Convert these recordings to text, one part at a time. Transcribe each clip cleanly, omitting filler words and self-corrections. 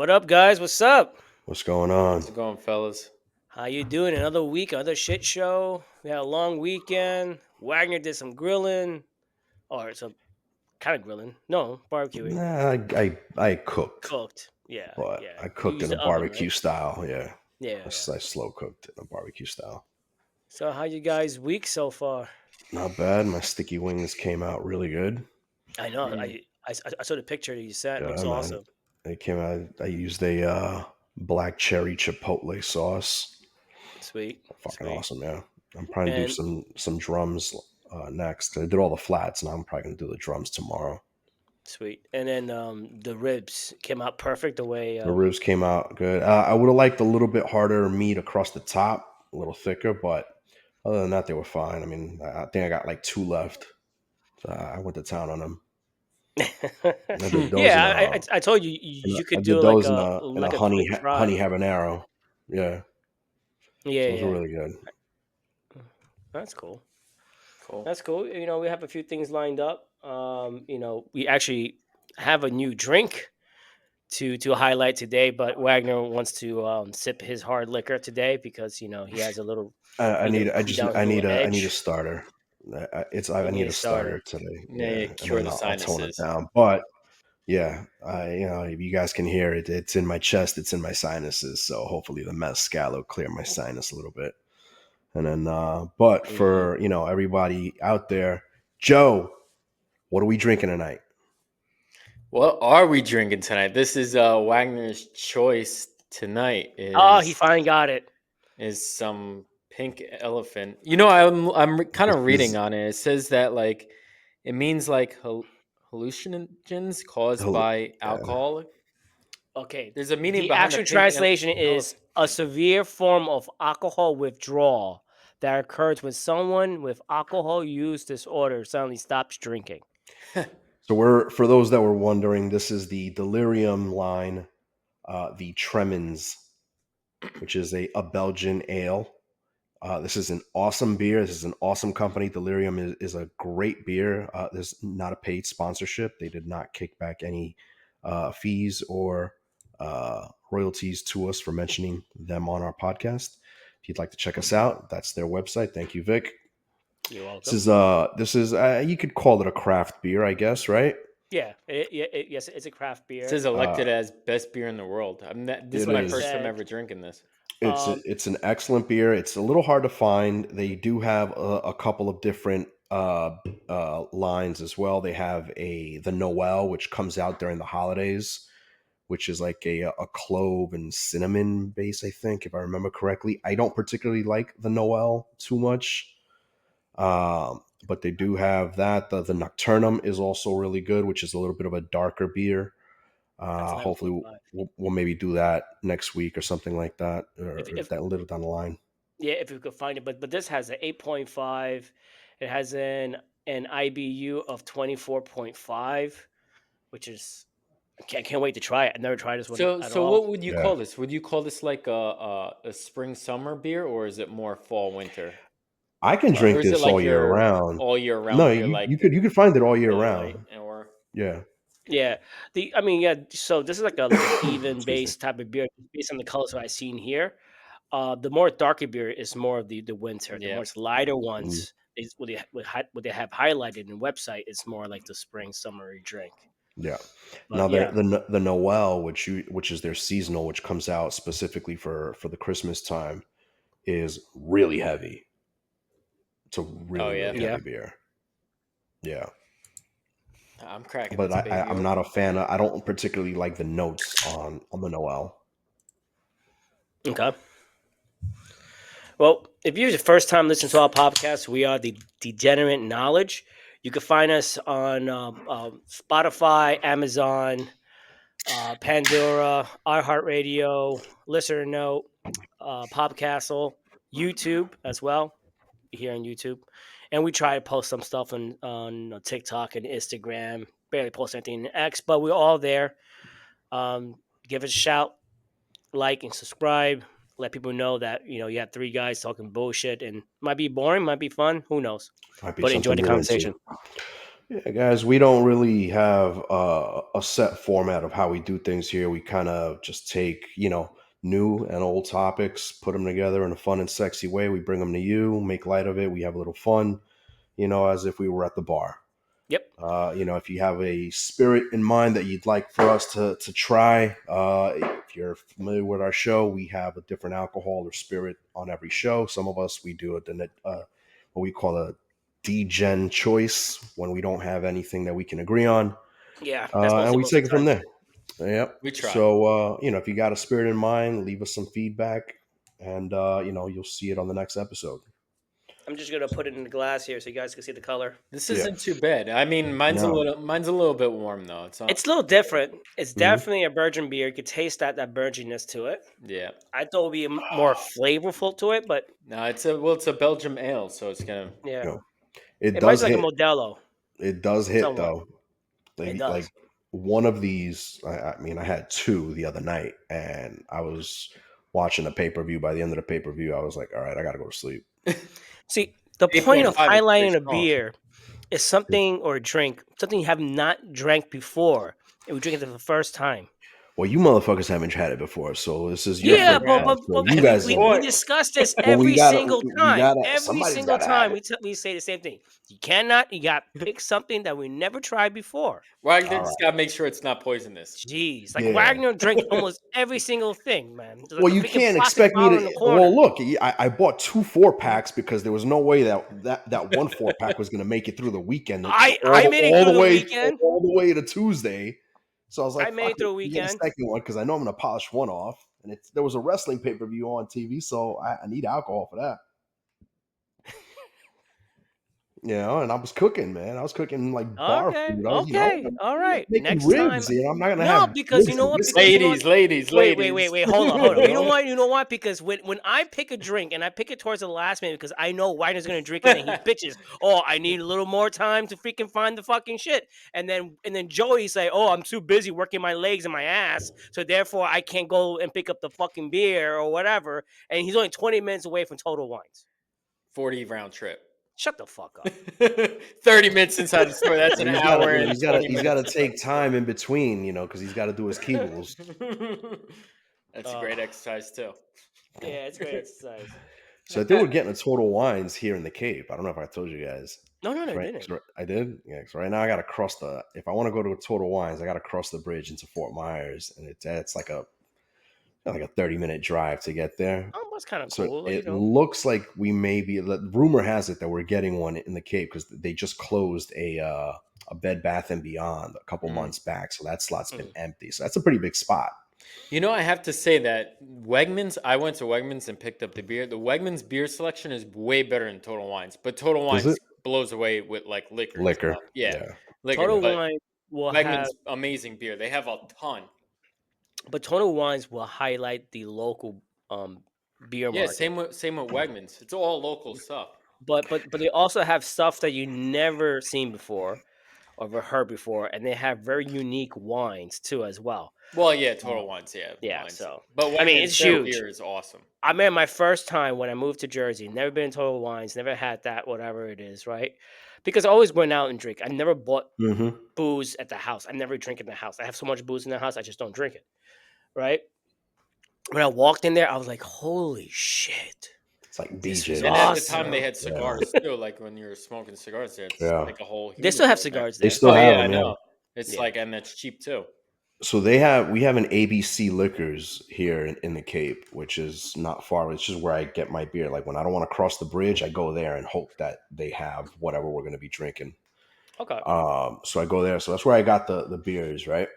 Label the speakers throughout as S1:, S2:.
S1: What up, guys? What's up?
S2: What's going on?
S3: How's it going, fellas?
S1: How you doing? Another week, another shit show. We had a long weekend. Wagner did some grilling, or some kind of grilling. No, barbecuing.
S2: I cooked,
S1: Cooked. Yeah,
S2: but
S1: yeah.
S2: I
S1: You
S2: cooked in
S1: used
S2: a
S1: the oven,
S2: barbecue
S1: right?
S2: style. Yeah,
S1: Yeah,
S2: I,
S1: yeah.
S2: I slow cooked in a barbecue style.
S1: So, how you guys' week so far?
S2: Not bad. My sticky wings came out really good.
S1: I know.
S3: Mm.
S1: I saw the picture that you sent. Looks
S2: Yeah, man.
S1: awesome.
S2: It came out. I used a black cherry chipotle sauce.
S1: Sweet,
S2: Fucking
S1: sweet.
S2: awesome, yeah. I'm probably gonna do
S1: And
S2: some drums next. I did all the flats, and I'm probably gonna do the drums tomorrow.
S1: sweet. And then the ribs came out perfect the way.
S2: The ribs came out good. I would have liked a little bit harder meat across the top, a little thicker, but other than that, they were fine. I mean, I think I got like two left. So I went to town on them. I did those
S1: Yeah, I told you you
S2: I
S1: could
S2: did
S1: do
S2: those in a
S1: like a quick
S2: honey
S1: fry.
S2: habanero. Yeah,
S1: Yeah,
S2: so those were
S1: yeah.
S2: really good.
S1: That's cool.
S3: Cool.
S1: That's cool. We have a few things lined up. We actually have a new drink to highlight today, but Wagner wants to sip his hard liquor today because he has a little
S2: I
S1: either
S2: need I
S1: cool
S2: just
S1: down a little
S2: I need a
S1: edge.
S2: starter. I
S1: You need
S2: need
S1: a
S2: a
S1: starter.
S2: starter today.
S3: Yeah,
S2: Yeah,
S3: yeah,
S2: and
S3: cure
S2: then
S3: the
S2: I'll tone it
S3: sinuses.
S2: down. But yeah, if you guys can hear it, it's in my chest, it's in my sinuses. So hopefully the mezcal will clear my sinus a little bit. And then, but
S1: Hmm.
S2: for everybody out there, Joe, what are we drinking tonight?
S3: What are we drinking tonight? This is Wagner's choice tonight
S1: Oh, he finally got it.
S3: is some pink elephant. I'm kind
S2: This
S3: of reading
S2: is
S3: on it. It says that like it means like hallucinogens caused by
S2: yeah,
S3: alcohol.
S1: Okay.
S3: There's a meaning
S1: The
S3: behind the
S1: actual
S3: pink
S1: translation is
S3: elephant.
S1: a severe form of alcohol withdrawal that occurs when someone with alcohol use disorder suddenly stops drinking.
S2: so we're for those that were wondering, this is the Delirium line, the Tremens, which is a Belgian ale. This is an awesome beer. This is an awesome company. Delirium is a great beer. There's not a paid sponsorship. They did not kick back any fees or royalties to us for mentioning them on our podcast. If you'd like to check us out, that's their website. Thank you, Vic.
S1: You're
S2: This
S1: welcome.
S2: is you could call it a craft beer, I guess, right?
S1: Yeah, yes, it's a craft
S3: It
S1: beer.
S3: says elected as best beer in the world. This
S1: That's
S3: is
S2: It
S1: what
S3: my
S1: it
S3: first
S2: is.
S3: time
S1: said.
S3: ever drinking this.
S1: Um,
S2: It's an excellent beer. It's a little hard to find. They do have a couple of different lines as well. They have the Noel, which comes out during the holidays, which is like a clove and cinnamon base, I think, if I remember correctly. I don't particularly like the Noel too much, but they do have that. The Nocturnum is also really good, which is a little bit of a darker beer.
S1: that's
S2: Hopefully,
S1: 9.5.
S2: we'll maybe do that next week or something like that,
S1: If
S2: or
S1: if
S2: that little down the line.
S1: Yeah, if you could find it, but this has an 8.5. It has an IBU of 24.5, which is I can't wait to try it. I never tried this one
S3: So,
S1: at
S3: so
S1: all.
S3: what would you
S2: Yeah,
S3: call this? Would you call this like a spring summer beer, or is it more fall winter,
S2: I can
S3: or
S2: drink
S3: is it
S2: this all
S3: like
S2: year
S3: your
S2: round.
S3: all year
S2: No,
S3: round beer, like
S2: you could find it all year
S3: Miller Lite,
S2: round.
S3: or
S2: Yeah,
S1: Yeah, yeah. So this is like an even
S2: excuse me.
S1: base type of beer based on the colors that I've seen here. The more darker beer is more of the winter. The
S3: yeah,
S1: more lighter
S2: Mm,
S1: ones is what they have highlighted in the website is more like the spring summery drink.
S2: yeah.
S1: But
S2: Now
S1: yeah,
S2: the Noel, which is their seasonal, which comes out specifically for the Christmas time, is really heavy. It's a
S3: oh
S2: really
S3: yeah,
S1: yeah.
S2: heavy beer. Yeah,
S3: I'm cracking
S2: but
S3: this baby
S2: I'm not a
S3: open.
S2: fan. I don't particularly like the notes on the Noel.
S1: Okay. Well, if you're the first time listening to our podcast, we are the Degenerate Knowledge. You can find us on Spotify, Amazon, Pandora, iHeartRadio, Listener Note, Popcastle, YouTube as well. Here on YouTube, and we try to post some stuff on TikTok and Instagram. Barely post anything in X, but we're all there. Um, Give us a shout, like, and subscribe. Let people know that you have three guys talking bullshit and might be boring, might be fun. Who knows?
S2: Might be
S1: But enjoy
S2: something
S1: the
S2: you're into.
S1: conversation.
S2: Yeah, guys, we don't really have a set format of how we do things here. We kind of just take, new and old topics, put them together in a fun and sexy way. We bring them to you, make light of it. We have a little fun, as if we were at the bar.
S1: Yep.
S2: If you have a spirit in mind that you'd like for us to try, if you're familiar with our show, we have a different alcohol or spirit on every show. Some of us, we do what we call a degen choice when we don't have anything that we can agree on,
S1: Yeah, that's
S2: and
S1: mostly
S2: we
S1: most of
S2: take it
S1: the
S2: from
S1: time.
S2: there. Yep.
S3: We try.
S2: So, if you got a spirit in mind, leave us some feedback, and you'll see it on the next episode.
S1: I'm just gonna put it in the glass here so you guys can see the color.
S3: This
S2: Yeah.
S3: isn't too bad. I mean,
S2: No.
S3: mine's a little bit warm though. It's not.
S1: It's a little different. It's
S2: Mhm.
S1: definitely a virgin beer. You could taste that virginness to it.
S3: Yeah.
S1: I thought it would be more flavorful to it, but
S3: No, it's a Belgium ale, so it's gonna.
S1: yeah,
S2: You know, it
S1: it might be
S2: does
S1: like a
S2: hit.
S1: Modelo
S2: It does hit
S1: somewhat.
S2: though.
S1: It
S2: Like
S1: does.
S2: one of these, I mean, I had two the other night, and I was watching a pay per view. By the end of the pay per view, I was like, all right, I got to go to sleep.
S1: See, the point of
S3: 8.5 is pretty
S1: highlighting a
S3: strong.
S1: beer is something or a drink, something you have not drank before, and we drink it for the first time.
S2: Well, you motherfuckers haven't had it before, so this is your
S3: I
S1: Yeah,
S2: first
S3: never
S1: but
S3: had
S2: time.
S3: it.
S1: but,
S2: So
S1: but
S2: you
S3: At this
S2: guys,
S1: we,
S2: are,
S1: we
S3: point,
S1: discuss this
S2: well,
S1: every single
S2: we
S1: time.
S2: gotta.
S1: Every
S2: Somebody's
S1: single
S2: gotta have
S1: time
S2: it.
S1: we say the same thing. You got to pick something that we never tried before.
S3: Wagner
S2: All
S3: just
S2: right.
S3: gotta make sure it's not poisonous.
S1: Jeez, like
S2: Yeah.
S1: Wagner drinks almost every single thing, man. There's like
S2: Well,
S1: a
S2: you
S1: freaking
S2: can't
S1: plastic
S2: expect me
S1: bottle in the
S2: to. Well,
S1: corner.
S2: look, I bought 2 4 packs because there was no way that 1 4 pack was going to make it through the weekend,
S1: I made it through the weekend.
S2: all the way to Tuesday. So I was
S1: I
S2: like,
S1: made
S2: "Fuck
S1: it
S2: it,
S1: through the
S2: you get a
S1: weekend.
S2: second one because I know I'm going to polish one off." And there was a wrestling pay per view on TV, so I need alcohol for that. And I was cooking, man. I was cooking like bar
S1: Okay,
S2: food. I was,
S1: okay, all
S2: I'm
S1: right.
S2: making
S1: Next time,
S2: ribs. I'm not going to
S1: no,
S2: have
S1: because you
S2: ribs
S1: know
S2: and
S1: what?
S2: whiskey.
S1: Because you know what?
S3: Ladies.
S1: Wait. Hold on, hold on.
S2: You
S1: You know
S2: know?
S1: what? You know what? Because when I pick a drink and I pick it towards the last minute because I know Wagner's gonna drink it and he bitches, oh, I need a little more time to freaking find the fucking shit. And then Joey's like, oh, I'm too busy working my legs and my ass, so therefore I can't go and pick up the fucking beer or whatever. And he's only 20 minutes away from Total Wines.
S3: 40 round trip.
S1: Shut the fuck up.
S3: 30 minutes inside the store. That's
S2: Well,
S3: an hour and
S2: he's got to
S3: 20 minutes inside
S2: take
S3: the store.
S2: time in between, because he's got to do his Kegels.
S3: That's a
S1: Uh,
S3: great exercise too.
S1: yeah, it's great exercise.
S2: So I think we're getting a Total Wines here in the Cape. I don't know if I told you guys.
S1: No,
S2: So
S1: it
S2: right,
S1: didn't.
S2: I did. Yeah. So right now I got to cross if I want to go to a Total Wines, I got to cross the bridge into Fort Myers, and it's like a 30-minute drive to get there.
S1: Oh, that's kind of
S2: So
S1: cool,
S2: it looks like we may be. The rumor has it that we're getting one in the Cape because they just closed a Bed Bath and Beyond a couple months back, so that slot's been empty. So that's a pretty big spot.
S3: You know, I have to say that Wegmans, I went to Wegmans and picked up the beer. The Wegmans beer selection is way better than Total Wines, but Total
S2: Is
S3: Wines
S2: it
S3: blows away with like liquor and
S2: liquor?
S3: stuff. Yeah,
S2: Yeah.
S3: liquor.
S1: Total
S3: But
S1: Wine will have,
S3: Wegmans, amazing beer. They have a ton.
S1: but Total Wines will highlight the local beer
S3: Yeah,
S1: market.
S3: same with Wegmans. It's all local stuff.
S1: But they also have stuff that you never seen before or ever heard before, and they have very unique wines too as well.
S3: Well, yeah, Total Wines, yeah,
S1: Yeah,
S3: wines.
S1: so
S3: But
S1: I mean
S3: Wegmans,
S1: it's
S3: their
S1: huge.
S3: beer is awesome.
S1: I remember my first time when I moved to Jersey, never been to Total Wines, never had that, whatever it is, right? Because I always went out and drink. I never bought
S2: Mm-hmm.
S1: booze at the house. I never drink in the house. I have so much booze in the house, I just don't drink it. Right? When I walked in there, I was like, holy shit.
S2: It's like
S1: This was
S2: BJ's.
S3: And at the time, they
S1: awesome.
S3: had cigars too. Like when you're smoking cigars, there, it's
S2: Yeah.
S3: like a whole
S1: They
S3: humidor
S1: still have
S3: in there.
S1: cigars
S2: They
S1: there.
S2: still
S3: Oh
S2: have
S3: yeah, I
S2: them. Yeah.
S3: know. It's
S1: Yeah.
S3: like, and that's cheap too.
S2: So we have an ABC Liquors here in the Cape, which is not far. It's just where I get my beer. Like when I don't want to cross the bridge, I go there and hope that they have whatever we're going to be drinking.
S1: Okay.
S2: So I go there. So that's where I got the beers, right?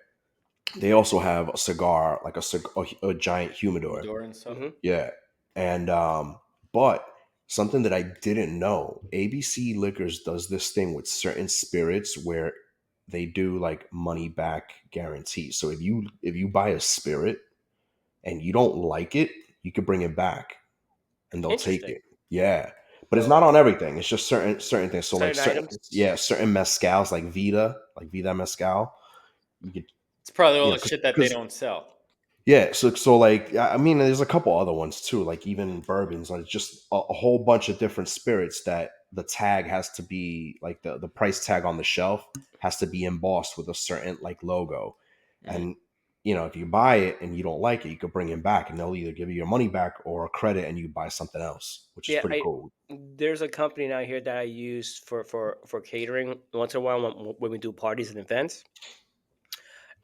S2: They also have a cigar, like a giant humidor.
S3: Door and stuff.
S1: hmm
S2: Yeah. And but something that I didn't know, ABC Liquors does this thing with certain spirits where they do like money back guarantees. So if you buy a spirit and you don't like it, you could bring it back and they'll take
S1: Interesting.
S2: it. Yeah. But it's not on everything. It's just certain things. So like
S1: Certain items.
S2: certain mezcals like Vida Mezcal. You could
S3: It's probably all the
S2: because
S3: shit that they don't sell.
S2: yeah, so like I mean, there's a couple other ones too, like even bourbons, like just a whole bunch of different spirits that the tag has to be like the price tag on the shelf has to be embossed with a certain like logo.
S3: Mm.
S2: And if you buy it and you don't like it, you could bring it back and they'll either give you your money back or a credit and you buy something else, which is
S1: Yeah,
S2: pretty
S1: I
S2: cool.
S1: there's a company now here that I use for catering once in a while when we do parties and events.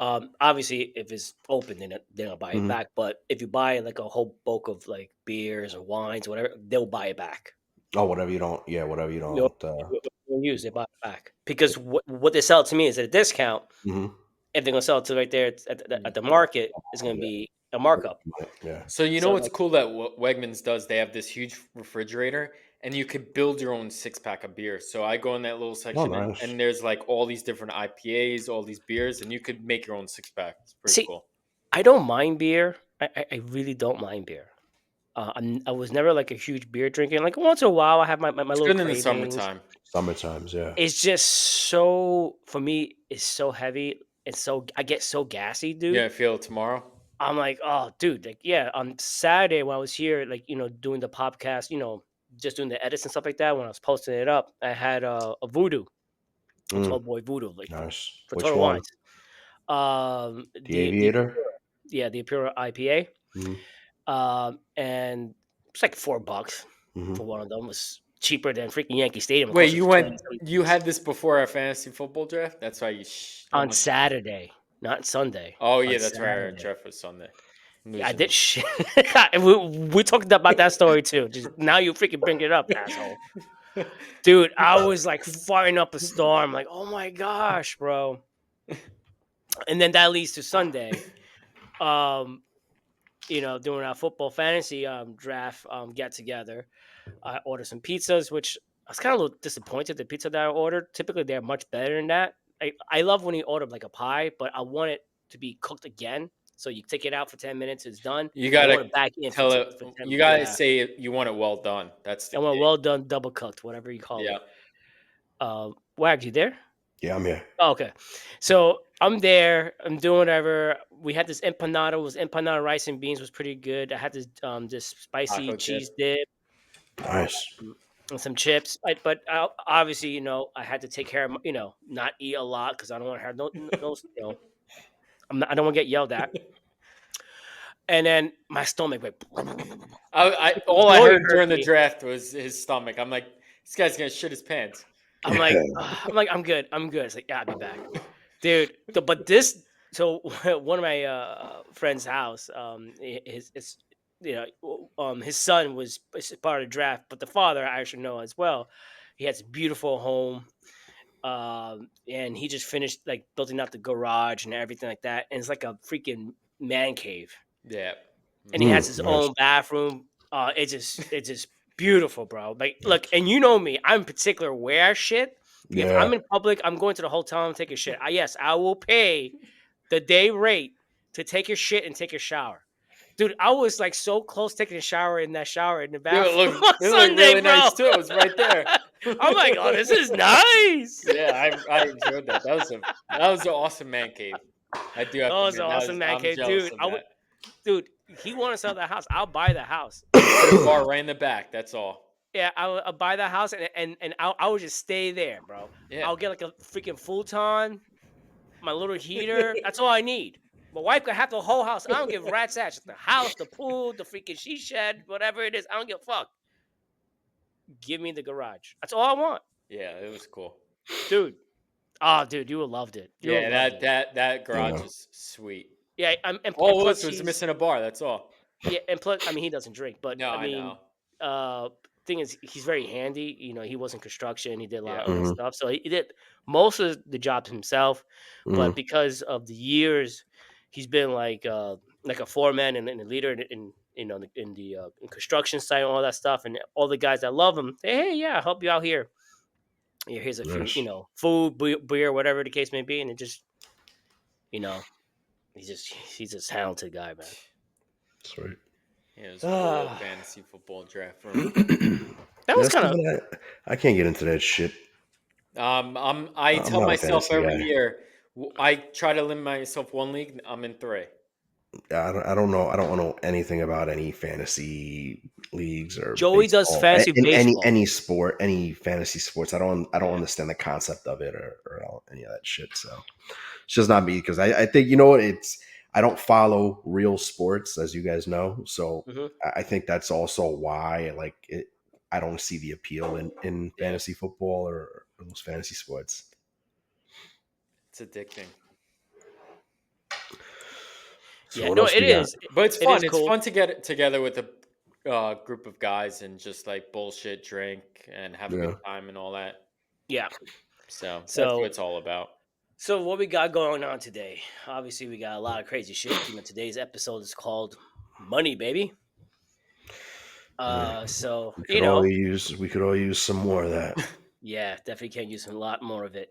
S1: Obviously, if it's open, then they'll buy it
S2: Hmm.
S1: back. But if you buy like a whole bulk of like beers or wines, whatever, they'll buy it back.
S2: Oh, whatever you don't, yeah, whatever you
S1: No,
S2: don't.
S1: don't use they buy it back because what they sell to me is at a discount.
S2: Mhm.
S1: If they're gonna sell it to right there at
S3: Mm.
S1: the market, it's gonna
S2: Yeah,
S1: be a markup.
S2: yeah.
S3: So you know
S1: So
S3: what's
S1: like
S3: cool that Wegmans does? They have this huge refrigerator, and you could build your own 6 pack of beer. So I go in that little
S2: Oh,
S3: section, and,
S2: nice.
S3: and there's like all these different IPAs, all these beers, and you could make your own 6 pack. It's pretty
S1: see,
S3: cool.
S1: I don't mind beer. I really don't mind beer. I was never like a huge beer drinker. Like once in a while, I have my
S3: It's
S1: little
S3: good in the
S1: cravings.
S3: summertime.
S2: Summertimes, yeah.
S1: It's just so for me. It's so heavy. It's so I get so gassy,
S3: Yeah,
S1: dude.
S3: I feel it tomorrow.
S1: I'm like, oh, dude, like, yeah. On Saturday when I was here, like, doing the podcast, just doing the edits and stuff like that. When I was posting it up, I had a voodoo, a
S2: Mm,
S1: tall boy voodoo, like
S2: nice.
S1: for
S2: Which
S1: Total
S2: one?
S1: Wines.
S2: The
S1: The
S2: Aviator?
S1: yeah, the Imperial IPA.
S2: Hmm.
S1: And it's like $4
S2: Hmm.
S1: for one of them. It was cheaper than freaking Yankee Stadium. It
S3: Wait,
S1: cost
S3: you
S1: us
S3: went?
S1: 20 something
S3: You
S1: bucks
S3: had this before our fantasy football draft. That's why you
S1: on
S3: almost.
S1: Saturday, not Sunday.
S3: Oh
S1: On
S3: yeah, that's right. Our
S1: Saturday.
S3: draft was Sunday. I'm
S1: Yeah, I
S3: losing
S1: did shit. We talked about that story too. Just now you freaking bring it up, asshole.
S3: it.
S1: Dude, I was like firing up a storm, like, oh my gosh, bro. And then that leads to Sunday. Um, doing our football fantasy draft get together. I ordered some pizzas, which I was kind of a little disappointed. The pizza that I ordered, typically they're much better than that. I love when you order like a pie, but I want it to be cooked again. So you take it out for 10 minutes, it's done.
S3: You
S1: I
S3: gotta
S1: want it back in
S3: tell it.
S1: for 10.
S3: You gotta
S1: Yeah,
S3: say you want it well done. That's the
S1: I want
S3: key.
S1: well done, double cooked, whatever you call
S3: Yeah.
S1: it. Wag, you there?
S2: Yeah, I'm here.
S1: Oh, okay. So I'm there. I'm doing whatever. We had this empanada. It was empanada rice and beans was pretty good. I had this spicy
S3: Taco
S1: cheese
S3: chip.
S1: dip,
S2: Nice.
S1: and some chips. But obviously, I had to take care of, not eat a lot because I don't want to have no, I don't want to get yelled at. And then my stomach went.
S3: I
S1: It
S3: all I
S1: really
S3: heard
S1: hurt
S3: during the
S1: me.
S3: draft was his stomach. I'm like, this guy's gonna shit his pants.
S1: I'm good. I'm good. It's like, yeah, I'll be back, dude. But this, so one of my friend's house, his his son was part of the draft, but the father I actually know as well. He has a beautiful home, and he just finished like building out the garage and everything like that, and it's like a freaking man cave,
S3: Yeah.
S1: and he has
S2: Mm,
S1: his
S2: nice.
S1: own bathroom. It's just beautiful, bro. Like, look, and you know me, I'm particular where I shit. If
S2: Yeah.
S1: I'm in public, I'm going to the hotel and take a shit. Yes, I will pay the day rate to take a shit and take a shower. Dude, I was like so close taking a shower in that shower in the
S3: Yeah,
S1: bathroom on
S3: it looked
S1: Sunday,
S3: really
S1: bro.
S3: nice too. It was right there.
S1: I'm like, oh, this is nice.
S3: Yeah, I enjoyed that. That was an awesome man cave. I do have
S1: Oh,
S3: to
S1: it's
S3: admit that
S1: awesome,
S3: was
S1: man.
S3: I'm
S1: Okay,
S3: jealous of that.
S1: dude. He want to sell that house. I'll buy the house.
S3: Put a bar right in the back. That's all.
S1: Yeah, I'll buy that house and I would just stay there, bro.
S3: Yeah.
S1: I'll get like a freaking futon, my little heater. That's all I need. My wife can have the whole house. I don't give rat's ass. The house, the pool, the freaking she shed, whatever it is. I don't give a fuck. Give me the garage. That's all I want,
S3: Yeah, it was cool.
S1: dude. Oh, dude, you would loved it. You would
S3: Yeah,
S1: loved
S3: that
S1: it.
S3: that that garage
S2: Yeah.
S3: is sweet.
S1: Yeah, and
S3: All it
S1: plus
S3: was
S1: he's
S3: missing a bar. That's all.
S1: yeah, and plus I mean he doesn't drink, but
S3: No,
S1: I
S3: I
S1: mean,
S3: know.
S1: uh, thing is he's very handy. He was in construction. He did a lot
S3: Yeah.
S1: of other
S2: Hmm.
S1: stuff, so he did most of the jobs himself. But
S2: Hmm.
S1: because of the years, he's been like a foreman and a leader in the in construction site and all that stuff. And all the guys that love him say, hey, yeah, I'll help you out here. Yeah, here's a few,
S2: Nice.
S1: food, beer, whatever the case may be, and it just, you know, he's a talented guy, man.
S2: Sweet.
S3: Yeah, it was a cool little
S1: Ah,
S3: fantasy football draft for me.
S1: that was
S2: That's
S1: kind of
S2: something I can't get into that shit.
S3: I
S2: I'm
S3: tell
S2: not a
S3: myself
S2: fantasy
S3: every
S2: guy.
S3: year, I try to limit myself one league. I'm in three.
S2: I don't know. I don't know anything about any fantasy leagues or
S1: Joey does
S2: baseball,
S1: fantasy
S2: in
S1: baseball.
S2: any sport, any fantasy sports. I don't understand the concept of it or any of that shit. So it's just not me because I think you know what it's. I don't follow real sports, as you guys know, so
S1: Hmm.
S2: I think that's also why like it. I don't see the appeal in
S3: Yeah,
S2: fantasy football or those fantasy sports.
S3: it's addicting.
S2: So
S1: Yeah,
S2: what
S1: no,
S2: else
S1: it
S2: we got?
S1: is.
S3: But it's
S1: It is
S3: fun. It's
S1: cool.
S3: fun to get together with a group of guys and just like bullshit, drink, and have a good
S2: Yeah.
S3: time and all that.
S1: Yeah.
S3: So that's what
S1: So,
S3: it's all about.
S1: so what we got going on today? Obviously, we got a lot of crazy shit. You know, today's episode is called "Money, Baby."
S2: Yeah.
S1: So
S2: We could all use some more of that.
S1: yeah, definitely can use a lot more of it.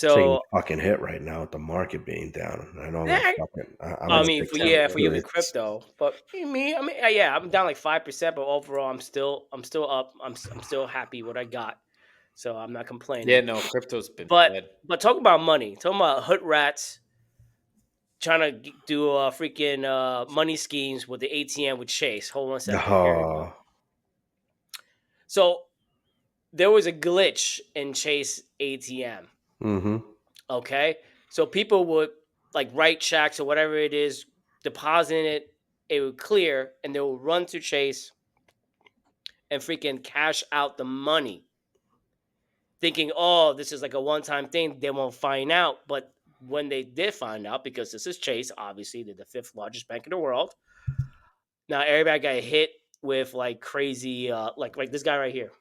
S2: Taking
S1: So
S2: a fucking hit right now with the market being down. I know I'm gonna
S1: yeah,
S2: fucking. I'm
S1: I
S2: gonna
S1: mean,
S2: take
S1: for
S2: some
S1: yeah, for you in
S2: hits.
S1: crypto, but yeah, I'm down like 5%, but overall, I'm still up. I'm still happy what I got, so I'm not
S3: Yeah,
S1: complaining.
S3: no, crypto's been
S1: But
S3: dead.
S1: talk about money, talking about hood rats trying to do freaking money schemes with the ATM with Chase. Hold on a second, here you go.
S2: Oh,
S1: So there was a glitch in Chase ATM.
S2: mm-hmm.
S1: Okay, so people would like write checks or whatever it is, deposit it, it would clear, and they would run to Chase and freaking cash out the money, thinking, "Oh, this is like a one-time thing. They won't find out." But when they did find out, because this is Chase, obviously they're the fifth largest bank in the world. Now everybody got hit with like crazy, like this guy right here.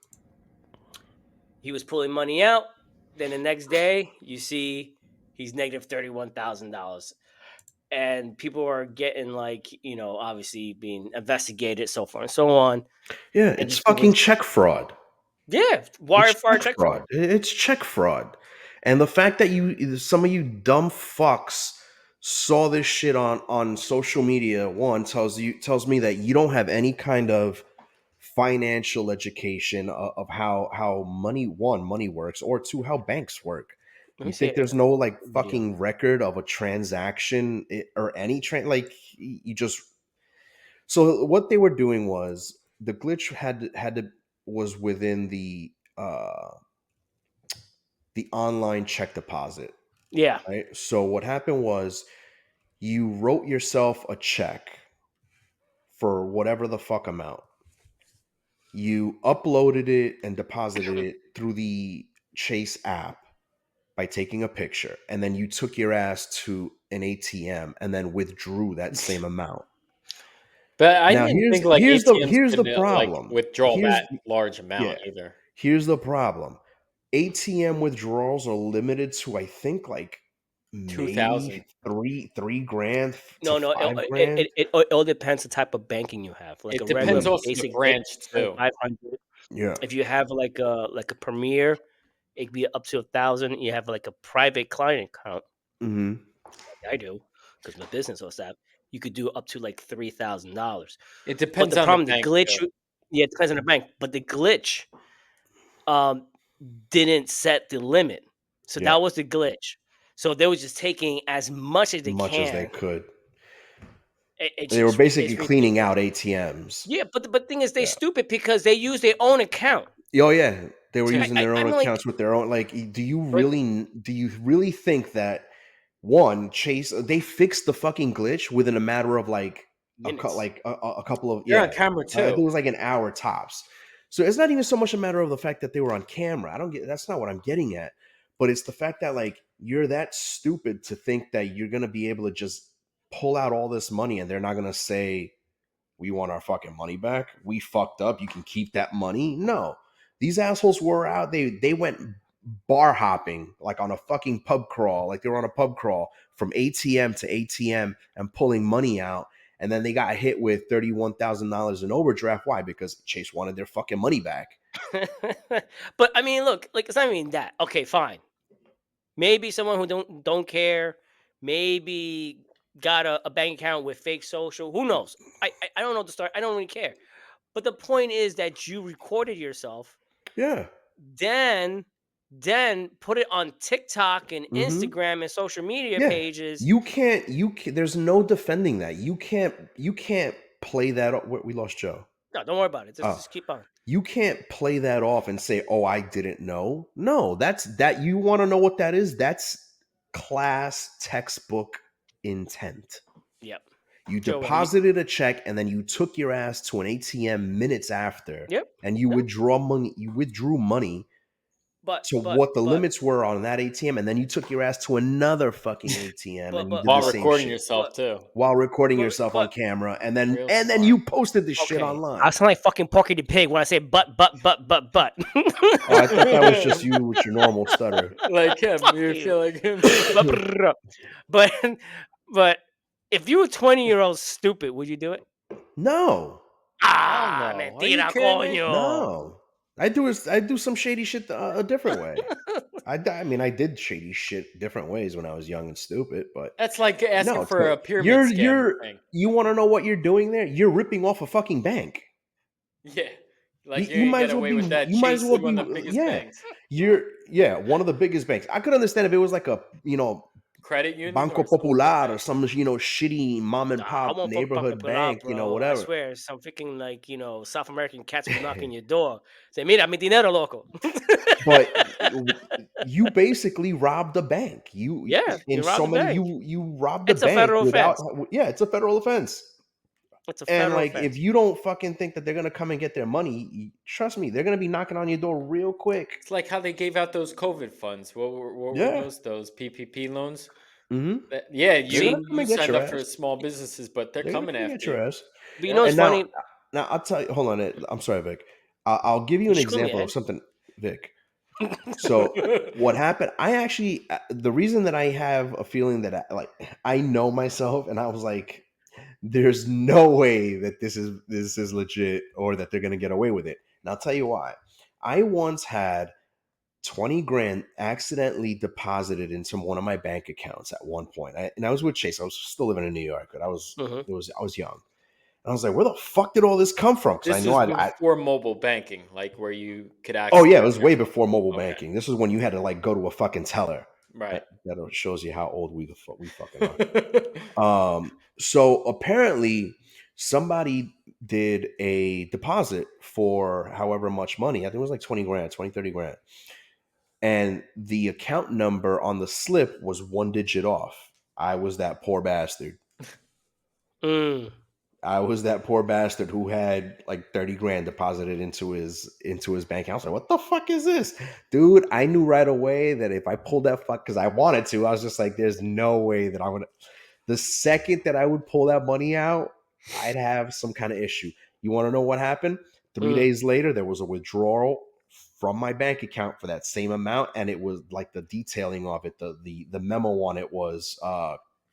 S1: He was pulling money out. Then the next day, you see he's negative $31,000. And people are getting like obviously being investigated, so far and so on.
S2: Yeah,
S1: And
S2: it's
S1: this dude
S2: fucking
S1: was
S2: check fraud.
S1: wire
S2: It's
S1: fraud,
S2: check
S1: check
S2: fraud.
S1: fraud.
S2: It's check fraud. And the fact that some of you dumb fucks saw this shit on social media, one tells me that you don't have any kind of financial education of how money works, or two, how banks work.
S1: Let me
S2: You
S1: see
S2: think
S1: a
S2: there's no like
S1: video.
S2: fucking record of a transaction or any like you just. So what they were doing was the glitch had to was within the online check deposit,
S1: Yeah.
S2: right? So what happened was you wrote yourself a check for whatever the fuck amount. You uploaded it and deposited it through the Chase app by taking a picture, and then you took your ass to an ATM and then withdrew that same amount.
S3: But I
S2: Now
S3: didn't think like ATMs
S2: here's the
S3: could like
S2: problem.
S3: withdraw
S2: Here's
S3: that large
S2: Yeah,
S3: amount either.
S2: here's the problem. ATM withdrawals are limited to, I think, like
S3: Two
S2: maybe
S3: thousand.
S2: three grand to
S1: No, no,
S2: 5 grand.
S1: it all depends the type of banking you have. Like a
S3: It
S1: regular
S3: depends
S2: Mm,
S3: also the
S1: basic bank,
S3: branch
S1: like
S3: too.
S1: 500.
S2: yeah.
S1: If you have like a premier, it could be up to 1,000. You have like a private client account.
S2: Hmm.
S1: Like I do, because my business was that. You could do up to like $3,000.
S3: It
S1: But
S3: depends
S1: the
S3: on the
S1: problem, the
S3: bank
S1: glitch,
S3: too.
S1: yeah, it depends on the bank. But the glitch, um, didn't set the limit, so
S2: Yeah.
S1: that was the glitch. So they was just taking as much as they
S2: Much as they
S1: can.
S2: could. They were
S1: It's
S2: basically cleaning
S1: ridiculous.
S2: out ATMs.
S1: Yeah, but thing is, they
S2: Yeah.
S1: stupid because they use their own account.
S2: Oh yeah, they were
S3: To
S2: using their own
S1: I'm like,
S2: accounts with their own. Like,
S3: but
S2: do you really think that one Chase they fixed the fucking glitch within a matter of like
S1: minutes.
S2: a couple of,
S3: they're on
S2: yeah,
S3: camera
S2: I think
S3: too.
S2: it was like an hour tops. So it's not even so much a matter of the fact that they were on camera. I don't get That's not what I'm getting at, but it's the fact that like you're that stupid to think that you're gonna be able to just pull out all this money and they're not gonna say we want our fucking money back. We fucked up. You can keep that money. No, these assholes were out. They went bar hopping like on a fucking pub crawl, like they were on a pub crawl from ATM to ATM and pulling money out. And then they got hit with $31,000 in overdraft. Why? Because Chase wanted their fucking money back.
S1: But I mean, look, like it's not even that. Okay, fine. Maybe someone who don't care, maybe got a bank account with fake social. Who knows? I don't know the story. I don't really care. But the point is that you recorded yourself,
S2: Yeah.
S1: then put it on TikTok and
S2: Mm-hmm.
S1: Instagram and social media
S2: Yeah.
S1: pages.
S2: You can't, there's no defending that. You can't play that up. We lost Joe.
S1: No, don't worry about it.
S2: Oh,
S1: Just keep on.
S2: you can't play that off and say, "Oh, I didn't know." No, that's that. You want to know what that is? That's class textbook intent.
S1: Yep.
S2: You
S1: Joe,
S2: deposited a check and then you took your ass to an ATM minutes after,
S1: yep.
S2: and you
S1: Yep.
S2: withdraw money. You withdrew money
S1: But
S2: to
S1: but
S2: what the
S1: but
S2: limits were on that ATM, and then you took your ass to another fucking ATM
S1: but
S2: and you
S1: but
S2: did the
S3: While
S1: but
S2: same
S3: recording
S2: shit
S3: yourself
S1: but
S3: too.
S2: while recording
S1: but
S2: yourself on
S1: but
S2: camera, and
S3: Real
S2: then
S3: smart.
S2: you posted this shit
S1: okay.
S2: online.
S1: I sound like fucking Porky the Pig when I say but.
S2: Oh, I thought that was just you with your normal stutter.
S3: Like him.
S1: Fuck
S3: You
S1: you.
S3: feel like him.
S1: but but if you were 20-year-old stupid, would you do it?
S2: No,
S3: Hell
S1: Ah,
S3: no. Are you
S1: mentira,
S3: kidding me?
S1: coño.
S2: no. I do some shady shit a different way. I mean, I did shady shit different ways when I was young and stupid, but
S3: That's like asking
S2: no,
S3: for a pyramid scam thing.
S2: you want to know what you're doing there? You're ripping off a fucking bank.
S3: Yeah. Like
S2: You
S3: you're gonna
S2: might
S3: get
S2: as well
S3: away
S2: be
S3: with that
S2: you might as well
S3: chasing one
S2: be
S3: of the biggest
S2: yeah.
S3: banks.
S2: One of the biggest banks. I could understand if it was like a,
S3: Credit union
S2: Banco
S3: or some other
S2: Popular or
S3: bank.
S2: some, shitty mom and
S1: Nah, I
S2: pop
S1: won't fuck Banco
S2: neighborhood
S1: Popular,
S2: bank,
S1: bro. I
S2: whatever.
S1: swear, some freaking South American cats will knock on your door. Say, mira, mi dinero, loco.
S2: But you basically robbed a bank. You
S1: Yeah,
S2: in
S1: you robbed
S2: so
S1: the
S2: many
S1: bank.
S2: you robbed the
S1: It's a
S2: bank
S1: federal
S2: without
S1: offense.
S2: yeah, it's a federal offense.
S1: It's a
S2: And
S1: federal
S2: like if
S1: offense.
S2: you don't fucking think that they're gonna come and get their money, trust me, they're gonna be knocking on your door real quick.
S3: It's like how they gave out those COVID funds. What were
S2: Yeah.
S3: those PPP loans?
S2: Hmm.
S3: Yeah,
S2: They're gonna
S1: See,
S2: come
S3: you
S2: and get
S3: signed
S2: your
S3: up for
S2: ass.
S3: small businesses, but they're
S2: They're gonna
S3: coming
S2: come and
S3: after
S2: get your
S3: you.
S2: ass.
S1: but you know
S3: Yep.
S1: what's
S2: And
S1: funny?
S2: now I'll tell you. Hold on, I'm sorry, Vic. I'll give you
S1: You
S2: an
S1: should call me
S2: example of
S1: Ed.
S2: something, Vic. So what happened? I actually the reason that I have a feeling that I know myself, and I was like, there's no way that this is legit or that they're gonna get away with it. And I'll tell you why. I once had 20 grand accidentally deposited into one of my bank accounts at one point. And I was with Chase. I was still living in New York, but
S1: Mhm.
S2: I was young. And I was like, where the fuck did all this come from? Because I
S3: This
S2: know
S3: was
S2: I
S3: before mobile banking, like where you could
S2: oh
S3: access
S2: yeah, it was way
S3: your
S2: before mobile
S3: okay,
S2: banking. This was when you had to like go to a fucking teller.
S3: right.
S2: That shows you how old we fucking are. So apparently somebody did a deposit for however much money. I think it was like 20 grand, 20, 30 grand. And the account number on the slip was one digit off. I was that poor bastard.
S1: Mm.
S2: I was that poor bastard who had like 30 grand deposited into his bank account. I was like, what the fuck is this? Dude, I knew right away that if I pulled that fuck because I wanted to, I was just like, there's no way that I would the second that I would pull that money out, I'd have some kind of issue. You want to know what happened? 3 days later, there was a withdrawal from my bank account for that same amount, and it was like the detailing of it, the memo on it was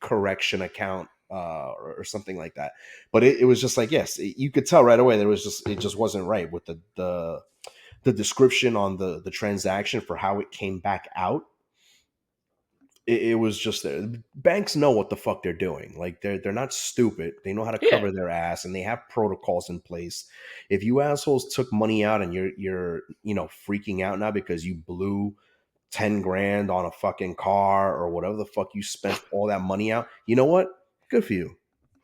S2: correction account or something like that. But it was just like yes, you could tell right away that it just wasn't right with the description on the transaction for how it came back out. It was just there. Banks know what the fuck they're doing. Like they're not stupid. They know how to
S1: Yeah.
S2: cover their ass, and they have protocols in place. If you assholes took money out and you're freaking out now because you blew 10 grand on a fucking car or whatever the fuck you spent all that money out, you know what? Good for you.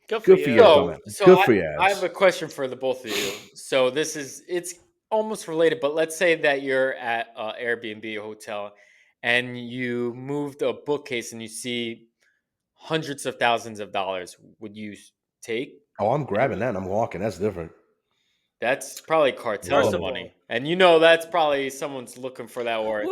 S1: Good for
S2: Good for your
S1: you.
S2: dumb
S3: So,
S2: ass.
S3: so
S2: Good
S3: I,
S2: for your
S3: I have
S2: ass.
S3: a question for the both of you. So it's almost related, but let's say that you're at Airbnb hotel and you moved a bookcase and you see hundreds of thousands of dollars. Would you take?
S2: Oh, I'm
S3: And
S2: grabbing that and I'm walking. That's different.
S3: that's probably cartel
S1: First of
S2: Whoa.
S1: all,
S3: money, and that's probably someone's looking for that. Or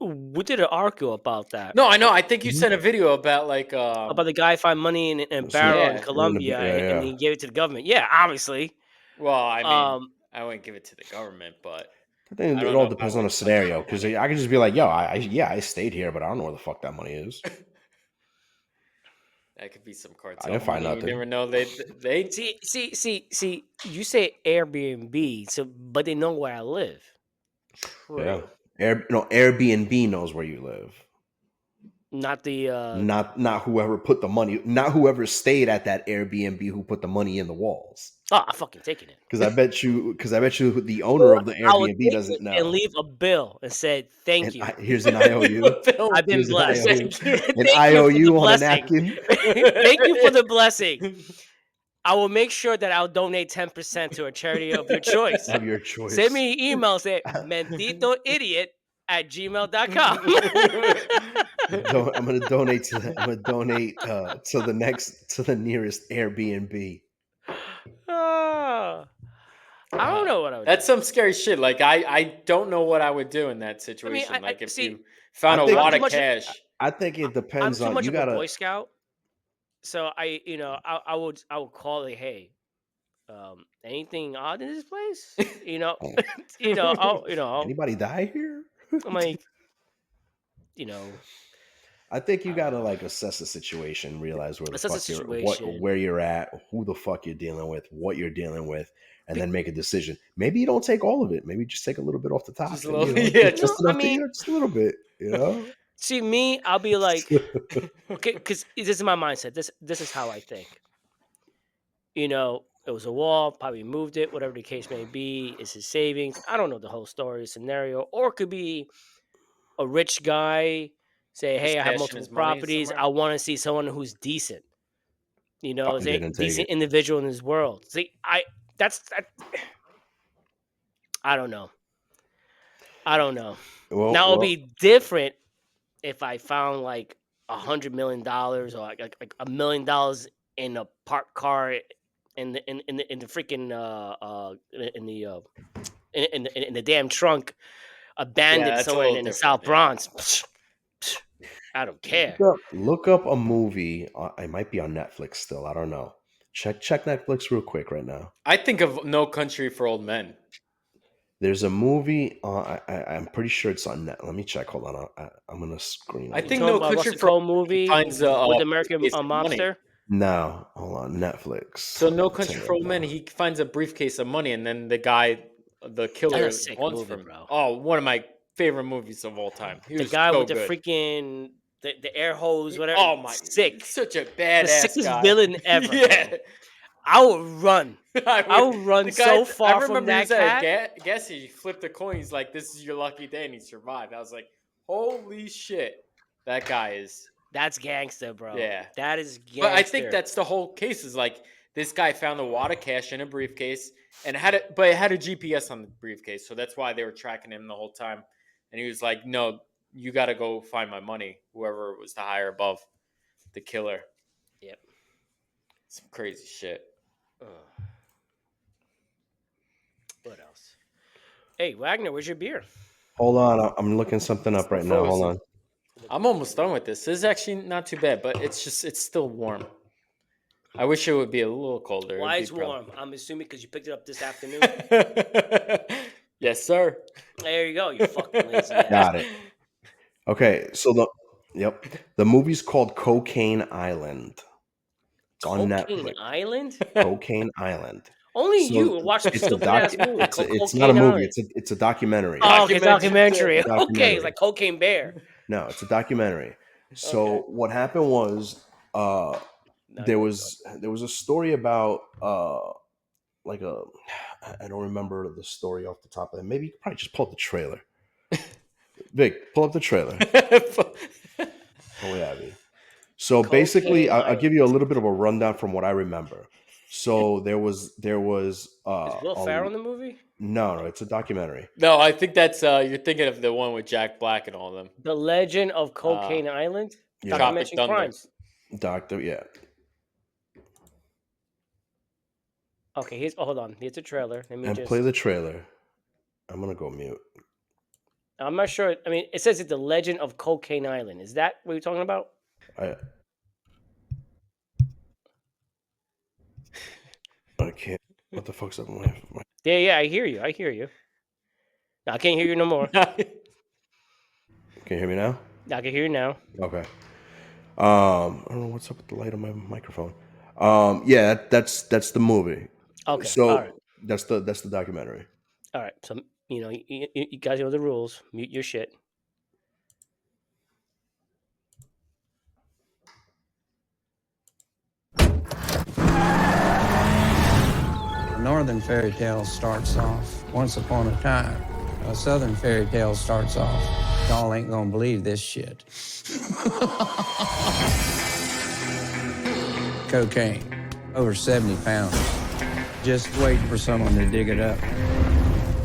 S1: we did an article about that.
S3: no, I know. I think you
S2: Mhm.
S3: sent a video about like
S1: About the guy find money in a
S2: So,
S1: barrel in
S3: yeah.
S1: Colombia
S2: yeah,
S1: and
S2: yeah.
S1: he gave it to the government. Yeah, obviously.
S3: Well, I mean,
S1: Um,
S3: I wouldn't give it to the government, but
S2: I think
S3: I
S2: it
S3: don't
S2: all
S3: know if I
S2: depends on
S3: would
S2: the
S3: touch
S2: scenario
S3: that
S2: because
S3: money.
S2: I could just be like, yo, I stayed here, but I don't know where the fuck that money is.
S3: That could be some
S2: I
S3: cartel
S2: didn't find
S3: money. You
S2: nothing.
S3: never know. They
S1: see. You say Airbnb, so but they know where I live.
S2: Yeah.
S3: true.
S2: Airbnb knows where you live.
S1: Not the
S2: Not whoever put the money, not whoever stayed at that Airbnb who put the money in the walls.
S1: oh, I'm fucking taking it.
S2: Because I bet you the owner
S1: Or
S2: of the
S1: I would
S2: Airbnb
S1: take it
S2: doesn't
S1: and
S2: know.
S1: leave a bill and said thank
S2: And
S1: you.
S2: here's an IOU.
S1: I've been
S2: Here's an
S1: blessed.
S2: IOU.
S3: Thank you.
S2: An
S1: Thank you for the
S2: IOU on a
S1: blessing.
S2: napkin.
S1: Thank you for the blessing. I will make sure that I'll donate 10% to a charity of your choice.
S2: Of your choice.
S1: Send me an email, say mentitoidiot@gmail.com.
S2: I'm gonna donate to the nearest Airbnb.
S1: Ah, I don't know what I would
S3: That's
S1: do.
S3: some scary shit. Like I don't know what I would do in that situation.
S1: I
S3: Like if
S1: see.
S3: you found
S2: I
S3: a
S2: think-
S3: wad
S1: too
S3: of
S1: much-
S3: cash.
S2: I think it depends
S1: I'm too
S2: on
S1: much
S2: you
S1: of a
S2: gotta.
S1: Boy Scout, so I would call it. Hey, anything odd in this place?
S2: Anybody die here?
S1: I'm like, you know,
S2: I think you
S1: I don't
S2: gotta
S1: know.
S2: like assess the situation, realize where the
S1: Assess the
S2: fuck you're,
S1: situation.
S2: where you're at, who the fuck you're dealing with, what you're dealing with, and then make a decision. Maybe you don't take all of it. Maybe just take a little bit off the top.
S3: Just a
S2: And,
S3: little-
S2: you know,
S3: yeah,
S2: just
S3: just-
S1: I
S2: enough to,
S1: mean,
S2: just a little bit. You know.
S1: see me, I'll be like, okay, because this is my mindset. This is how I think. It was a wall, probably moved it, whatever the case may be. Is his savings? I don't know the whole story scenario, or it could be a rich guy say,
S3: Just
S1: "Hey, I have
S3: stashing
S1: multiple
S3: his money
S1: properties.
S3: somewhere?
S1: I want to see someone who's decent. Is
S2: Fucking
S1: a
S2: didn't take
S1: decent
S2: it.
S1: individual in his world." See, that. I don't know. I don't know. Now it'll be different if I found like $100 million or like $1 million in a parked car in the freaking in the damn trunk, abandoned
S3: that's a
S1: somewhere
S3: little
S1: in the
S3: different,
S1: South
S3: yeah.
S1: Bronx. I don't care.
S2: Look up a movie. It might be on Netflix still. I don't know. Check Netflix real quick right now.
S3: I think of No Country for Old Men.
S2: There's a movie. I'm pretty sure it's on net. Let me check. Hold on. I'm gonna screen.
S3: I
S2: it.
S1: You
S3: think
S1: talking
S3: No
S1: about
S3: Country
S1: Russell
S3: for Old
S1: Cole
S3: Men, he
S1: movie
S3: finds
S1: with
S3: a
S1: American
S3: briefcase of money.
S1: mobster?
S2: No, hold on. Netflix.
S3: So No
S2: I'll
S3: Country
S2: tell you
S3: for
S2: right
S3: Old Men,
S2: now.
S3: he finds a briefcase of money, and then the killer,
S1: That's a sick
S3: wants
S1: movie,
S3: from.
S1: bro.
S3: Oh, one of my favorite movies of all time. He
S1: The
S3: was
S1: guy
S3: so
S1: with the
S3: good.
S1: freaking the air hose, whatever.
S3: Oh my,
S1: sick.
S3: such a
S1: The
S3: badass
S1: sickest
S3: guy.
S1: villain ever,
S3: Yeah.
S1: bro. I would run. I would run
S3: The guy,
S1: so far
S3: I
S1: from
S3: remember he
S1: that
S3: was at
S1: cat.
S3: a gas station. He flipped a coin. He's like, "This is your lucky day," and he survived. I was like, "Holy shit, that guy is."
S1: That's gangster, bro.
S3: Yeah.
S1: That is gangster.
S3: But I think that's the whole case. Is like this guy found a wad of cash in a briefcase and but it had a GPS on the briefcase, so that's why they were tracking him the whole time. And he was like, "No, you got to go find my money." Whoever was the higher above the killer.
S1: Yep.
S3: Some crazy shit.
S1: What else? Hey, Wagner, where's your beer?
S2: Hold on. I'm looking something up right now. Hold
S3: frozen.
S2: on.
S3: I'm almost done with this. This is actually not too bad, but it's still warm. I wish it would be a little colder.
S1: Why
S3: It'd
S1: is
S3: be
S1: warm? I'm assuming because you picked it up this afternoon.
S3: Yes, sir.
S1: There you go. You fucking lazy ass.
S2: Got it. Okay. So the movie's called Cocaine Island. It's on
S1: Cocaine
S2: Netflix.
S1: Island?
S2: Cocaine Island.
S1: Only
S2: So
S1: you watch some
S2: it's a
S1: stupid ass
S2: doc.
S1: movie.
S2: It's not a
S1: Cocaine
S2: movie.
S1: Island.
S2: It's a documentary.
S1: Oh, okay, documentary.
S3: Documentary.
S1: Okay, it's like Cocaine Bear.
S2: No, it's a documentary. So
S1: Okay.
S2: what happened was
S1: No,
S2: there was a story about like a I don't remember the story off the top of it. Maybe you could probably just pull up the trailer. Vic, pull up the trailer. Oh yeah, Abby. So
S1: Cocaine
S2: basically, I'll
S1: Island.
S2: give you a little bit of a rundown from what I remember. So there was
S1: Is Will Ferrell in the movie?
S2: no, it's a documentary.
S3: No, I think that's you're thinking of the one with Jack Black and all them.
S1: The Legend of Cocaine Island?
S2: Yeah.
S3: Tropic
S1: Documenting
S3: Thunder.
S1: crimes.
S2: Doctor, yeah.
S1: Okay, hold on. Here's a trailer. Let me
S2: And
S1: just
S2: play the trailer. I'm gonna go mute.
S1: I'm not sure. I mean, it says it's the Legend of Cocaine Island. Is that what you're talking about?
S2: I can't. What the fuck's up?
S1: Yeah, I hear you. No, I can't hear you no more.
S2: Can you hear me now?
S1: I can hear you now.
S2: Okay. I don't know what's up with the light on my microphone. Yeah, that's the movie.
S1: Okay.
S2: So
S1: all right.
S2: that's the documentary.
S1: All right. So, you guys know the rules. Mute your shit.
S4: A northern fairy tale starts off once upon a time. A southern fairy tale starts off, y'all ain't gonna believe this shit. Cocaine. over 70 pounds, just waiting for someone to dig it up.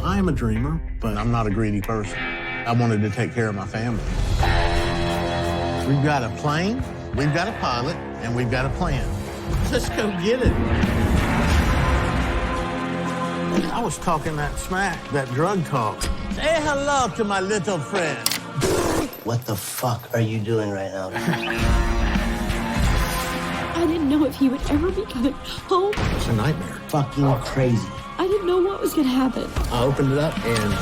S5: I am a dreamer, but I'm not a greedy person. I wanted to take care of my family. We've got a plane, we've got a pilot, and we've got a plan. Let's go get it. I was talking that smack, that drug talk. Say hello to my little friend.
S6: What the fuck are you doing right now?
S7: I didn't know if he would ever be coming home.
S5: It's a nightmare.
S6: Fucking crazy.
S7: I didn't know what was gonna happen.
S5: I opened it up and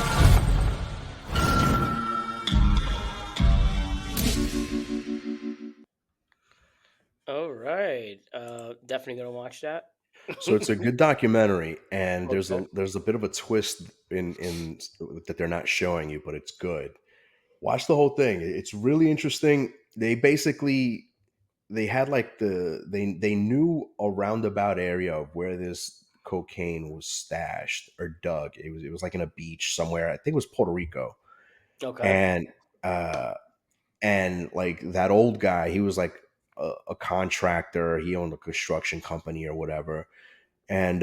S1: All right. Definitely gonna watch that.
S2: So it's a good documentary, and there's
S1: Okay.
S2: a bit of a twist in that they're not showing you, but it's good. Watch the whole thing. It's really interesting. They basically they had like they knew a roundabout area of where this cocaine was stashed or dug. It was like in a beach somewhere. I think it was Puerto Rico.
S1: Okay.
S2: And like that old guy, he was like a contractor. He owned a construction company or whatever, and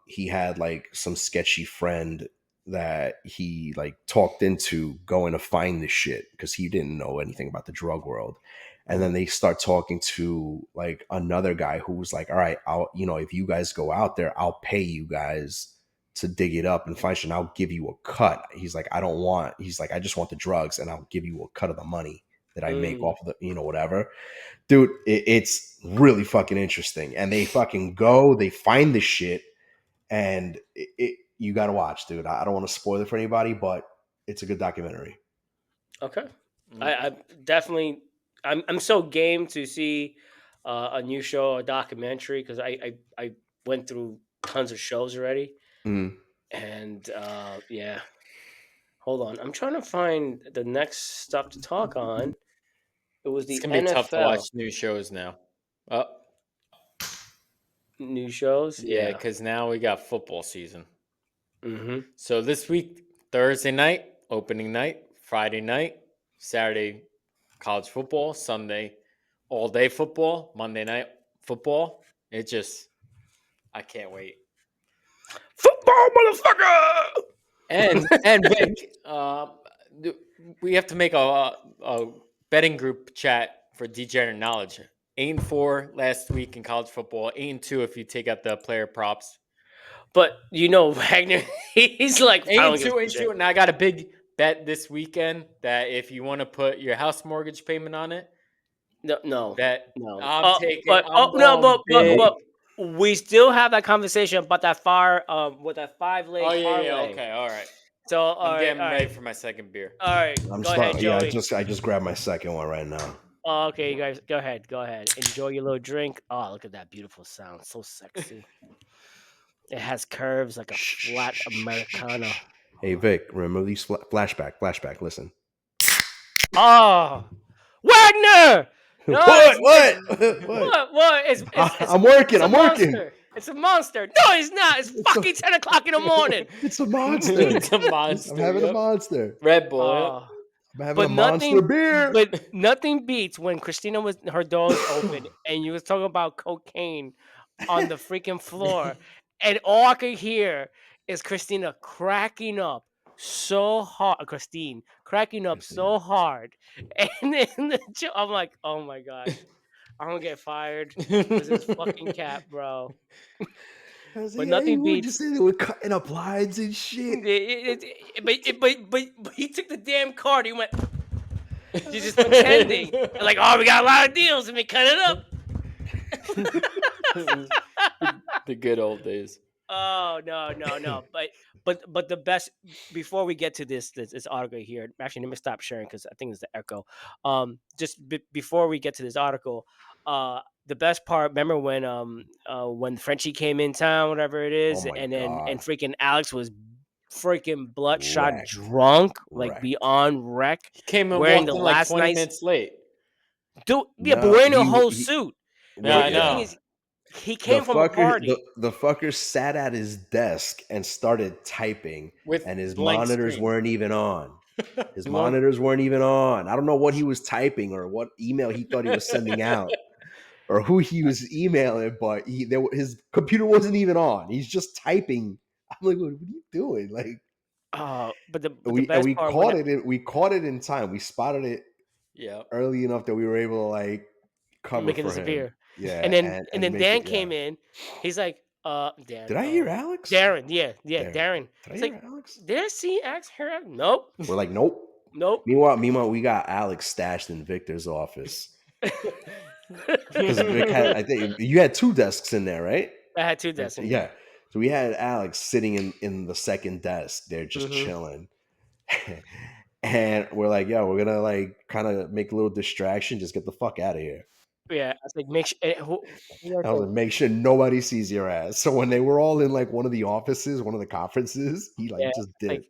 S2: he had like some sketchy friend that he like talked into going to find this shit because he didn't know anything about the drug world. And then they start talking to like another guy who was like, all right, I'll, if you guys go out there, I'll pay you guys to dig it up and find shit, and I'll give you a cut. He's like, I just want the drugs, and I'll give you a cut of the money that I make off of the, whatever. Dude, it's really fucking interesting. And they fucking go, they find the shit, and you got to watch, dude. I don't want to spoil it for anybody, but it's a good documentary.
S1: Okay. I definitely. I'm so game to see a new show, a documentary, because I went through tons of shows already,
S2: Mm.
S1: and yeah. Hold on, I'm trying to find the next stuff to talk on. It was the
S3: It's gonna be
S1: NFL
S3: tough to watch new shows now. Oh,
S1: new shows.
S3: yeah, because now we got football season.
S1: Mm-hmm.
S3: So this week, Thursday night, opening night, Friday night, Saturday, college football, Sunday, all day football, Monday night football. I can't wait.
S1: Football, motherfucker.
S3: And Vic, we have to make a betting group chat for Degenerate Knowledge. 8-4 last week in college football. 8-2 if you take out the player props.
S1: But Wagner, he's like
S3: 8-2, and I got a big bet this weekend that if you want to put your house mortgage payment on it,
S1: No.
S3: I'm taking.
S1: But we still have that conversation about that with that 5-leg
S3: Oh yeah,
S1: parlay.
S3: okay, all right.
S1: So
S3: I'm getting ready for my second beer.
S1: All right,
S2: I'm
S1: go ahead, Joey.
S2: Yeah, I just grabbed my second one right now.
S1: Oh, okay, you guys, go ahead. Enjoy your little drink. Oh, look at that beautiful sound, so sexy. It has curves like a flat Americano.
S2: Hey Vic, remember these flashback. Listen.
S1: Oh, Wagner! No,
S2: What? I'm working.
S1: It's a monster. No, it's not. It's fucking 10 o'clock in the morning.
S2: It's a monster.
S3: It's a monster.
S2: I'm having a monster.
S3: Red Bull.
S1: Oh.
S2: I'm having a monster beer.
S1: But nothing beats when Christina her door was open and you was talking about cocaine on the freaking floor, and all I could hear is Christina cracking up so hard. Christine cracking up so hard, and then I'm like, oh my gosh, I'm gonna get fired because this fucking cat, bro. But nothing beats.
S2: Just say they were cutting up lines and shit.
S1: But he took the damn card. He went. He's just pretending. Like, oh, we got a lot of deals, and we cut it up.
S3: The good old days.
S1: Oh no. But the best, before we get to this article here. Actually, let me stop sharing because I think it's the echo. Just before we get to this article, the best part. Remember when Frenchie came in town, whatever it is, and freaking Alex was freaking bloodshot drunk, like beyond wreck.
S3: He came in
S1: wearing
S3: the
S1: like
S3: last 20 minutes late.
S1: Dude, but wearing a whole suit.
S3: Yeah, I know.
S1: He came from a party.
S2: The fucker sat at his desk and started typing, and his monitors weren't even on. His monitors weren't even on. I don't know what he was typing or what email he thought he was sending out. or who he was emailing, but his computer wasn't even on. He's just typing. I'm like, what are you doing? Like,
S1: But the
S2: we
S1: best part when
S2: caught it. We caught it in time. We spotted it
S3: Yeah.
S2: early enough that we were able to like cover
S1: make it
S2: for him.
S1: disappear,
S2: Yeah,
S1: and then
S2: and make
S1: Dan
S2: it. Yeah.
S1: came in. He's like, Dan,
S2: Did I hear Alex?
S1: Darren, yeah,
S2: Darren.
S1: Darren.
S2: Did I
S1: It's
S2: hear
S1: like,
S2: Alex?
S1: did I see Alex here? Nope,
S2: We're like, nope.
S1: nope.
S2: Meanwhile, we got Alex stashed in Victor's office because Vic had. I think you had 2 desks in there, right?
S1: I had 2 desks in
S2: Yeah.
S1: there.
S2: So we had Alex sitting in the second desk. They're just
S1: Mhm.
S2: chilling. And we're like, yo, we're gonna like kind of make a little distraction, just get the fuck out of here.
S1: Yeah, I was like, make sure.
S2: I was like, make sure nobody sees your ass. So when they were all in like one of the offices, one of the conferences, he like
S1: Yeah,
S2: just
S1: like,
S2: did.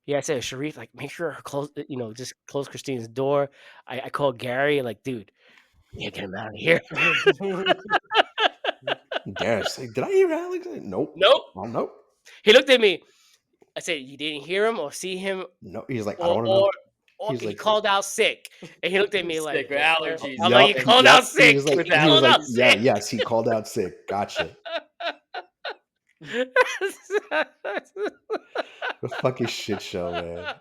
S1: yeah, I said, Sharif, like, make sure close, just close Christine's door. I called Gary, like, dude, yeah, get him out of here.
S2: Yes. Like, did I hear Alex? Like, nope.
S1: Nope.
S2: Oh, nope.
S1: He looked at me. I said, you didn't hear him or see him,
S2: No. He's like, I
S1: or
S2: don't want to know. He's
S1: he
S2: like,
S1: called out sick, and he looked at me like,
S3: Sick with allergies.
S1: I'm like, he called out sick.
S3: With
S1: He called
S2: like,
S1: out
S2: yeah,
S1: sick.
S2: yes, he called out sick. Gotcha. The fucking shit show, man.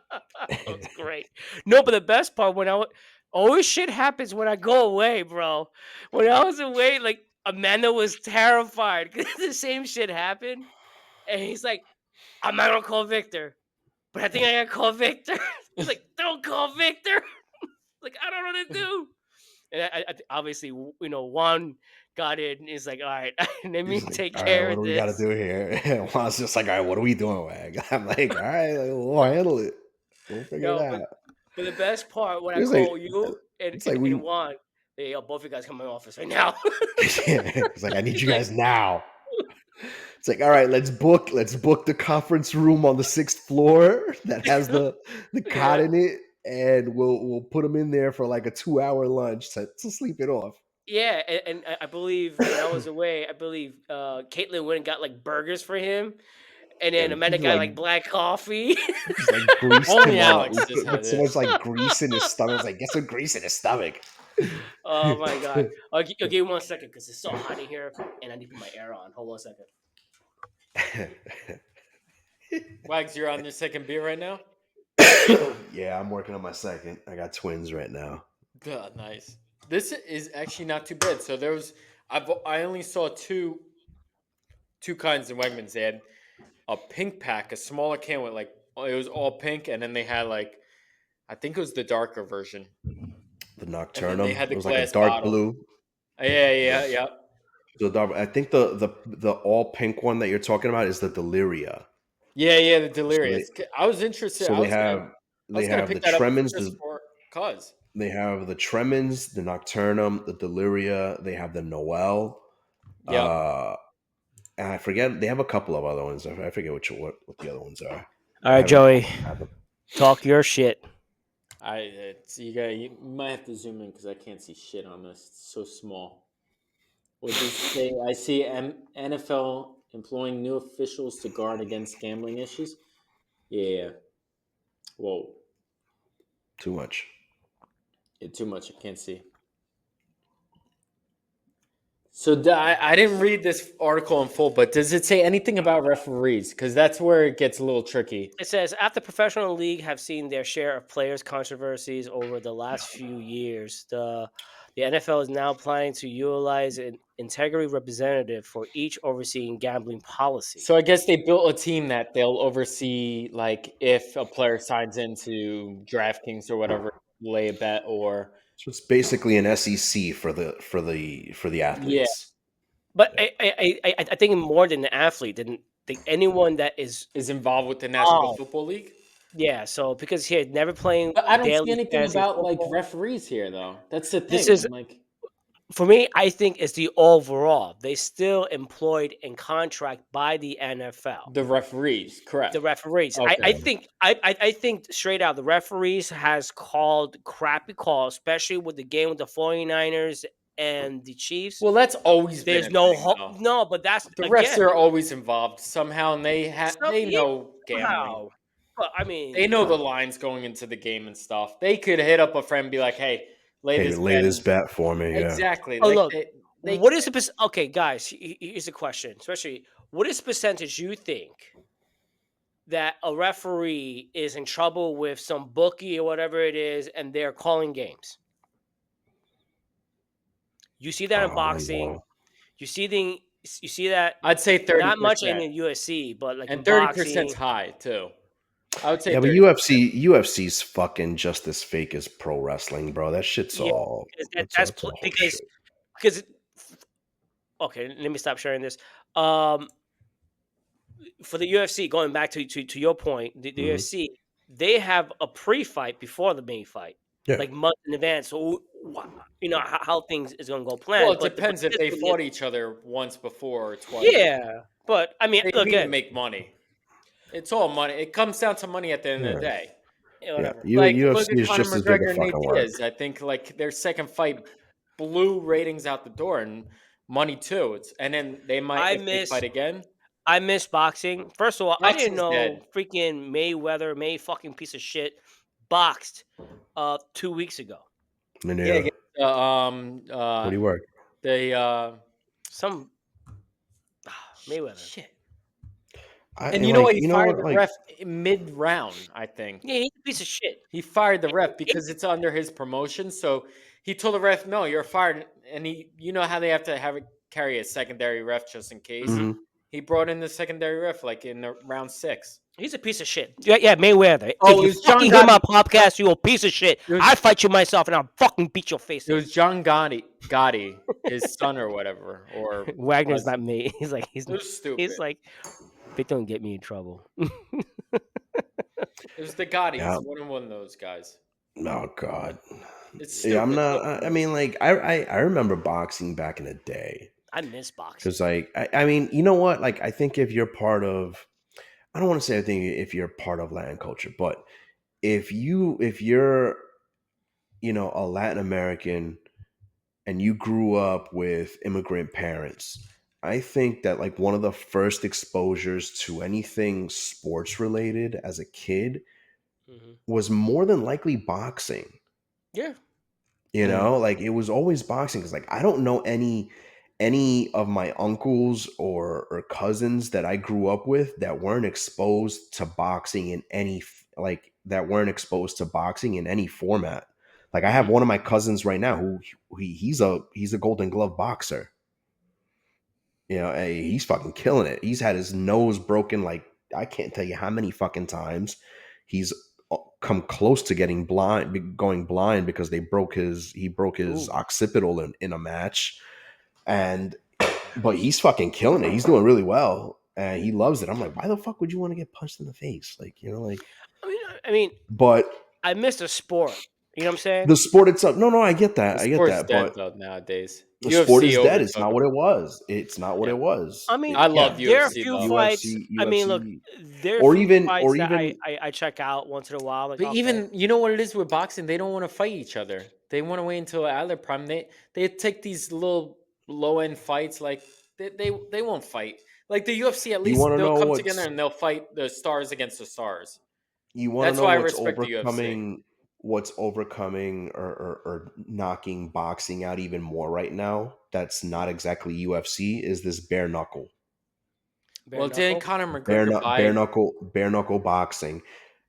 S1: That was great. No, but the best part always shit happens when I go away, bro. When I was away, like Amanda was terrified because the same shit happened, and he's like, "I'm not gonna call Victor, but I think I gotta call Victor." He's like, "Don't call Victor." Like, I don't know what to do. And obviously, Juan got in. And he's like, "All right, let me
S2: He's like,
S1: take
S2: all right,
S1: care
S2: what
S1: of
S2: do we got to
S1: this."
S2: do here? And Juan's just like, all right, what are we doing, Wag? I'm like, all right, like, we'll handle it. We'll figure it
S1: No,
S2: out.
S1: but the best part when I
S2: It's like,
S1: call you and
S2: it's like
S1: and
S2: we,
S1: Juan, hey, both of you guys come in my office right now.
S2: it's like, I need
S1: He's
S2: you
S1: like,
S2: guys now. It's like, all right, let's book the conference room on the 6th floor that has the cot
S1: yeah,
S2: in it, and we'll put them in there for like a 2-hour lunch to sleep it off.
S1: yeah, and I believe when I was away, I believe Caitlin went and got like burgers for him, and then
S2: And
S1: Amanda got like black coffee.
S2: just like greased
S3: Only
S2: him up.
S3: Alex
S2: We
S3: just had
S2: put so much
S3: this.
S2: like grease in his stomach. I was like, get some grease in his stomach.
S1: Oh my god! I'll give you 1 second because it's so hot in here, and I need to put my air on. Hold on a second.
S3: Wags, you're on your second beer right now?
S2: Yeah, I'm working on my second. I got twins right now.
S3: God, nice. This is actually not too bad. So I only saw two kinds of Wegmans. They had a pink pack, a smaller can with like it was all pink, and then they had like I think it was the darker version.
S2: The
S3: And then
S2: Nocturnum.
S3: they had the
S2: It was like a
S3: glass
S2: dark
S3: bottle.
S2: blue.
S3: Yeah.
S2: The dark. I think the all pink one that you're talking about is the Deliria.
S3: Yeah, the Delirious. I was interested.
S2: So
S3: I
S2: they
S3: was
S2: have
S3: gonna
S2: the
S3: pick that up
S2: Tremens.
S3: just for cause.
S2: They have the Tremens, the Nocturnum, the Deliria. They have the Noel.
S3: Yep.
S2: And I forget. They have a couple of other ones. I forget what the other ones are.
S1: All right, Joey, talk your shit.
S3: You might have to zoom in because I can't see shit on this. It's so small. What does it say? I see NFL employing new officials to guard against gambling issues. Yeah. Whoa.
S2: Too much.
S3: Too much. I can't see. So I didn't read this article in full, but does it say anything about referees? Because that's where it gets a little tricky.
S1: It says after professional league have seen their share of players' controversies over the last few years, the NFL is now planning to utilize an integrity representative for each overseeing gambling policy.
S3: So I guess they built a team that they'll oversee, like if a player signs into DraftKings or whatever, lay a bet or.
S2: So it's basically an SEC for the athletes.
S1: But I think more than the athlete, than anyone that is
S3: involved with the National Football League.
S1: Yeah, so because here never playing.
S3: But I don't
S1: daily
S3: see anything
S1: fantasy
S3: about
S1: football.
S3: like referees here, though. That's the thing.
S1: This is
S3: like
S1: for me. I think it's the overall. They still employed in contract by the NFL.
S3: the referees, correct?
S1: The referees.
S3: Okay.
S1: I think straight out the referees has called crappy calls, especially with the game with the 49ers and the Chiefs.
S3: Well, that's always
S1: There's
S3: been
S1: no
S3: a thing, though.
S1: no, but that's
S3: The
S1: again,
S3: refs are always involved somehow, and they know gambling.
S1: How? But I mean,
S3: They know the lines going into the game and stuff. They could hit up a friend and be like, "Hey, lay this
S2: bet for me." Yeah.
S3: Exactly.
S1: Oh,
S3: Like,
S1: look,
S3: They
S1: what is the okay, guys? Here's the question. Especially, what is the percentage you think that a referee is in trouble with some bookie or whatever it is, and they're calling games? You see that in
S2: I don't
S1: boxing.
S2: know.
S1: You see that
S3: I'd say
S1: not much in
S3: 30%.
S1: the UFC, but like in
S3: And 30% is
S1: boxing.
S3: high too. I would say
S2: Yeah, but
S3: 30%.
S2: UFC's fucking just as fake as pro wrestling, bro. That shit's
S1: Yeah,
S2: all that's all whole shit.
S1: because okay, let me stop sharing this. Um, for the UFC, going back to your point, the
S2: Mhm.
S1: UFC, they have a pre-fight before the main fight,
S2: Yeah.
S1: like months in advance. So you know how things is going to go
S3: Well,
S1: planned.
S3: it
S1: But
S3: depends if
S1: this
S3: they
S1: one is,
S3: fought each other once before or twice.
S1: yeah. But I mean,
S3: They need to
S1: again,
S3: make money. It's all money. It comes down to money at the end of the
S2: Yeah.
S3: day.
S1: yeah,
S2: Yeah.
S1: whatever.
S3: Like, look
S2: UFC
S3: at
S2: is
S3: Conor
S2: just as big a
S3: McGregor and Nate
S2: fucking work.
S3: Diaz. I think like their second fight blew ratings out the door and money too. And then they might
S1: I
S3: if they
S1: miss
S3: fight again.
S1: I miss boxing. First of all, I didn't
S3: Boxing's
S1: know
S3: dead.
S1: freaking May fucking piece of shit boxed 2 weeks ago.
S2: Me
S3: Yeah,
S2: neither.
S3: against,
S2: What do you work?
S3: the
S1: Some Mayweather.
S3: shit. And
S2: And
S3: you know what?
S2: like,
S3: He
S2: you know
S3: fired
S2: what?
S3: the
S2: Like,
S3: ref mid round. I think
S1: Yeah, he's a piece of shit.
S3: he fired the ref
S1: It-
S3: because it's under his promotion. So he told the ref, "No, you're fired." And you know how they have to have it carry a secondary ref just in case.
S1: Mhm.
S2: mhm.
S3: He brought in the secondary ref like in round 6.
S1: He's a piece of shit. Yeah, Mayweather. If
S3: Oh, it
S1: you
S3: was John
S1: fucking hear my
S3: Gotti.
S1: podcast, you a piece of shit.
S3: It was,
S1: I fight you myself and I'll fucking beat your face
S3: it
S1: in.
S3: was John Gotti, his son or whatever, or
S1: Wagner's not
S3: cousin.
S1: me. He's like
S3: It was
S1: he's
S3: stupid.
S1: like they don't get me in trouble.
S3: It was the Gottis,
S2: Yeah.
S3: one of those guys.
S2: Oh God.
S3: It's
S2: Yeah, I'm
S3: stupid.
S2: not.
S3: Look,
S2: I mean, like, I remember boxing back in the day
S1: I miss boxing.
S2: because, like, I mean, you know what? Like, I think if you're part of, I don't want to say I think if you're part of Latin culture, but if you're a Latin American and you grew up with immigrant parents, I think that like one of the first exposures to anything sports related as a kid
S1: Mhm.
S2: was more than likely boxing.
S1: Yeah.
S2: Like it was always boxing because like I don't know any of my uncles or cousins that I grew up with that weren't exposed to boxing in that weren't exposed to boxing in any format. Like I have
S1: Mhm.
S2: one of my cousins right now who he's a Golden Glove boxer. Hey, he's fucking killing it. He's had his nose broken like I can't tell you how many fucking times. He's come close to going blind because he broke his
S1: Ooh.
S2: occipital in a match. And but he's fucking killing it. He's doing really well. And he loves it. I'm like, why the fuck would you want to get punched in the face? Like, like
S1: I mean,
S2: but
S1: I miss the sport. You know what I'm saying?
S2: the sport itself. No, I get that.
S3: the
S2: I get
S3: sport's
S2: that.
S3: dead
S2: But
S3: though nowadays.
S2: the sport
S3: UFC
S2: is dead. It's
S3: overtook
S2: not
S3: him.
S2: what it was. It's not what
S3: Yeah.
S2: it was.
S1: I mean,
S3: I love
S1: there are a
S3: UFC
S1: few
S3: though.
S1: fights. I mean, look,
S2: UFC,
S1: there are a
S2: or
S1: few
S2: even
S1: fights
S2: or
S1: that
S2: even
S1: I check out once in a while. Like,
S3: But
S1: okay,
S3: even you know what it is with boxing, they don't want to fight each other. They want to wait until out of their prime. They take these little low end fights, like they won't fight. Like the UFC, at
S2: you
S3: least
S2: want to
S3: they'll
S2: know
S3: come together and they'll fight the stars against the stars. That's why I respect the UFC.
S2: what's overcoming or knocking boxing out even more right now. That's not exactly UFC. Is this bare knuckle?
S1: bare
S3: Well, didn't
S1: knuckle.
S3: Conor McGregor buy
S2: Bare knuckle boxing.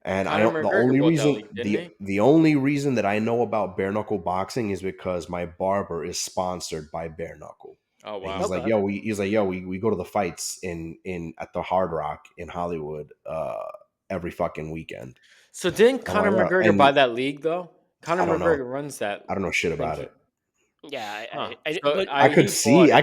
S2: And I
S3: Conor
S2: don't. The
S3: McGregor
S2: only
S3: bought that
S2: reason
S3: league, didn't he?
S2: the only reason that I know about bare knuckle boxing is because my barber is sponsored by bare knuckle.
S3: Oh
S2: And
S3: wow.
S2: he's like,
S1: Okay.
S2: yo, we go to the fights in at the Hard Rock in Hollywood every fucking weekend.
S3: So didn't
S2: I'm like,
S3: Conor McGregor buy
S2: and
S3: that league though? Conor
S2: I don't know.
S3: McGregor runs that.
S2: I don't know shit
S3: I think
S2: about it.
S1: Yeah,
S3: Huh. So
S1: but
S3: he bought
S2: I
S3: it.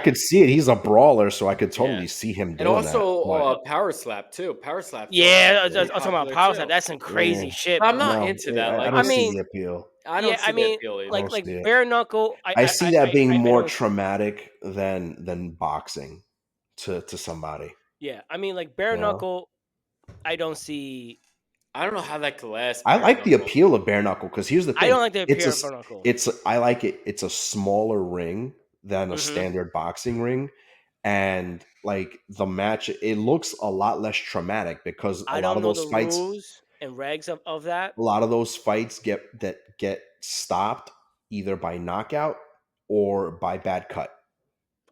S2: could see it. He's a brawler, so I could
S3: Yeah.
S2: totally see him
S3: And
S2: doing that.
S3: also
S2: But
S3: Power Slap too. Power Slap's
S1: yeah,
S3: pretty
S1: I'm talking about
S3: popular
S1: power
S3: too.
S1: slap. That's some
S2: yeah,
S1: crazy shit,
S3: But I'm
S1: bro.
S3: not
S2: no,
S3: into that.
S2: I
S3: Like
S1: I
S2: don't see
S1: mean,
S2: the appeal.
S3: I don't
S1: yeah, I
S3: see the
S1: mean,
S3: appeal
S2: I
S3: either.
S2: don't
S1: like
S2: see it.
S1: bare knuckle.
S2: I see that being
S1: I
S2: more
S1: don't.
S2: traumatic than boxing to somebody.
S1: Yeah, I mean, like bare
S2: You know,
S1: knuckle. I don't see.
S3: I don't know how that could last.
S2: I
S3: Bare
S2: like the
S3: knuckle.
S2: appeal of bare knuckle because here's the
S1: I
S2: thing:
S1: don't like the appear of bare knuckle.
S2: I like it. It's a smaller ring than a
S1: Hmm.
S2: standard boxing ring, and like the match, it looks a lot less traumatic because
S1: I don't know the rules and regs of that.
S2: a lot of those fights get stopped either by knockout or by bad cut.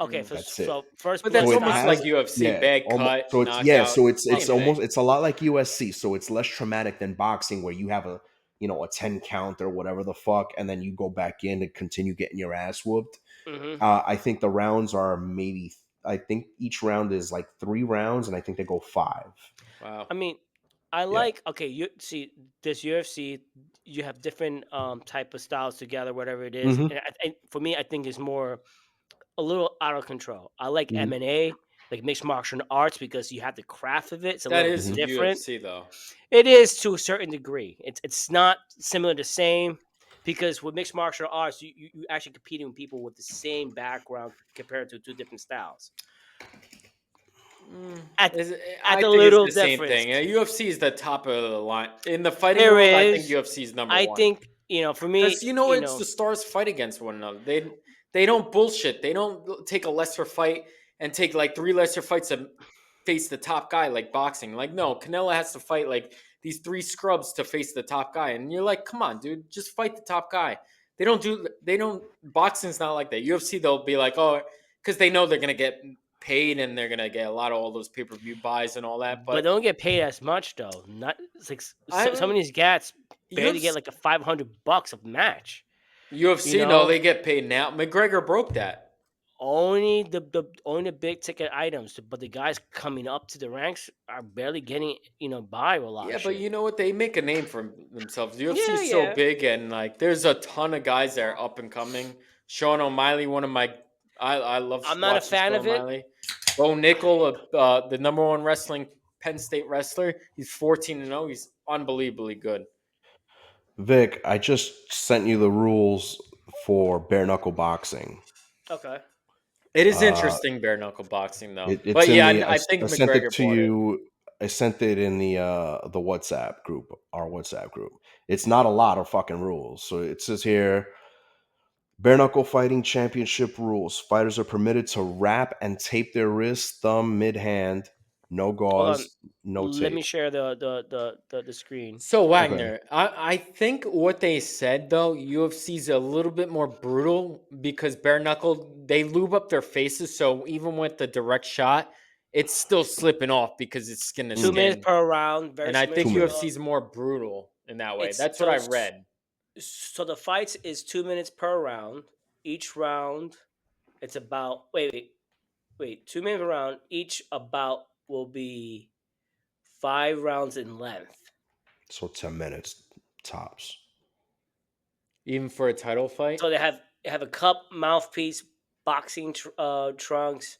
S1: Okay,
S2: That's it.
S1: first
S3: But
S1: blood
S3: that's
S2: So it
S3: almost
S1: style.
S3: like
S2: has,
S3: UFC,
S2: yeah,
S3: bad
S2: almost,
S3: cut,
S2: so it's, yeah,
S3: knockout,
S2: so it's
S3: same thing.
S2: almost, it's a lot like USC. So it's less traumatic than boxing, where you have a, a 10 count or whatever the fuck, and then you go back in and continue getting your ass whooped.
S1: Hmm.
S2: I think the rounds are maybe, I think each round is like 3 rounds, and I think they go 5.
S3: Wow.
S1: I mean, I
S2: Yeah.
S1: like okay. You see this UFC, you have different type of styles together, whatever it is.
S2: Hmm.
S1: And for me, I think it's more a little out of control. I like
S2: Hmm.
S1: MMA, like mixed martial arts, because you have the craft of it. It's a
S3: That
S1: little bit
S3: is
S2: Hmm.
S1: different.
S3: UFC though.
S1: It is to a certain degree. It's not similar the same because with mixed martial arts, you actually competing with people with the same background compared to two different styles. At
S3: I
S1: a
S3: think it's
S1: little
S3: the same
S1: difference.
S3: thing. UFC is the top of the line in the fighting
S1: There
S3: world. I think
S1: is,
S3: UFC is number
S1: I
S3: one.
S1: think, for me,
S3: Because it's the stars fight against one another. They don't bullshit. They don't take a lesser fight and take like 3 lesser fights to face the top guy like boxing. Like no, Canelo has to fight like these 3 scrubs to face the top guy, and you're like, come on, dude, just fight the top guy. They don't boxing's not like that. UFC they'll be like, oh, because they know they're gonna get paid and they're gonna get a lot of all those pay-per-view buys and all that.
S1: but
S3: But
S1: don't get paid as much though. Not it's like some of
S3: I
S1: these gats barely get
S3: UFC,
S1: like a $500 a match. You
S3: UFC though
S1: know,
S3: they get paid now. McGregor broke that.
S1: only the big ticket items, but the guys coming up to the ranks are barely getting by with a lot
S3: Yeah,
S1: of
S3: but
S1: shit.
S3: you know what? They make a name for themselves. UFC
S1: Yeah,
S3: is so
S1: yeah.
S3: big, and like, there's a ton of guys that are up and coming. Sean O'Malley, one of my, I love
S1: I'm not a
S3: watching
S1: fan
S3: Sean
S1: of it.
S3: O'Malley. Bo Nickel, the number one wrestling Penn State wrestler, he's 14-0. He's unbelievably good.
S2: Vic, I just sent you the rules for bare knuckle boxing.
S1: Okay.
S3: It is
S2: Uh,
S3: interesting bare knuckle boxing though,
S2: it's
S3: but
S2: in
S3: yeah,
S2: the,
S3: I think
S2: I sent it
S3: McGregor
S2: to
S3: bought it.
S2: you. I sent it in the WhatsApp group, our WhatsApp group. It's not a lot of fucking rules. So it says here, bare knuckle fighting championship rules. Fighters are permitted to wrap and tape their wrist, thumb, mid hand. No
S1: Hold on.
S2: gauze, no
S1: Let me
S2: tape.
S1: share the screen.
S3: So
S2: Okay.
S3: Wagner, I think what they said though, UFC's a little bit more brutal because bare knuckle they lube up their faces, so even with the direct shot, it's still slipping off because it's skin to
S1: 2 minutes
S3: skin.
S1: per round, very
S3: And I
S1: similar
S2: 2
S3: think
S1: to
S2: minutes.
S3: UFC's more brutal in that way.
S1: it's
S3: That's what
S1: so
S3: I read.
S1: so the fights is 2 minutes per round. Each round, it's about wait 2 minutes per round. Each about will be 5 rounds in length.
S2: So 10 minutes tops.
S3: Even for a title fight.
S1: So they have a cup, mouthpiece, boxing trunks,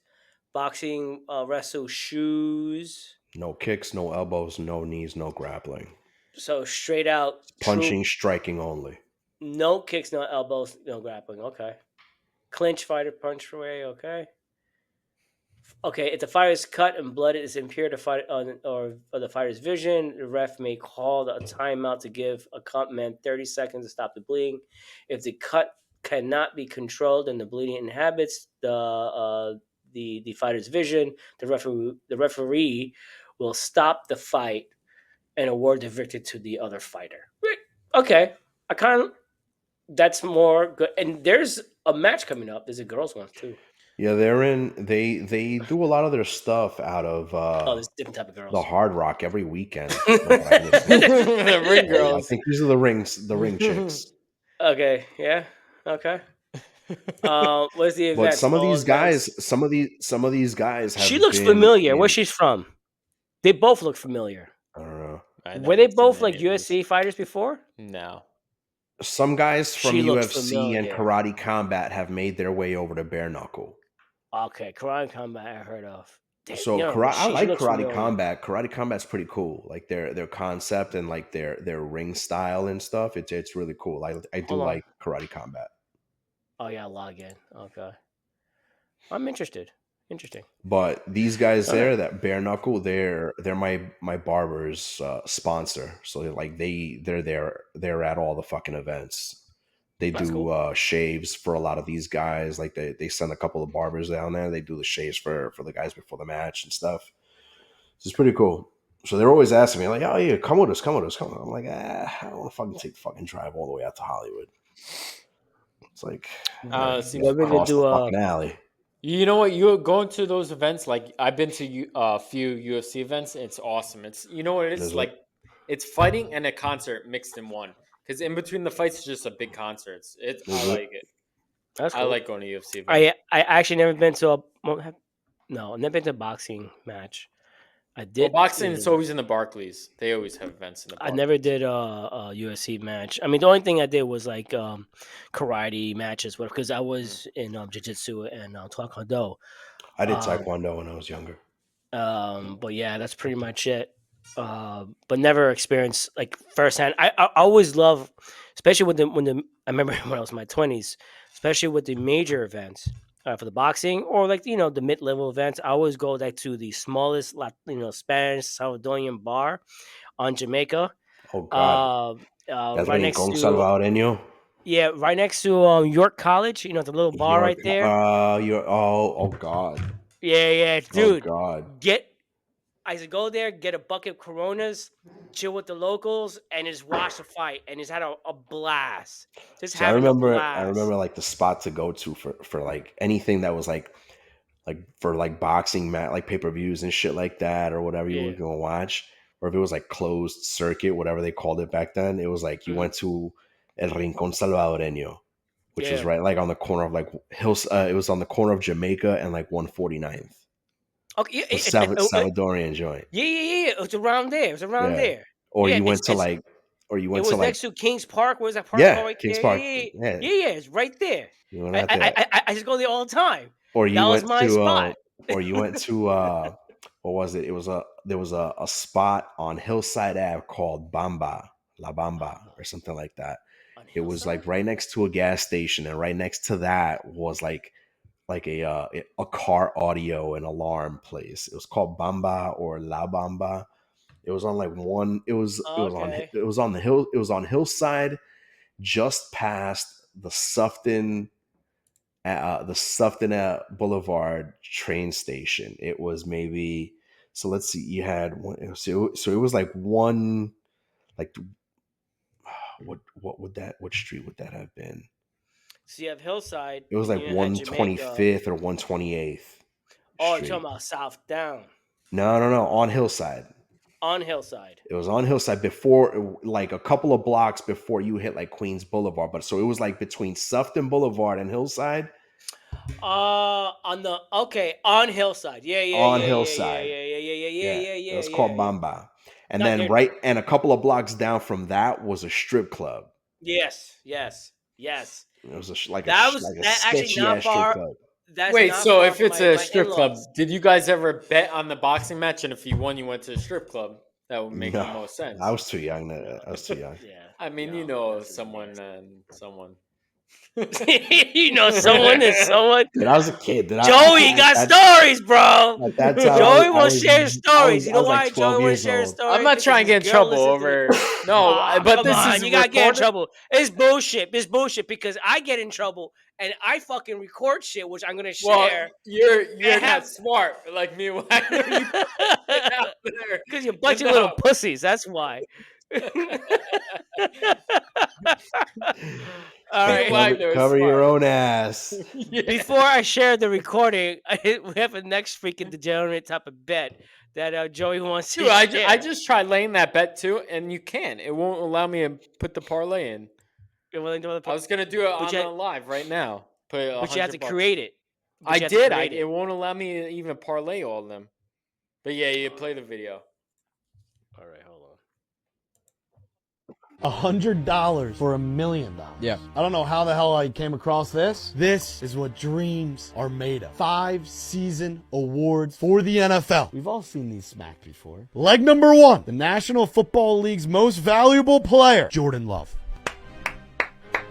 S1: boxing wrestle shoes.
S2: No kicks, no elbows, no knees, no grappling.
S1: So straight out true,
S2: Punching, striking only.
S1: no kicks, no elbows, no grappling. Okay. Clinch, fighter, punch away. Okay. Okay, if the fighter is cut and blood is impaired to fight or the fighter's vision, the ref may call a timeout to give a comp man 30 seconds to stop the bleeding. If the cut cannot be controlled and the bleeding inhabits the fighter's vision, the referee will stop the fight and award the victory to the other fighter. Okay, I kind of that's more good. And there's a match coming up. There's a girls one too.
S2: Yeah, they do a lot of their stuff out of
S1: Oh, there's different type of
S2: the
S1: girls.
S2: Hard Rock every weekend. From what I understand.
S3: The ring
S2: I
S3: girls.
S2: think these are the ring chicks.
S1: Okay, yeah, okay. What's the
S2: But
S1: events? All events.
S2: some of these guys have
S1: She looks
S2: been
S1: familiar. Where
S2: in,
S1: she's from? They both look familiar.
S2: I don't know.
S3: I
S1: Were they
S3: haven't seen
S1: both like
S3: any of these.
S1: USC fighters before?
S3: No.
S2: Some guys from
S1: She looks
S2: UFC and
S1: familiar.
S2: Karate Combat have made their way over to bare knuckle.
S1: Okay, Karate Combat I heard of.
S2: So I
S1: She
S2: like
S1: looks
S2: Karate
S1: familiar.
S2: Combat. Karate Combat's pretty cool. Like their concept and like their ring style and stuff. It's really cool. I do
S1: Hold on.
S2: like Karate Combat.
S1: Oh yeah, log in. Okay, I'm interested. Interesting.
S2: But these guys
S1: All
S2: there
S1: right.
S2: that bare knuckle, they're my barber's sponsor. So they're at all the fucking events. They
S1: That's
S2: do
S1: cool.
S2: shaves for a lot of these guys. Like they send a couple of barbers down there. They do the shaves for the guys before the match and stuff. So it's pretty cool. So they're always asking me like, "Oh yeah, come with us, come with us, come." I'm like, I don't want to fucking take the fucking drive all the way out to Hollywood. It's like
S3: Seems
S1: Maybe they
S2: across
S1: do
S2: the fucking alley.
S3: You know what? You going to those events? Like I've been to a few UFC events. It's awesome. It's you know what it is
S2: Is
S3: like.
S2: it?
S3: It's fighting and a concert mixed in one. Because in between the fights, it's just a big concert. I
S2: Is it?
S3: like it.
S1: That's
S3: I
S1: cool.
S3: like going to UFC events.
S1: I actually never been to a no, I've never been to a boxing match. I
S3: Well,
S1: did.
S3: boxing it's always in the Barclays. They always have events in the
S1: I
S3: Barclays.
S1: never did a UFC match. I mean, the only thing I did was like karate matches, because I was in jiu-jitsu and taekwondo.
S2: I did
S1: Um,
S2: taekwondo when I was younger.
S1: but yeah, that's pretty much it. But never experienced like firsthand. I always love, especially when I remember when I was in my 20s, especially with the major events for the boxing or like the mid-level events. I always go like to the smallest Spanish Salvadorian bar on Jamaica.
S2: Oh God,
S1: Uh,
S2: El
S1: right next
S2: Rincón
S1: to
S2: Salvadoreño,
S1: right next to York College. The little bar
S2: York.
S1: right there.
S2: You're. Oh God.
S1: Yeah,
S2: Oh
S1: dude.
S2: God.
S1: Get I used to go there, get a bucket of Coronas, chill with the locals, and just watch the fight, and just had a blast. Just
S2: See, I
S1: having a
S2: remember. I remember
S1: blast.
S2: like the spot to go to for like anything that was like for like boxing mat like pay-per-views and shit like that or whatever you were
S1: Yeah.
S2: gonna watch, or if it was like closed circuit, whatever they called it back then, it was like you
S1: Mhm.
S2: went to El Rincón Salvadoreño, which was
S1: Yeah.
S2: right like on the corner of like hills. It was on the corner of Jamaica and like 149th.
S1: Okay.
S2: A Salvadorian joint.
S1: Yeah. It was around there. It was around
S2: Yeah.
S1: there.
S2: Or
S1: Yeah.
S2: you went to like, or you
S1: It
S2: went to
S1: was
S2: like,
S1: next to Kings Park. Where's that park
S2: yeah,
S1: called right
S2: Kings
S1: there?
S2: Park.
S1: Yeah.
S2: Yeah,
S1: Yeah. It's right there.
S2: you went out there.
S1: I just go there all the time.
S2: Or
S1: That
S2: you
S1: was
S2: went
S1: my
S2: to,
S1: spot.
S2: or you went to, what was it? It was there was a spot on Hillside Ave called Bamba, La Bamba, or something like that.
S1: On
S2: It was
S1: Hillside.
S2: like right next to a gas station, and right next to that was like a car audio and alarm place. It was called Bamba or La Bamba. It was on like one.
S1: Okay.
S2: It was on the hill. It was on Hillside, just past the Sufton Boulevard train station. It was maybe, so let's see. You had one. So it was like one. Like what street would that have been?
S1: So you have Hillside,
S2: It was
S1: and
S2: like
S1: you had Jamaica.
S2: 125th or 128th
S1: Oh, you're talking
S2: Street.
S1: about South Down
S2: No, on Hillside.
S1: on Hillside.
S2: It was on Hillside before, like a couple of blocks before you hit like Queens Boulevard. But so it was like between Sufton Boulevard and Hillside.
S1: On Hillside. Yeah.
S2: On Hillside. Yeah, it was called
S1: Yeah.
S2: Bamba. And
S1: Not
S2: then
S1: there.
S2: right, and a couple of blocks down from that was a strip club.
S1: Yes.
S2: It was like
S1: That
S2: a
S1: actually
S2: sketchy
S1: not
S2: ass strip
S1: far.
S2: club.
S1: That's
S3: Wait,
S1: not
S3: so
S1: far
S3: if
S1: from
S3: it's a
S1: my
S3: strip club,
S1: in-laws.
S3: did you guys ever bet on the boxing match? And if you won, you went to the strip club. That would make the
S2: No,
S3: most sense.
S2: I was too young. I was too young.
S1: Yeah.
S3: I mean,
S1: No,
S3: you know,
S1: that's
S3: someone
S1: nasty.
S3: and someone.
S1: Someone is someone.
S2: Dude, I was a kid.
S1: Joey got stories, bro.
S2: At that time,
S1: Joey won't share his stories. You
S2: I
S1: know
S2: was like
S1: why
S2: 12
S1: Joey won't
S2: years
S1: share his
S2: old.
S1: stories?
S3: I'm not
S1: Because
S3: trying to
S1: his
S3: get in
S1: girl
S3: trouble
S1: listens to the-
S3: over. No, but
S1: come
S3: this
S1: on,
S3: is
S1: you gotta get in
S3: recorded.
S1: trouble. It's bullshit. It's bullshit because I get in trouble and I fucking record shit, which I'm gonna
S3: Well,
S1: share.
S3: you're
S1: and
S3: not smart like me. Why are you out there?
S1: Because you're a bunch of little pussies. That's why. All
S3: Me
S1: right.
S3: and Wagner is
S2: Cover your
S3: smart.
S2: own ass.
S3: Yeah.
S1: Before I share the recording, we have a next freaking degenerate type of bet that Joey wants to
S3: Dude,
S1: share.
S3: I just tried laying that bet too, and you can't. It won't allow me to put the parlay in.
S1: You're willing to
S3: I was gonna do it
S1: But
S3: on
S1: you
S3: the
S1: had-
S3: live right now. Put
S1: but you have to
S3: $100.
S1: create it. But
S3: I
S1: you have to
S3: did.
S1: create
S3: It won't allow me to even parlay all of them. But yeah, you play the video.
S1: All right, hold on.
S8: $100 for $1 million.
S9: Yeah.
S8: I don't know how the hell I came across this. This is what dreams are made of. 5 season awards for the NFL. We've all seen these smacked before. Leg number 1, the National Football League's most valuable player, Jordan Love.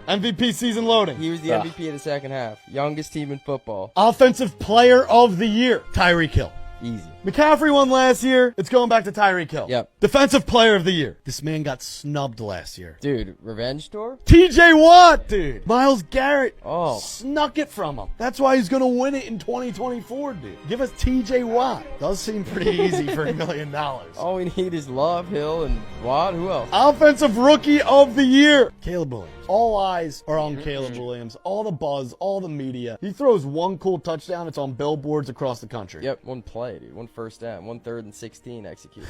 S8: MVP season loading.
S9: He was the MVP of the second half. Youngest team in football.
S8: Offensive player of the year, Tyreek Hill.
S9: Easy.
S8: McCaffrey won last year. It's going back to Tyreek Hill.
S9: Yep.
S8: Defensive player of the year. This man got snubbed last year.
S9: Dude, revenge tour?
S8: TJ Watt, dude. Myles Garrett
S9: Oh.
S8: snuck it from him. That's why he's going to win it in 2024, dude. Give us TJ Watt. Does seem pretty easy for $1 million.
S9: All we need is Love, Hill, and Watt. Who else?
S8: Offensive rookie of the year. Caleb Williams. All eyes are on Caleb Williams. All the buzz, all the media. He throws one cool touchdown. It's on billboards across the country.
S9: Yep, one play, dude. One first down. 1 3rd and 16 executed.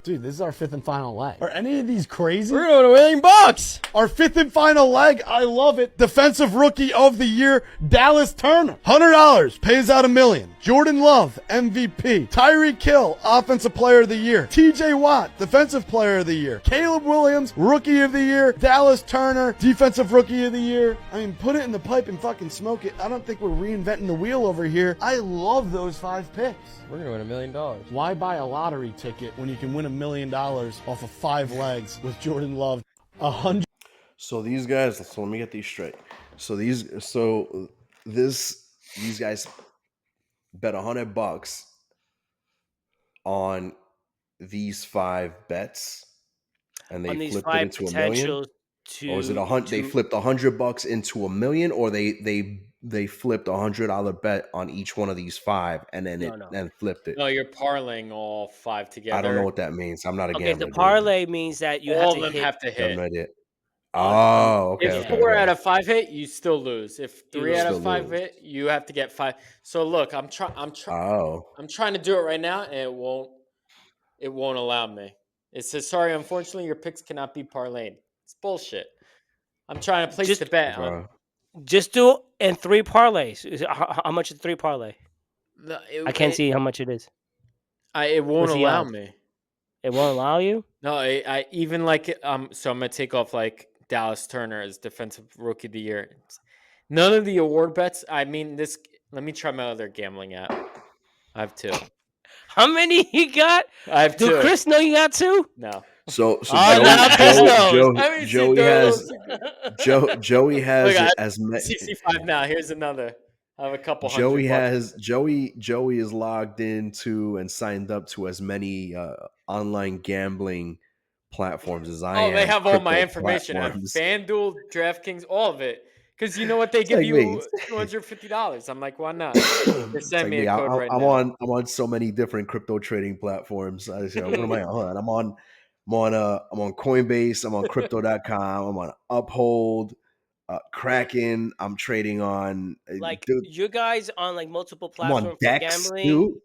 S8: Dude, this is our 5th and final leg. Are any of these crazy?
S9: We're going to $1 million.
S8: Our 5th and final leg. I love it. Defensive rookie of the year, Dallas Turner. $100 pays out $1 million. Jordan Love, MVP. Tyreek Hill, offensive player of the year. TJ Watt, defensive player of the year. Caleb Williams, rookie of the year. Dallas Turner, defensive rookie of the year. I mean, put it in the pipe and fucking smoke it. I don't think we're reinventing the wheel over here. I love those 5 picks.
S9: We're going to win $1 million.
S8: Why buy a lottery ticket when you can win $1 million off of 5 legs with Jordan Love? 100.
S2: So these guys, so let me get these straight. These guys bet $100 on these 5 bets, and
S1: On
S2: they
S1: these
S2: flipped it
S1: 5
S2: into $1 million.
S1: potentials
S2: Or is it they flipped $100 into $1 million, or they flipped $100 bet on each one of these 5, and then then flipped it.
S3: No, you're parlaying all 5 together.
S2: I don't know what that means. I'm not a
S1: Okay,
S2: gambler.
S1: the parlay means that you
S3: all
S1: have
S3: of
S1: to
S3: them
S1: hit.
S3: have to
S2: I have
S3: hit.
S2: no idea. Oh, okay.
S3: If
S2: okay,
S3: 4
S2: okay.
S3: out of 5 hit, you still lose. If 3 out of
S2: still
S3: 5
S2: lose.
S3: hit, you have to get 5. So look, I'm trying to do it right now, and it won't allow me. It says, sorry, unfortunately, your picks cannot be parlayed. It's bullshit. I'm trying to place the bet on.
S2: Bro.
S1: Just do it in 3 parlays. How much is 3 parlay? I can't see how much it is.
S3: It won't
S1: What's the
S3: allow
S1: odds?
S3: me.
S1: It won't allow you?
S3: No, I even like it. So I'm gonna take off like Dallas Turner as defensive rookie of the year. None of the award bets. I mean, this. Let me try my other gambling app. I have 2.
S1: How many you got?
S3: I have 2.
S1: Do Chris know you got 2?
S3: No.
S2: So
S1: Oh, now Chris knows.
S3: I mean,
S2: Joey has Joey has
S3: Look, I have
S2: as many.
S3: 65 now. Here's another. I have a couple hundred.
S2: Joey
S3: bucks.
S2: has Joey is logged into and signed up to as many online gambling platforms as I am.
S3: Oh, they have all my
S2: crypto
S3: information.
S2: platforms.
S3: FanDuel, DraftKings, all of it. Because you know what? They
S2: It's
S3: give
S2: like
S3: you
S2: me.
S3: $250. I'm like, why not?
S2: It's
S3: Just send
S2: like
S3: me
S2: me.
S3: a code right
S2: I'm
S3: now.
S2: on so many different crypto trading platforms. What am I on? I'm on Coinbase. I'm on Crypto.com. I'm on Uphold, Kraken. I'm trading on
S1: Like
S2: dude,
S1: you guys on like multiple
S2: I'm on
S1: platforms for
S2: Dex
S1: gambling
S2: too.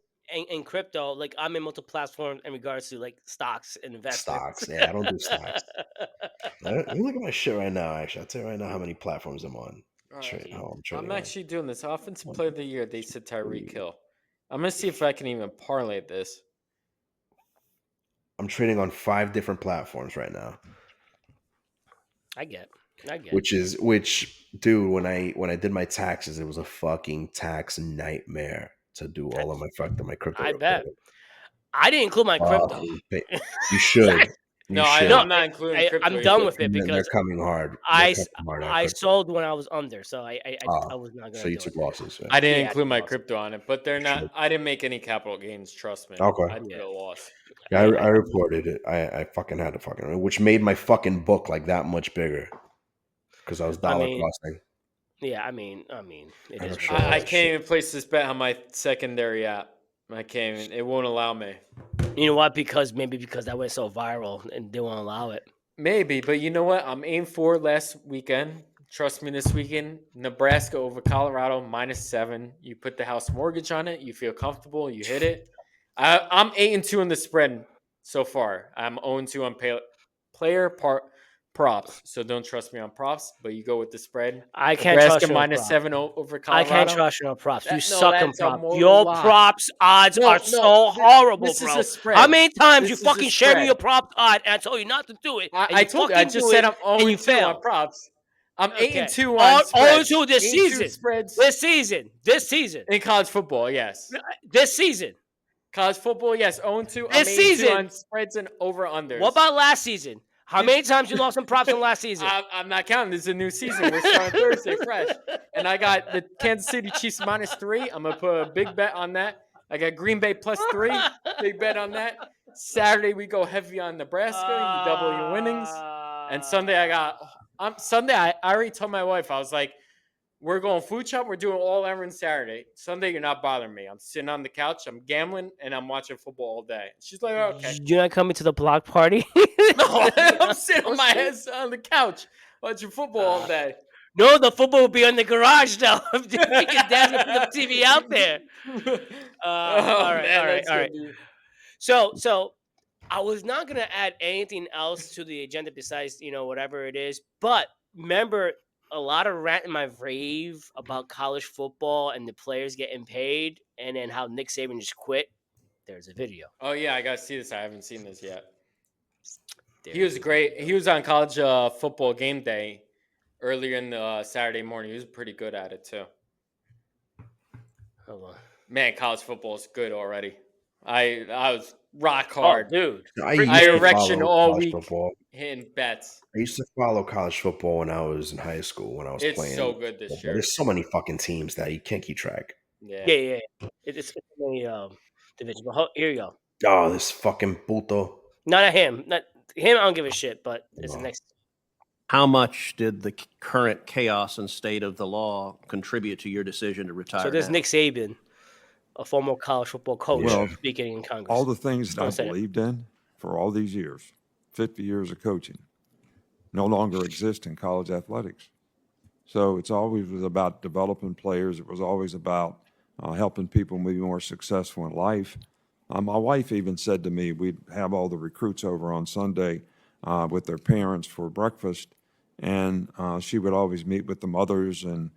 S1: and crypto. Like I'm in multiple platforms in regards to like stocks and investments.
S2: Stocks. Yeah, I don't do stocks. Let me look at my shit right now. Actually, I'll tell you right now how many platforms I'm on.
S3: All
S2: Trade,
S3: right.
S2: how I'm trading
S3: I'm
S2: on.
S3: actually doing this. Offensive player of the year, they said Tyreek Hill. I'm going to see if I can even parlay this.
S2: I'm trading on 5 different platforms right now.
S1: I get.
S2: Which, dude, when I did my taxes, it was a fucking tax nightmare to do all of my crypto.
S1: I bet. I didn't include my crypto.
S2: You should.
S3: No,
S2: should.
S3: I'm not including crypto.
S1: I'm done with it
S2: And then
S1: because
S2: they're coming hard.
S1: I
S2: I
S1: sold when I was under, so I was not going to.
S2: So you took losses. Yeah.
S3: I didn't
S1: Yeah,
S3: include my
S1: lost.
S3: crypto on it, but they're not. I didn't make any capital gains. Trust me.
S2: Okay.
S3: I took a loss.
S2: Yeah, I reported it. I fucking had to which made my fucking book like that much bigger because I was dollar costing.
S1: Yeah, I mean, it is.
S2: Sure.
S3: I can't even place this bet on my secondary app. I can't even. It won't allow me.
S1: You know what? Because that went so viral and they won't allow it.
S3: Maybe, but you know what? I'm aimed for last weekend. Trust me, this weekend, Nebraska over Colorado -7. You put the house mortgage on it. You feel comfortable. You hit it. I'm 8-2 in the spread so far. I'm 0-2 on player props. So don't trust me on props, but you go with the spread.
S1: I can't
S3: Nebraska
S1: trust you on
S3: -7 over
S1: I
S3: Colorado.
S1: can't trust you on props. You
S3: No,
S1: suck in
S3: that's a
S1: props.
S3: moral
S1: Your
S3: lie.
S1: props odds
S3: No,
S1: are
S3: no,
S1: so
S3: thi-
S1: horrible,
S3: this is
S1: bro.
S3: a spread.
S1: How many times
S3: This
S1: you
S3: is a
S1: fucking shared me
S3: spread.
S1: your prop odd and I told you not to do it? and
S3: I
S1: you
S3: told you. I
S1: fucking
S3: just
S1: do
S3: said
S1: it,
S3: I'm
S1: and you
S3: 0-2
S1: fail.
S3: on props. I'm
S1: Okay.
S3: 8-2 on spreads.
S1: 0-2 this
S3: 8-2
S1: season.
S3: spreads
S1: This season.
S3: in college football. Yes,
S1: This season.
S3: college football. Yes, 0-2. I'm
S1: This
S3: 8-2
S1: season.
S3: on spreads and over unders.
S1: What about last season? How many times you lost in props in last season?
S3: I'm not counting. This is a new season. We're starting Thursday fresh, and I got the Kansas City Chiefs -3. I'm gonna put a big bet on that. I got Green Bay +3. Big bet on that. Saturday we go heavy on Nebraska. You double your winnings. And Sunday I already told my wife, I was like, we're going food shop. We're doing all errands Saturday. Sunday, you're not bothering me. I'm sitting on the couch. I'm gambling and I'm watching football all day. She's like, oh, okay.
S1: You're not coming to the block party?
S3: No, I'm sitting on my ass on the couch watching football all day.
S1: No, the football will be in the garage now. You can dad put the TV out there. All right. So I was not gonna add anything else to the agenda besides whatever it is. But remember, a lot of rant in my rave about college football and the players getting paid, and then how Nick Saban just quit. There's a video.
S3: Oh yeah, I gotta see this. I haven't seen this yet.
S1: There's
S3: He was great. He was on college football game day earlier in the Saturday morning. He was pretty good at it too.
S1: Hold on.
S3: Man, college football is good already. I was rock hard,
S1: dude.
S2: I
S3: I
S2: used to
S3: erection
S2: follow
S3: all
S2: college
S3: week
S2: football.
S3: hitting bets.
S2: I used to follow college football when I was in high school, when I was
S3: It's
S2: playing.
S3: so good this
S2: football.
S3: year.
S2: There's so many fucking teams that you can't keep track.
S1: Yeah. It's a division. But here you go.
S2: Oh, this fucking puto.
S1: Not him. Not him. I don't give a shit. But it's the next.
S10: How much did the current chaos and state of the law contribute to your decision to retire?
S1: So there's
S10: now?
S1: Nick Saban, a former college football coach,
S11: Well,
S1: speaking in Congress.
S11: All the things that I
S1: Senate.
S11: believed in for all these years, 50 years of coaching, no longer exist in college athletics. So it's always was about developing players. It was always about helping people be more successful in life. My wife even said to me, we'd have all the recruits over on Sunday with their parents for breakfast, and she would always meet with the mothers and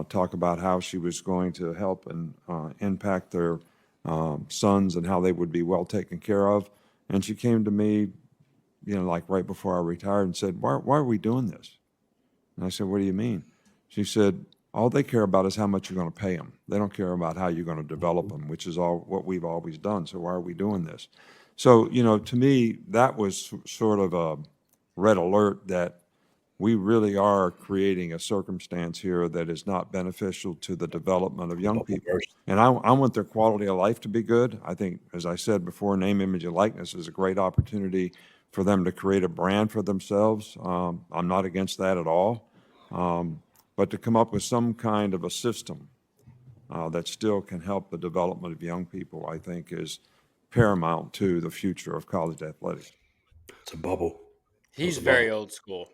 S11: talk about how she was going to help and impact their sons and how they would be well taken care of. And she came to me, like right before I retired and said, why are we doing this? And I said, what do you mean? She said, all they care about is how much you're going to pay them. They don't care about how you're going to develop them, which is all what we've always done. So why are we doing this? So, to me, that was sort of a red alert that we really are creating a circumstance here that is not beneficial to the development of young people. And I want their quality of life to be good. I think, as I said before, name, image, and likeness is a great opportunity for them to create a brand for themselves. I'm not against that at all. But to come up with some kind of a system that still can help the development of young people, I think, is paramount to the future of college athletics.
S2: It's a bubble.
S3: He's very old school.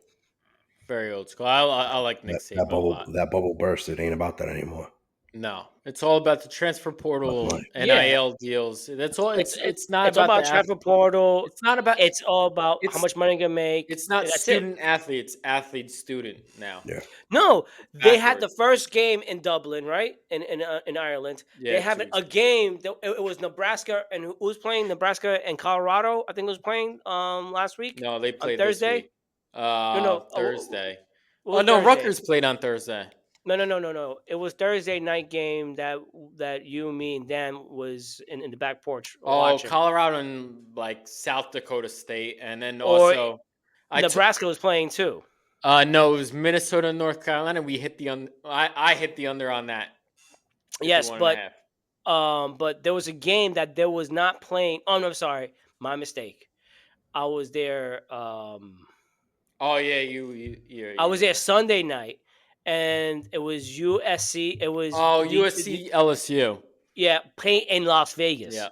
S3: Very old school. I like Nick Saban a lot.
S2: That bubble burst. It ain't about that anymore.
S3: No, it's all about the transfer portal, NIL deals. That's all. It's not
S1: it's about transfer portal.
S3: It's not about.
S1: It's all about how much money you're gonna make.
S3: It's not student athlete. It's athlete student now.
S2: Yeah.
S1: No, they had the first game in Dublin, right? In Ireland.
S3: Yeah,
S1: they have a game. It was Nebraska, and who was playing? Nebraska and Colorado. I think it was playing last week.
S3: No, they played
S1: Thursday.
S3: This week. Thursday.
S1: Oh
S3: no,
S1: Thursday.
S3: Rutgers played on Thursday.
S1: No. It was Thursday night game that you, me, and Dan was in the back porch watching.
S3: Colorado and like South Dakota State, and then also
S1: Nebraska was playing too.
S3: No, it was Minnesota and North Carolina. We hit the I hit the under on that.
S1: Yes, but there was a game that there was not playing. Oh no, sorry, my mistake. I was there.
S3: Oh yeah, you.
S1: I was there Sunday night. And it was USC. It was
S3: USC LSU.
S1: Yeah, playing in Las Vegas.
S3: Yeah,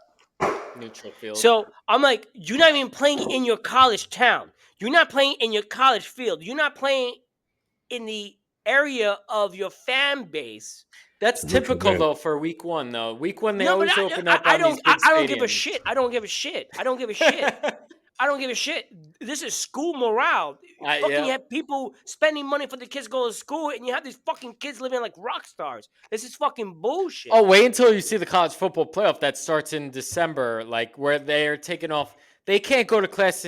S3: neutral field.
S1: So I'm like, you're not even playing in your college town. You're not playing in your college field. You're not playing in the area of your fan base.
S3: That's typical though for week one. Though week one they always open up. I
S1: don't give a shit. I don't give a shit. I don't give a shit. I don't give a shit. This is school morale. You have people spending money for the kids to go to school, and you have these fucking kids living like rock stars. This is fucking bullshit.
S3: Oh, wait until you see the college football playoff that starts in December, like where they are taking off. They can't go to class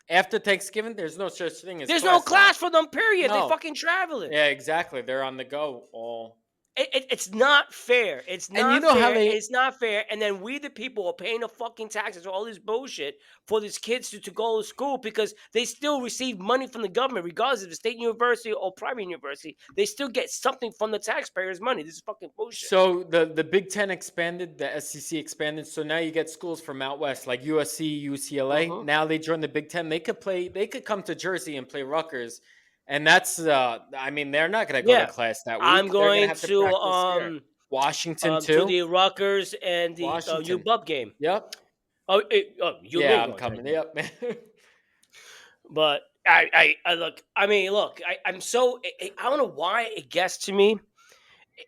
S3: after Thanksgiving. There's no such thing as
S1: there's no class for them. Period.
S3: No.
S1: They fucking traveling.
S3: Yeah, exactly. They're on the go all.
S1: It's not fair. It's
S3: And you
S1: not
S3: know how
S1: fair.
S3: they
S1: It's not fair. And then we, the people, are paying the fucking taxes or all this bullshit for these kids to go to school because they still receive money from the government, regardless of the state university or private university. They still get something from the taxpayers' money. This is fucking bullshit.
S3: So the Big Ten expanded, the SEC expanded. So now you get schools from out west like USC, UCLA.
S1: Mhm.
S3: Now they join the Big Ten. They could play. They could come to Jersey and play Rutgers, and that's. I mean, they're not going to go to
S1: Yeah,
S3: class that
S1: I'm
S3: week. They're going to
S1: going
S3: have to practice here. Washington
S1: to
S3: too.
S1: the Rutgers and the
S3: Washington.
S1: UW game.
S3: Yep.
S1: You
S3: Yeah,
S1: ain't
S3: I'm
S1: going
S3: coming.
S1: to that.
S3: Yep.
S1: But I look. I mean, look. I'm so. I don't know why it gets to me.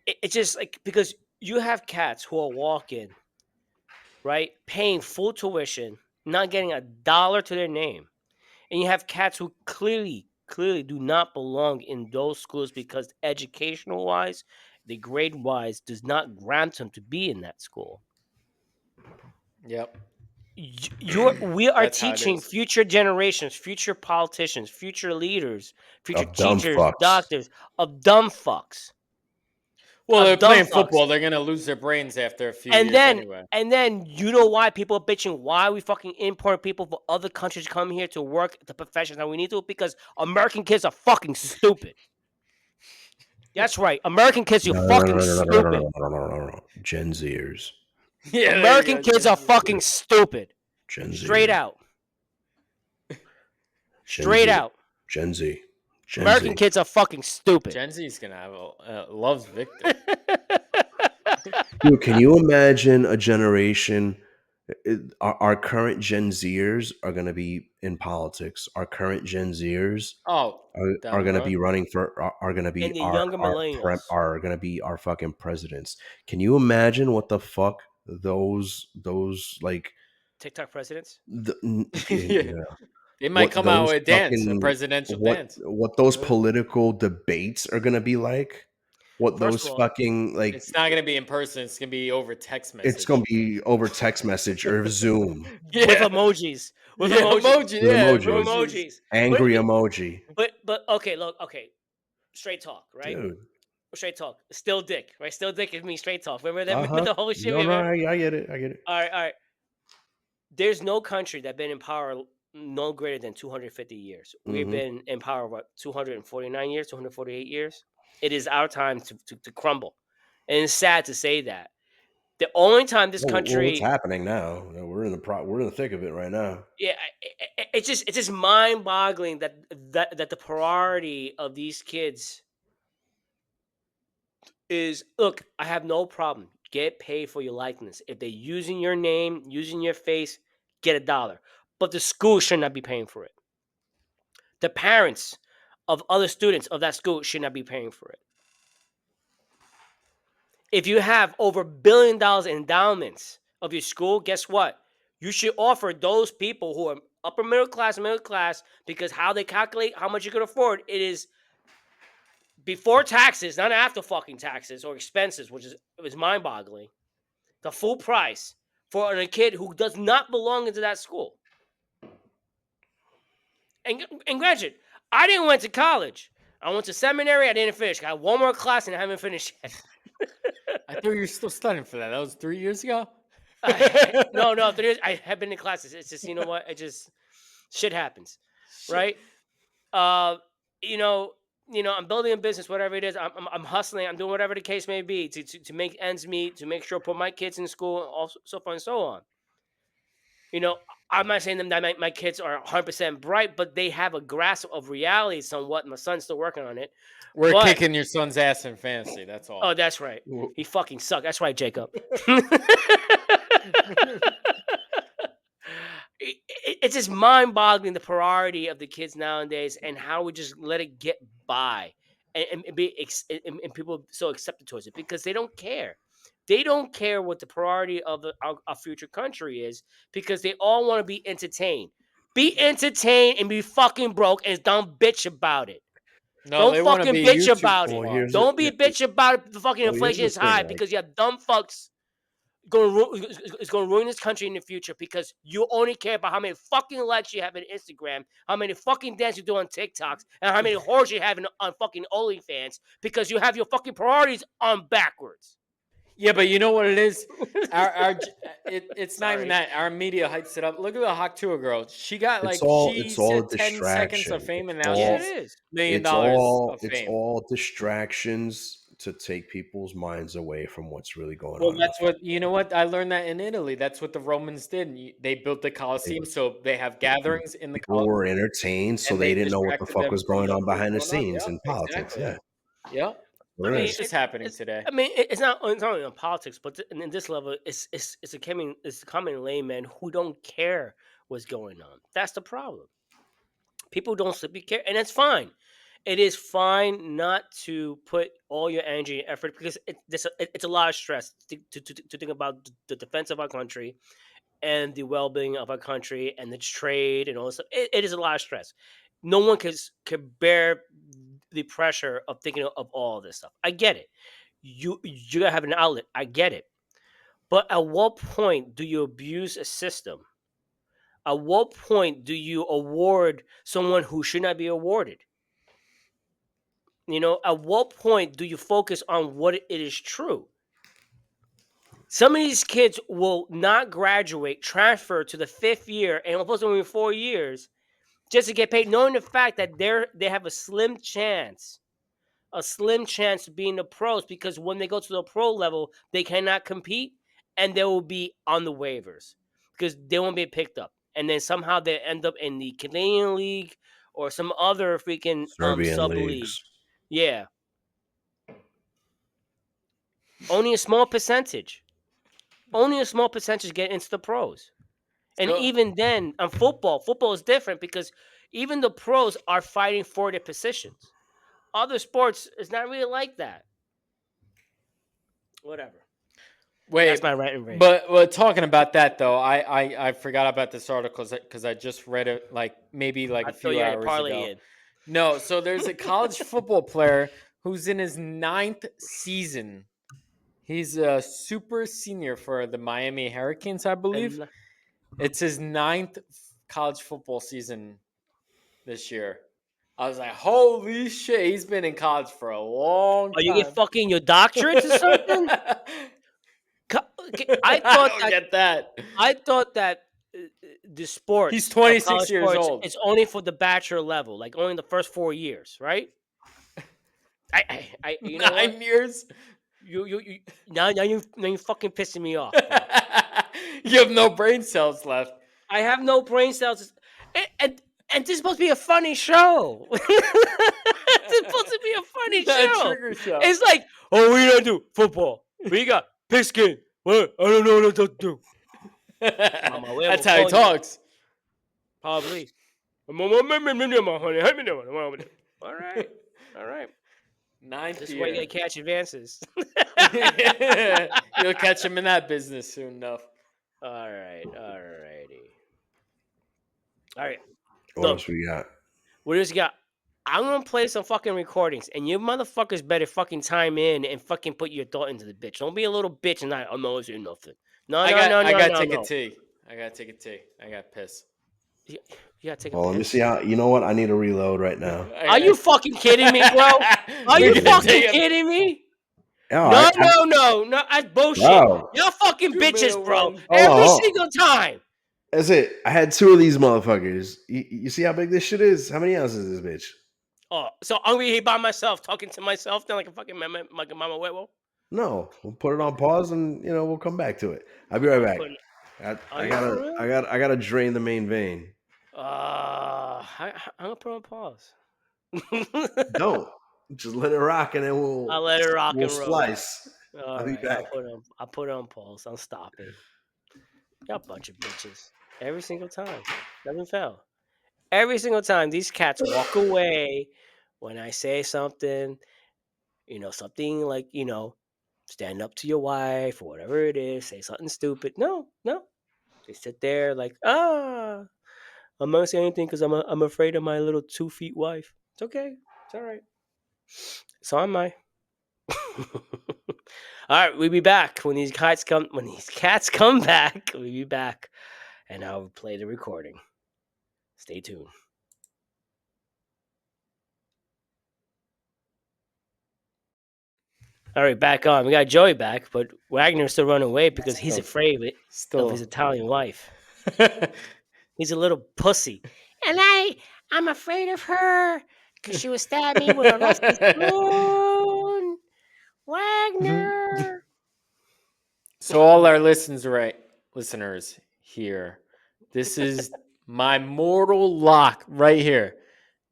S1: It's just like because you have cats who are walking, right, paying full tuition, not getting a dollar to their name, and you have cats who clearly do not belong in those schools because educational wise, the grade wise does not grant them to be in that school.
S3: Yep.
S1: We are
S3: That's how it
S1: teaching
S3: is.
S1: future generations, future politicians, future leaders, future
S2: Of dumb
S1: teachers,
S2: fucks.
S1: doctors of dumb fucks.
S3: Well,
S1: Of
S3: they're
S1: dumb
S3: playing
S1: fucks.
S3: football. They're going to lose their brains after a few
S1: And
S3: years
S1: then
S3: anyway.
S1: you know why people are bitching? Why we fucking import people from other countries to come here to work the professions that we need to? Because American kids are fucking stupid. That's right. American kids, you fucking stupid.
S2: Gen Zers.
S3: Yeah,
S1: American kids are fucking stupid.
S2: Gen Z.
S1: Straight out.
S2: Gen
S1: Straight
S2: Z.
S1: out.
S2: Gen Z. Gen
S1: American
S2: Z.
S1: kids are fucking stupid.
S3: Gen Z's going to have loves Victor.
S2: Dude, can you imagine a generation? Our current Gen Zers are going to be in politics. Our current Gen Zers
S3: Oh, down
S2: are
S3: the
S2: going to
S3: road.
S2: be running for are going to be
S1: And the younger millennials.
S2: are going to be our fucking presidents. Can you imagine what the fuck those like
S1: TikTok presidents?
S3: Yeah. They might come out with a dance, a presidential dance.
S2: what those political debates are going to be like? What
S1: First
S2: those
S1: of all,
S2: fucking like
S3: It's not going to be in person. It's going to be over text message.
S2: it's going to be over text message or Zoom.
S1: with emojis. With emojis.
S3: emoji. Yeah,
S2: Emojis.
S1: With emojis.
S2: Angry emoji.
S1: But okay, look, okay. Straight talk, right?
S2: Dude.
S1: Straight talk. Still dick, right? Still dick is me straight talk. Remember that
S2: Uh-huh.
S1: the whole shit?
S2: No, I get it.
S1: All right. There's no country that's been in power no greater than 250 years. We've been in power, what, 249 years, 248 years? It is our time to crumble. And it's sad to say that. The only time this country...
S2: what's happening now? We're in the thick of it right now.
S1: Yeah, it's just mind-boggling that the priority of these kids is, look, I have no problem. Get paid for your likeness. If they're using your name, using your face, get $1. But the school should not be paying for it. The parents of other students of that school should not be paying for it. If you have over $1 billion in endowments of your school, guess what? You should offer those people who are upper middle class, because how they calculate how much you can afford, it is before taxes, not after fucking taxes or expenses, which is mind-boggling. The full price for a kid who does not belong into that school. And granted, I didn't went to college. I went to seminary. I didn't finish. I got one more class and I haven't finished yet.
S3: I thought you were still studying for that. That was 3 years ago.
S1: No, 3 years. I have been in classes. It's just, you know what? It just shit happens, right? I'm building a business, whatever it is. I'm hustling. I'm doing whatever the case may be to make ends meet, to make sure I put my kids in school, also so forth and so on. I'm not saying that my kids are 100% bright, but they have a grasp of reality somewhat. My son's still working on it.
S3: We're kicking your son's ass in fantasy. That's all.
S1: Oh, that's right. He fucking sucked. That's right, Jacob. It's just mind-boggling, the priority of the kids nowadays and how we just let it get by and people so accepted towards it because they don't care. They don't care what the priority of our future country is because they all want to be entertained. Be entertained and be fucking broke and don't bitch about it.
S3: No,
S1: don't fucking bitch about it. Don't be a bitch about it. The fucking inflation is high
S2: thing,
S1: because you have dumb fucks it's going to ruin this country in the future because you only care about how many fucking likes you have on Instagram, how many fucking dances you do on TikToks, and how many whores you have on fucking OnlyFans because you have your fucking priorities on backwards.
S3: Yeah, but you know what it is? It's not even
S1: Sorry.
S3: that. Our media hypes it up. Look at the Haktua girl. She got
S2: It's
S3: she
S2: all a
S3: said 10 seconds of
S2: distraction.
S3: fame, and now
S1: Yeah, it
S3: she's
S1: is.
S3: $1 million of
S2: It's
S3: fame.
S2: all distractions to take people's minds away from what's really going
S3: Well,
S2: on in the
S3: that's what
S2: football.
S3: you know. What I learned that in Italy. That's what the Romans did. They built the
S2: They,
S3: Colosseum, so they have gatherings in the
S2: people were
S3: Colosseum,
S2: entertained, so
S3: and
S2: they
S3: they
S2: didn't know what the
S3: distracted
S2: fuck
S3: them
S2: was
S3: from
S2: going on
S3: what was
S2: behind the
S3: going on.
S2: scenes
S3: Yep,
S2: in politics.
S3: exactly.
S2: Yeah,
S3: Yep.
S2: what
S1: I
S2: it
S1: mean,
S3: It's
S2: is.
S3: just happening today.
S1: it's not only on politics, but in this level, it's a common layman who don't care what's going on. That's the problem. People don't simply care, and it's fine. It is fine not to put all your energy and effort because it's a lot of stress to think about the defense of our country and the well-being of our country and the trade and all this stuff. It is a lot of stress. No one can bear the pressure of thinking of all this stuff. I get it. You gotta have an outlet. I get it. But at what point do you abuse a system? At what point do you award someone who should not be awarded? At what point do you focus on what it is true? Some of these kids will not graduate, transfer to the 5th year, and supposed to be 4 years just to get paid, knowing the fact that they have a slim chance to be in the pros because when they go to the pro level, they cannot compete and they will be on the waivers because they won't be picked up. And then somehow they end up in the Canadian League or some other freaking
S2: Serbian
S1: sub league.
S2: leagues.
S1: Yeah. Only a small percentage. Only a small percentage get into the pros. And
S3: So,
S1: even then, on football is different because even the pros are fighting for their positions. Other sports is not really like that. Whatever. That's
S3: wait,
S1: my rant and rave.
S3: but talking about that though, I forgot about this article because I just read it like maybe like
S1: I
S3: a
S1: thought
S3: few
S1: you had a
S3: hours
S1: parlay
S3: ago.
S1: in.
S3: No, so there's a college football player who's in his 9th season. He's a super senior for the Miami Hurricanes, I believe.
S1: And
S3: It's his 9th college football season this year. I was like, holy shit, he's been in college for a long
S1: are you get
S3: time.
S1: fucking your doctorates or something? I
S3: I
S1: thought
S3: don't
S1: that
S3: get that.
S1: the
S3: He's
S1: sports of
S3: 26
S1: college
S3: years
S1: sports
S3: old.
S1: is only for the bachelor level, like only the first 4 years, right? You know what?
S3: 9 years?
S1: You now you fucking pissing me off, bro.
S3: You have no brain cells left.
S1: I have no brain cells, and this is supposed to be a funny show. This is supposed to be a funny
S3: A
S1: show.
S3: trigger show.
S1: It's like, oh, we don't do football. We got pigskin. What? I don't know what to do. Mama,
S3: That's how he
S1: Coño.
S3: talks.
S1: Probably. All right. All right.
S3: 9th
S1: This is where you
S3: year.
S1: gotta catch advances.
S3: You'll catch him in that business soon enough.
S1: All right. All righty. All right.
S2: What
S1: Look,
S2: else we got?
S1: what else you got? I'm gonna play some fucking recordings, and you motherfuckers better fucking time in and fucking put your thought into the bitch. Don't be a little bitch and not, oh no, it's nothing. No,
S3: I
S1: no,
S3: gotta
S1: no,
S3: take a
S1: no.
S3: tea. I gotta take a tea. I got piss.
S1: You gotta take a
S2: Well, let me
S1: piss.
S2: see how. You know what? I need to reload right now.
S1: Are you fucking kidding me, bro? Are
S3: We
S1: you
S3: gotta
S1: fucking
S3: take a-
S1: kidding me?
S2: Oh,
S1: No, that's bullshit.
S2: No.
S1: Y'all fucking
S3: 2
S1: bitches,
S3: minute
S1: bro.
S3: one.
S1: Every
S2: Oh.
S1: single time.
S2: That's it. I had 2 of these motherfuckers. You see how big this shit is? How many ounces is this bitch?
S1: Oh, so I'm gonna be here by myself, talking to myself, then like a fucking mama huevo.
S2: No, we'll put it on pause and we'll come back to it. I'll be right back.
S1: Are you for real?
S2: I gotta drain the main vein.
S1: I'm gonna put on pause.
S2: Don't just let it rock and then
S1: I'll let it rock
S2: we'll
S1: and roll.
S2: slice.
S1: All
S2: I'll be
S1: right,
S2: back.
S1: I'll put it on pause. I'll stop it. Y'all bunch of bitches. Every single time. Doesn't fail. Every single time these cats walk away when I say something, something like, stand up to your wife or whatever it is, say something stupid. No. They sit there like, I'm not gonna say anything because I'm afraid of my little 2 feet wife. It's okay. It's all right. So am I. All right, we'll be back when these cats come. When these cats come back, we'll be back, and I'll play the recording. Stay tuned. All right, back on. We got Joey back, but Wagner's still running away because he's afraid of his Italian wife. He's a little pussy. And I'm afraid of her because she would stab me with a rusty spoon. Wagner.
S3: So all our listeners here, this is my mortal lock right here.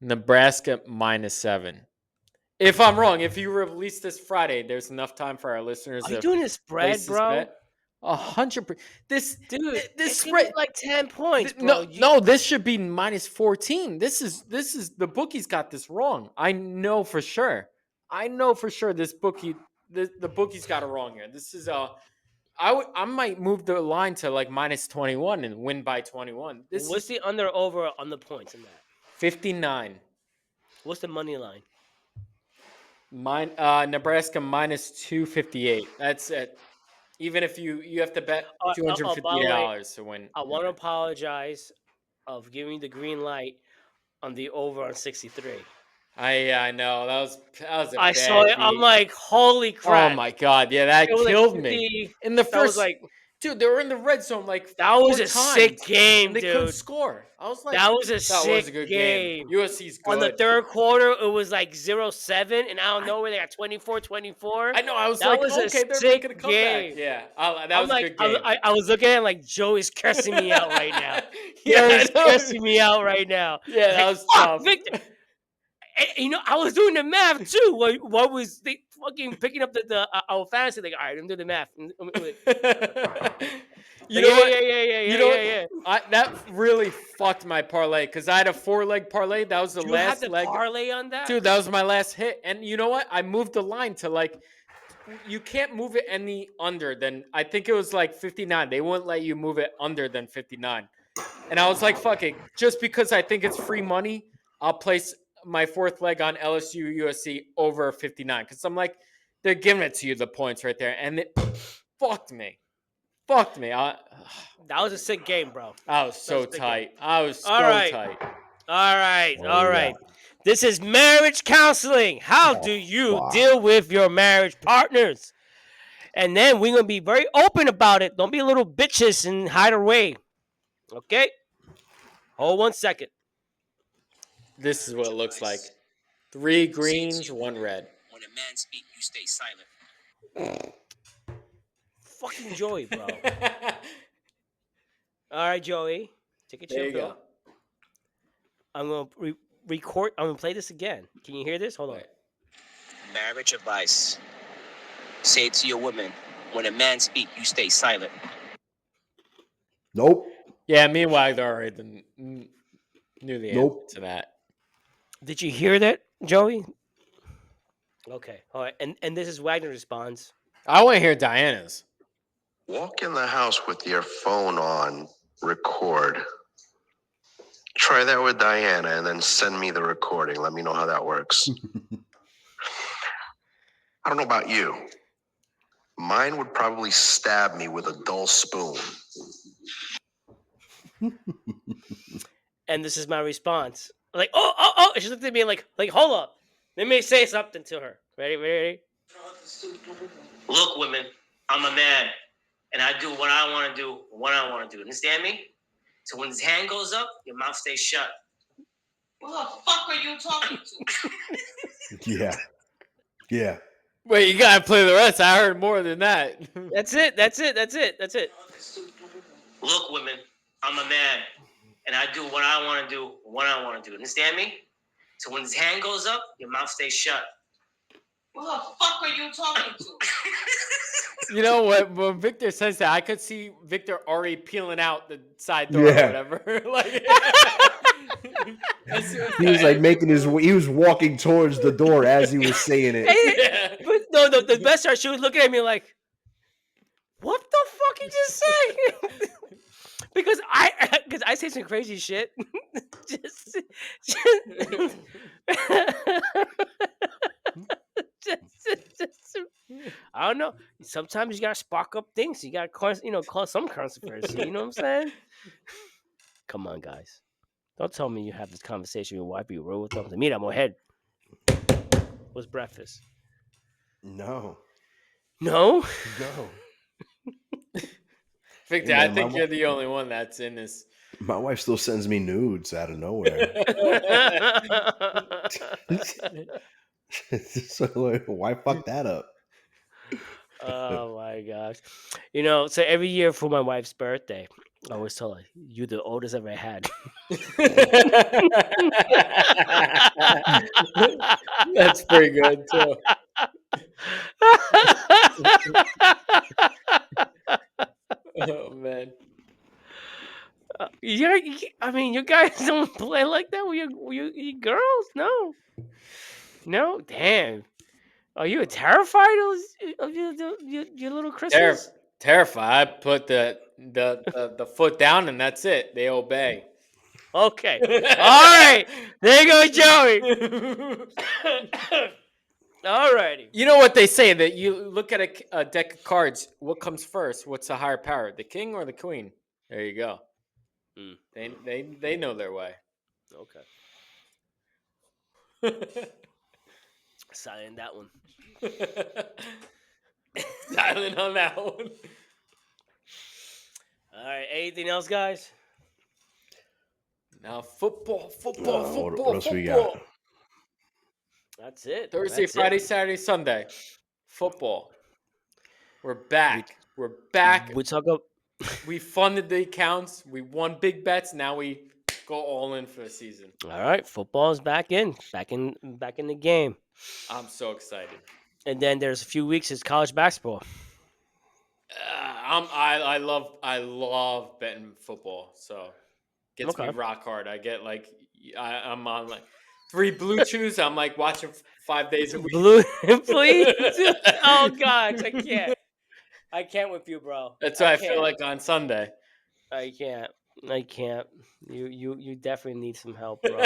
S3: Nebraska -7. If I'm wrong, if you release this Friday, there's enough time for our listeners
S1: Are you
S3: to
S1: doing this
S3: place
S1: spread,
S3: this
S1: bro?
S3: bet. 100%. This
S1: Dude,
S3: this
S1: it's
S3: spread
S1: like 10 points, bro.
S3: no, this should be -14. This is the bookies got this wrong. I know for sure. This bookie the bookies got it wrong here. This is I might move the line to like -21 and win by 21. This
S1: What's
S3: is
S1: the under or over on the points in that?
S3: 59.
S1: What's the money line?
S3: Nebraska -258. That's it. Even if you have to bet
S1: By the way,
S3: $250 to win.
S1: I want to apologize of giving the green light on the over on 63.
S3: I know that was a
S1: I
S3: bad
S1: saw it. I'm
S3: beat.
S1: like, holy crap!
S3: Oh my god, yeah, that
S1: It was like
S3: killed me.
S1: 50.
S3: In the
S1: That was
S3: first,
S1: like
S3: dude, they were in the red zone like
S1: that was
S3: 4
S1: a sick
S3: times,
S1: game,
S3: and they couldn't
S1: dude.
S3: score. I was like,
S1: That was a
S3: that
S1: sick
S3: was a good
S1: game.
S3: USC's good.
S1: On the third quarter, it was like 0-7, and out of nowhere they got 24-24.
S3: I know. I was
S1: That
S3: like,
S1: was a
S3: okay, they're
S1: sick
S3: making a comeback.
S1: game.
S3: Yeah, that
S1: I'm
S3: was
S1: like,
S3: a good game.
S1: I was looking at it like Joe is cursing me out right now.
S3: Yeah,
S1: Joe is
S3: I know.
S1: cursing me out right now.
S3: Yeah, that
S1: Like,
S3: was
S1: fuck,
S3: tough.
S1: Victor. And, I was doing the math too. What was they fucking picking up our fantasy? Like, all right, I'm doing the math.
S3: You
S1: Yeah,
S3: know what?
S1: yeah.
S3: You know what? That really fucked my parlay because I had a 4-leg parlay. That was the
S1: You had
S3: last
S1: the
S3: leg.
S1: parlay on that,
S3: Dude, that was my last hit. And you know what? I moved the line to like, you can't move it any under than, I think it was like 59. They wouldn't let you move it under than 59. And I was like, fuck it. Just because I think it's free money, I'll place my fourth leg on LSU USC over 59. Because I'm like, they're giving it to you, the points right there. And it fucked me.
S1: That was a sick game, bro.
S3: I was so tight. I was so
S1: All right.
S3: tight.
S1: All right.
S2: Oh,
S1: All
S2: yeah.
S1: right. This is marriage counseling. How do you deal with your marriage partners? And then we're going to be very open about it. Don't be little bitches and hide away. Okay? Hold 1 second.
S3: This is what it looks like. 3 greens, 1 red.
S12: When a man speaks, you stay silent.
S1: Fucking Joey, bro. All right, Joey. Take a
S3: There you
S1: chill
S3: go.
S1: pill. I'm going to record. I'm going to play this again. Can you hear this? Hold on.
S12: Marriage advice. Say it to your woman. When a man speaks, you stay silent.
S2: Nope.
S3: Yeah, meanwhile, they already knew the answer to that.
S1: Did you hear that, Joey? Okay. All right. And this is Wagner responds.
S3: I want to hear Diana's.
S13: Walk in the house with your phone on, record. Try that with Diana and then send me the recording. Let me know how that works. I don't know about you. Mine would probably stab me with a dull spoon.
S1: And this is my response. Like, oh. And she looked at me like, hold up. Let me say something to her. Ready?
S12: Look, women, I'm a man, and I do what I want to do when I want to do. Understand me? So when his hand goes up, your mouth stays shut. What the fuck are you talking to?
S2: Yeah.
S3: Wait, you gotta play the rest. I heard more than that.
S1: That's it.
S12: Look, women, I'm a man, and I do what I want to do when I want to do. Understand me? So when his hand goes up, your mouth stays shut. What the fuck are you talking to?
S3: You know what? When Victor says that, I could see Victor already peeling out the side door or whatever. Like,
S2: He was like he was walking towards the door as he was saying it.
S1: Yeah. But no, the best part, she was looking at me like, what the fuck you just say? because I say some crazy shit. just I don't know. sometimes you gotta spark up things. You gotta cause some controversy. You know what I'm saying? Come on, guys. Don't tell me you have this conversation with your wife. You roll with them. Mira, mujer. What's breakfast?
S2: No.
S1: No.
S2: No.
S3: Victor,
S2: Hey,
S3: I
S2: man,
S3: think you're the only one that's in this.
S2: My wife still sends me nudes out of nowhere. So like, why fuck that up?
S1: Oh my gosh. So every year for my wife's birthday, I always tell her, "You the oldest I've ever had."
S3: That's pretty good too. Oh man.
S1: I mean, you guys don't play like that with your girls, no. No, damn. Are you terrified of your little Christmas?
S3: Terrified. I put the foot down and that's it. They obey.
S1: Okay. All right. There you go, Joey. All righty.
S3: You know what they say, that you look at a deck of cards. What comes first? What's the higher power, the king or the queen? There you go. They know their way.
S1: Okay. Silent that one.
S3: Silent on that one.
S1: All right. Anything else, guys?
S3: Now football.
S2: What else we got?
S1: That's it.
S3: Thursday,
S1: That's
S3: Friday,
S1: it.
S3: Saturday, Sunday. Football. We're back. We're back.
S1: We talk about.
S3: We funded the accounts. We won big bets. Now we go all in for the season.
S1: All right, football is back in the game.
S3: I'm so excited.
S1: And then there's a few weeks it's college basketball.
S3: I love betting football. So gets me
S1: Okay.
S3: rock hard. I get I'm on like 3 Blue Chews. I'm like watching 5 days a week.
S1: Blue, please. Oh gosh, I can't with you, bro.
S3: That's what I feel like on Sunday.
S1: I can't. You definitely need some help, bro.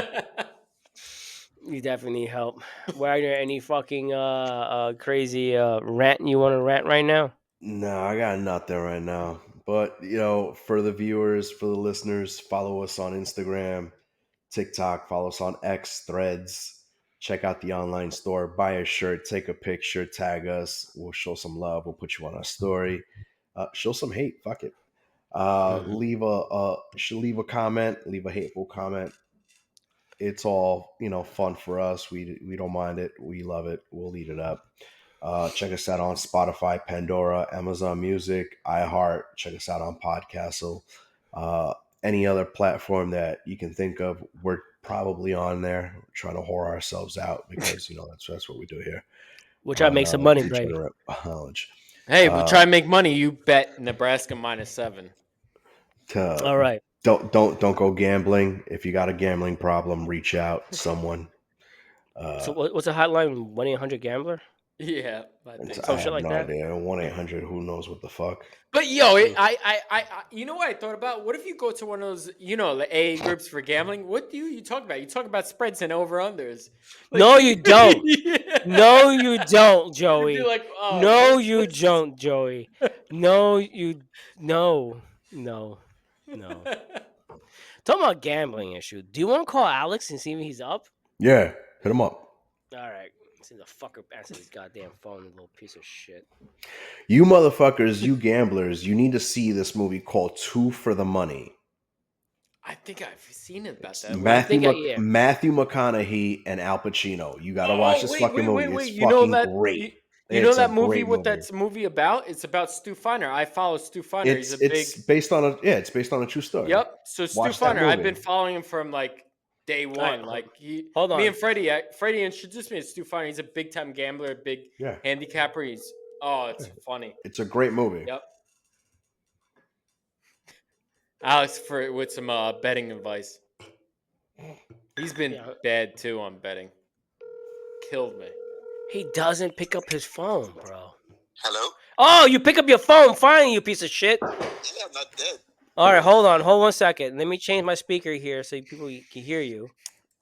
S1: You definitely need help. Are there any fucking crazy rant you want to rant right now?
S2: No, I got nothing right now. But for the viewers, for the listeners, follow us on Instagram, TikTok, follow us on X, Threads. Check out the online store, buy a shirt, take a picture, tag us. We'll show some love. We'll put you on our story. Show some hate. Fuck it. Leave a comment. Leave a hateful comment. It's all fun for us. We don't mind it. We love it. We'll eat it up. Check us out on Spotify, Pandora, Amazon Music, iHeart. Check us out on Podcastle. Any other platform that you can think of, we're probably on there. We're trying to whore ourselves out because that's what we do here.
S1: We'll try to make some money, baby.
S2: Degenerate Knowledge.
S3: Hey, we try and make money. You bet Nebraska -7.
S1: All right.
S2: Don't go gambling. If you got a gambling problem, reach out to someone.
S1: So what's the hotline? 1-800-GAMBLER?
S3: Yeah, I think
S2: I
S1: shit
S2: have
S1: like
S2: no
S1: that.
S2: idea. 1-800. Who knows what the fuck?
S3: But yo, I you know what I thought about? What if you go to one of those, the AA groups for gambling? What do you talk about? You talk about spreads and over-unders.
S1: No, you don't.
S3: Yeah.
S1: No, you don't, Joey.
S3: You'd be like, oh,
S1: no, you don't, Joey. No. Talking about gambling issue. Do you want to call Alex and see if he's up?
S2: Yeah, hit him up.
S1: All right. See the fucker answer his goddamn phone, little piece of shit.
S2: You motherfuckers, you gamblers, you need to see this movie called Two for the Money.
S3: I think I've seen it about that.
S2: Matthew McConaughey and Al Pacino. You got to watch this fucking movie. It's
S3: You
S2: fucking
S3: know that,
S2: great.
S3: You know that movie? What that's movie about? It's about Stu Feiner. I follow Stu Feiner.
S2: It's based on a true story.
S3: Yep. So Stu Feiner, I've been following him from like day one.
S1: Hold on.
S3: Me and Freddie introduced me to Stu Feiner. He's a big time gambler, big handicapper. It's funny.
S2: It's a great movie.
S3: Yep. Alex with some betting advice. He's been bad too on betting. Killed me.
S1: He doesn't pick up his phone, bro.
S14: Hello?
S1: Oh, you pick up your phone finally, you piece of shit.
S14: Yeah, I'm not dead.
S1: All right, hold on 1 second. Let me change my speaker here so people can hear you.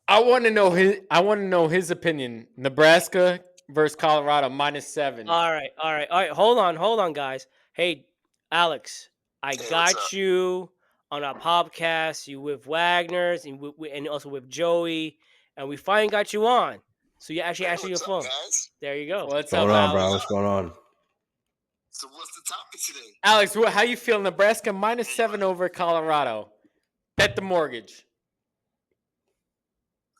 S3: I want to know his opinion. Nebraska versus Colorado, -7.
S1: All right. Hold on, guys. Hey, Alex, I
S14: Hey, what's
S1: got
S14: up?
S1: you on our podcast. You with Wagner's and also with Joey, and we finally got you on. So you actually
S14: Hey,
S1: answer your
S14: what's up,
S1: phone.
S14: guys?
S1: There you go.
S3: What's
S2: What's going
S3: up,
S2: on, bro?
S3: Alex?
S2: What's going on?
S14: So what's the topic today?
S3: Alex, how you feel? Nebraska -7 over Colorado. Bet the mortgage.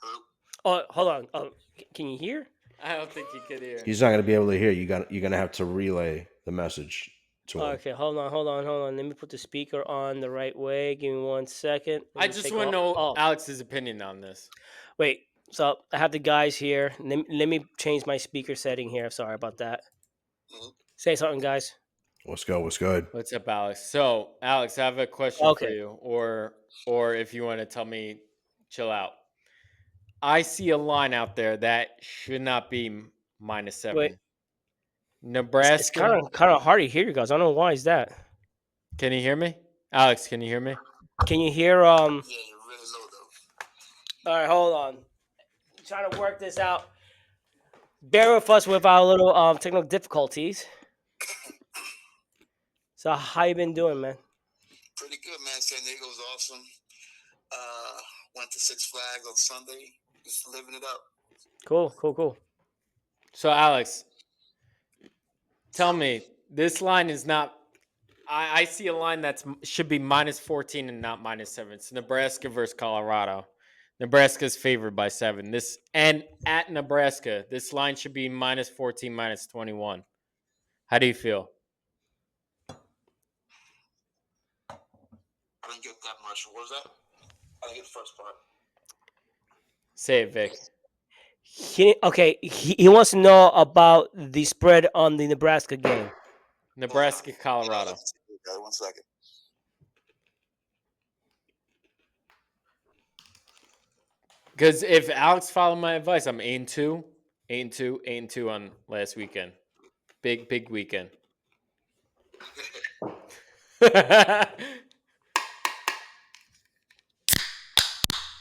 S14: Hello?
S1: Oh, hold on. Oh, can you hear?
S3: I don't think you could hear.
S2: He's not going to be able to hear. You're going to have to relay the message to him.
S1: Okay, hold on. Let me put the speaker on the right way. Give me 1 second. Let
S3: I
S1: me
S3: just
S1: take
S3: want to
S1: off-
S3: know
S1: Oh,
S3: Alex's opinion on this.
S1: wait. So I have the guys here. Let me change my speaker setting here. Sorry about that.
S14: Mhm.
S1: Say something, guys.
S2: What's good?
S3: What's up, Alex? So, Alex, I have a question for
S1: Okay.
S3: you, or if you want to tell me, chill out. I see a line out there that should not be -7.
S1: Wait. It's
S3: Nebraska.
S1: kind of hard to hear you guys. I don't know why is that.
S3: Can you hear me, Alex? Can you hear me?
S1: Can you hear?
S14: Yeah, you're really low though.
S1: All right, hold on. Trying to work this out. Bear with us with our little technical difficulties. So how you been doing, man?
S14: Pretty good, man. San Diego's awesome. Went to Six Flags on Sunday. Just living it up.
S1: Cool.
S3: So, Alex, tell me, this line is not. I see a line that should be -14 and not -7. It's Nebraska versus Colorado. Nebraska's favored by 7. And at Nebraska, this line should be -14, -21. How do you feel?
S14: I didn't get that much. What was that? I didn't get the first part.
S3: Say it, Vic.
S1: He wants to know about the spread on the Nebraska game.
S3: Nebraska, Colorado.
S14: Let's see, guys. 1 second.
S3: Because if Alex followed my advice, I'm 8-2, 8-2, 8-2 on last weekend. Big weekend.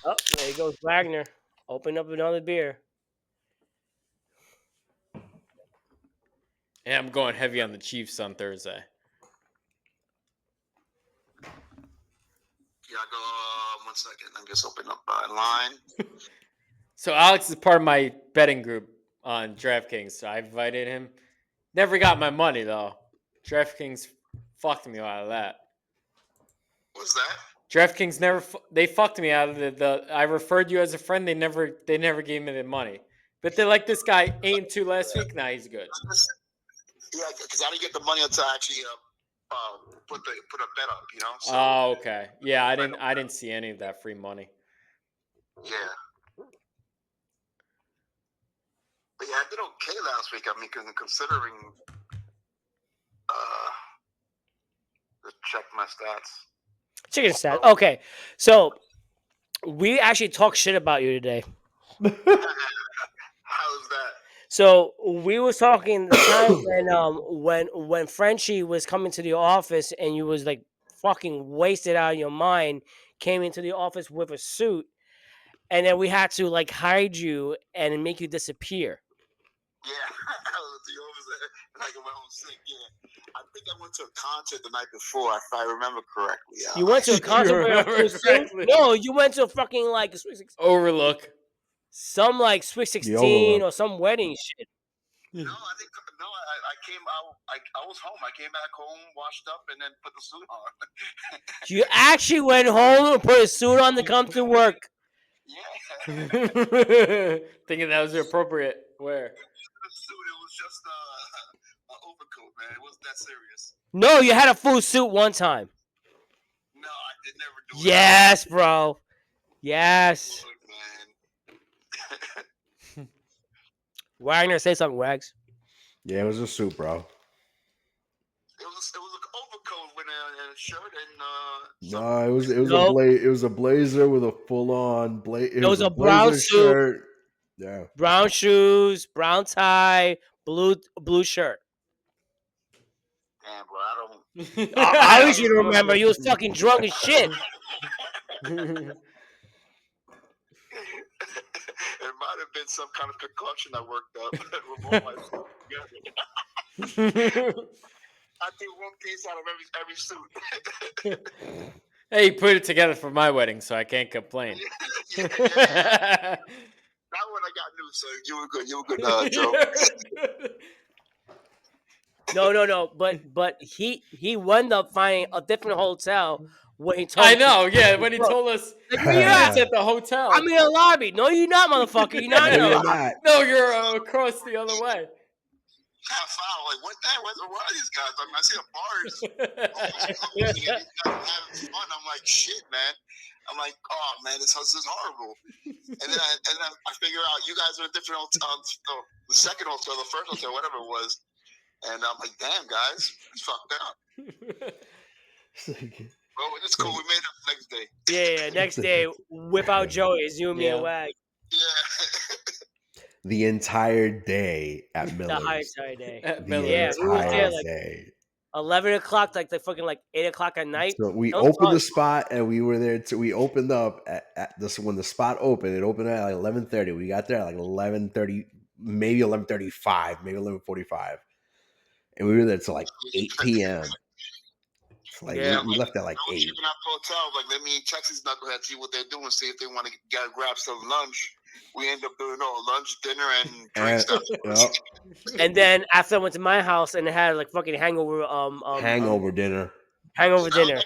S1: Oh, there goes Wagner. Open up another beer.
S3: And I'm going heavy on the Chiefs on Thursday.
S14: Yeah, I go 1 second. I'm just opening up line.
S3: So Alex is part of my betting group on DraftKings. So I invited him. Never got my money though. DraftKings fucked me out of that.
S14: What's that?
S3: DraftKings they fucked me out of the I referred you as a friend. They never gave me the money. But they're like, this guy 8-2 last week. Now he's good.
S14: Yeah, because I didn't get the money until I actually put a bet up. You know. So,
S3: Oh, okay. Yeah, I didn't see any of that free money.
S14: yeah. But yeah, I did okay last week. I mean, considering to check my stats.
S1: Chicken stat. Okay, so we actually talked shit about you today.
S14: How is that?
S1: So we was talking the time when Frenchie was coming to the office and you was like fucking wasted out of your mind, came into the office with a suit, and then we had to like hide you and make you disappear.
S14: Yeah, I was at the office and I got my own sick. Yeah, I think I went to a concert the night before, if I remember correctly.
S1: You went to a concert with a full suit? No, you went to a fucking like
S3: Overlook.
S1: Some like Swiss 16 or some wedding shit.
S14: No, I came out. I was home. I came back home, washed up, and then put the suit on.
S1: You actually went home and put a suit on to come to work.
S14: Yeah.
S3: Thinking that was appropriate. Where?
S14: The suit. It was just an overcoat, man. It wasn't that serious.
S1: No, you had a full suit one time.
S14: No, I did never do it.
S1: Yes, bro. Yes.
S14: Look, man.
S1: Wagner, say something, Wags.
S2: Yeah, it was a suit, bro.
S14: It was an overcoat with a shirt and
S2: No, it was a blazer with a full on
S1: It was a brown suit,
S2: shirt. Yeah.
S1: brown shoes, brown tie, blue shirt.
S14: Damn, bro, I don't.
S1: I wish you to remember. You was fucking drunk as shit.
S14: In my might have been some kind of concoction I worked up with all my stuff together. I did one piece out of every suit.
S3: Hey, you put it together for my wedding, so I can't complain.
S14: Yeah. That one I got new, so you were good. You were good, Joe.
S1: No. But he wound up finding a different hotel when he told
S3: I
S1: us.
S3: know, yeah. When he told us,
S1: Like, where you at?
S3: it's at the hotel.
S1: I'm in the lobby. No, you're not, motherfucker. You're not in the lobby.
S3: No, you're across the other way.
S14: Half hour, like what are these guys? I mean, I see the bars. These guys having fun. I'm like, shit, man. I'm like, oh man, this house is horrible. And then I figure out you guys are in different hotels, the second hotel, the first hotel, whatever it was. And I'm like, damn, guys, it's fucked up. Well, it's cool. We made it the next day.
S1: Yeah. Next day, whip out Joey. It's you and me and Wag.
S14: Yeah.
S2: The entire day at
S1: The
S2: Miller's.
S1: entire day.
S2: The
S1: we was there
S2: entire day.
S1: 11 o'clock, like the fucking 8 o'clock at night.
S2: So we opened the spot and we were there. We opened up at this when the spot opened. It opened at like 11:30. We got there at like 11:30, maybe 11:35, maybe 11:45, and we were there till like 8 p.m. Like we left at like 8.
S14: Keeping out the hotel, like let me text these knuckleheads, see what they're doing, see if they want to grab some lunch. We end up doing lunch, dinner, and drink stuff.
S1: And then after I went to my house and it had like fucking hangover
S2: hangover dinner.
S1: Hangover dinner.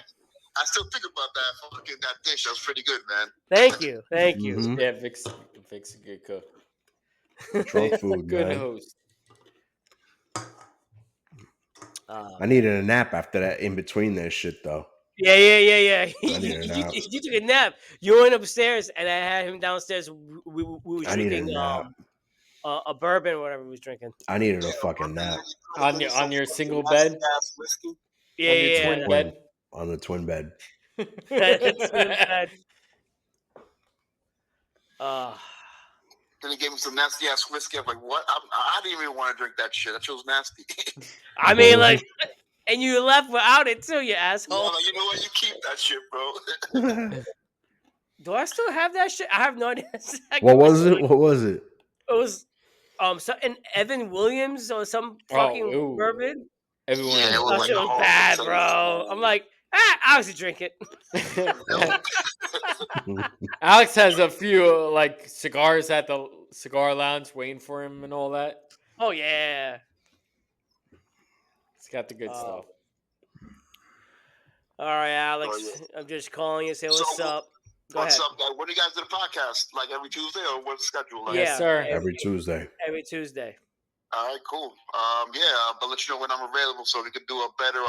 S14: I still think about that fucking that dish. That was pretty good, man.
S1: Thank you.
S2: Mm-hmm.
S3: Yeah, Vic's a good cook.
S2: Drunk food,
S3: good
S2: man.
S3: host.
S2: I needed a nap after that. In between that shit, though.
S1: Yeah.
S2: I needed a nap.
S1: You took a nap. You went upstairs, and I had him downstairs. We were drinking a bourbon or whatever we was drinking.
S2: I needed a fucking nap.
S3: On your single bed?
S1: Yeah,
S3: on your twin bed?
S2: On the twin bed.
S14: Then he gave me some nasty ass whiskey. I'm like, what? I didn't even want to drink that shit. That shit was nasty.
S1: I mean, like, and you left without it too, you asshole.
S14: Yeah, like, you know what? You keep that shit, bro.
S1: Do I still have that shit? I have no idea.
S2: What was it? What was it?
S1: It was something Evan Williams or some fucking bourbon.
S3: Everyone
S1: that shit was bad, bro. I'm like, I'll just drink it.
S3: Alex has a few like cigars at the cigar lounge waiting for him and all that.
S1: Oh yeah.
S3: It's got the good stuff.
S1: All right, Alex. I'm just calling you. Say what's up.
S14: What's up, guys? When do you guys do the podcast? Like every Tuesday, or what's the schedule like?
S1: Yes, sir.
S2: Every Tuesday.
S1: Every Tuesday.
S14: All right, cool. I'll let you know when I'm available so we can do a better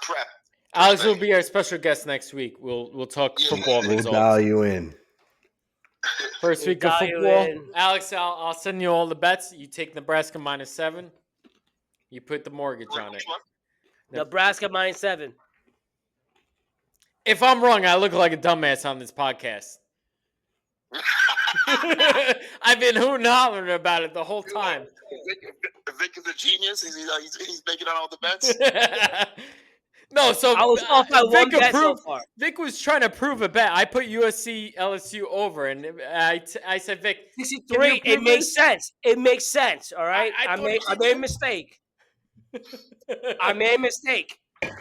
S14: prep.
S3: Alex will be our special guest next week. We'll talk football
S2: We'll
S3: results.
S2: dial you in.
S3: First week of football. Alex, I'll send you all the bets. You take Nebraska -7. You put the mortgage on it.
S1: Nebraska -7.
S3: If I'm wrong, I look like a dumbass on this podcast. I've been hooting and hollering about it the whole time.
S14: Vic is a genius. He's making out all the bets.
S3: No, so
S1: I was off by one bet so far.
S3: Vic was trying to prove a bet. I put USC LSU over, and I said, Vic,
S1: 63. It makes sense. It makes sense. All right. I made a mistake. I made a mistake.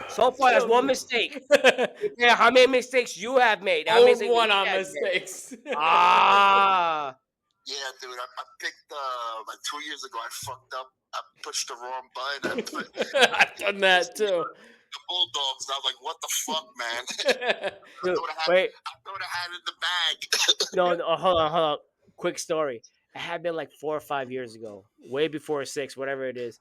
S1: So far, that's one mistake. Yeah, how many mistakes you have made? How many
S3: one on mistakes.
S14: Yeah, dude. I picked like 2 years ago. I fucked up. I pushed the wrong button.
S3: I've done that too.
S14: The Bulldogs. I was like, "What the fuck, man?"
S1: Dude,
S14: I thought I had it in the bag.
S1: No, hold on. Quick story. It had been like 4 or 5 years ago, way before 6, whatever it is.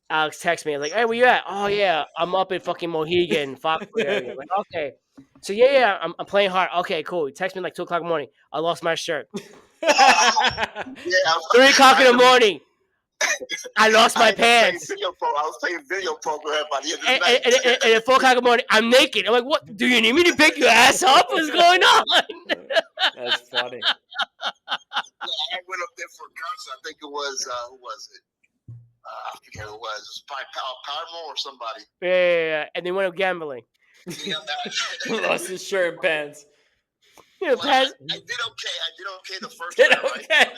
S1: Alex texts me like, "Hey, where you at?" "Oh yeah, I'm up in fucking Mohegan, Foxwood area." Like, okay. So yeah, I'm playing hard. Okay, cool. He texts me like 2:00 in the morning. I lost my shirt. 3 o'clock in the morning. I lost my pants.
S14: I was playing video program by the end of the night.
S1: And at 4 o'clock in the morning, I'm naked. I'm like, what? Do you need me to pick your ass up? What's going on?
S3: That's funny.
S14: I went up there for a concert. I think it was, who was it? I forget who it was. It was probably Paramore or somebody.
S1: Yeah. And they went up gambling.
S3: Lost his shirt and pants.
S1: Yeah, pass.
S14: I did okay. I did okay the first
S3: Did
S14: night, right?
S3: okay.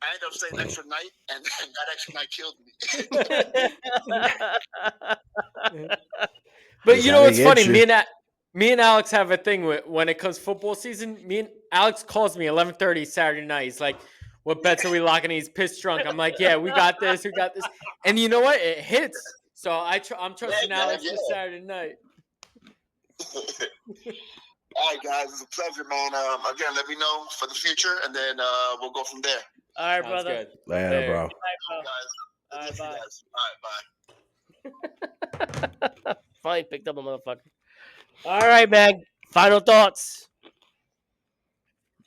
S14: I ended up staying extra night, and that extra night killed me.
S3: But
S2: That's
S3: you
S2: how
S3: know
S2: they
S3: what's
S2: get
S3: funny?
S2: you.
S3: Me and Alex have a thing when it comes football season. Me and Alex calls me 11:30 Saturday night. He's like, "What bets are we locking?" He's pissed drunk. I'm like, "Yeah, we got this. We got this." And you know what? It hits. So I'm trusting
S14: Yeah,
S3: Alex
S14: man,
S3: this Saturday night.
S14: All right, guys, it's a pleasure, man. Again, let me know for the future, and then we'll go from there.
S1: All right,
S3: Sounds
S1: brother.
S3: good.
S2: Later, bro.
S1: All right, bye.
S14: All right, bye.
S1: Finally picked up a motherfucker. All right, Meg. Final thoughts.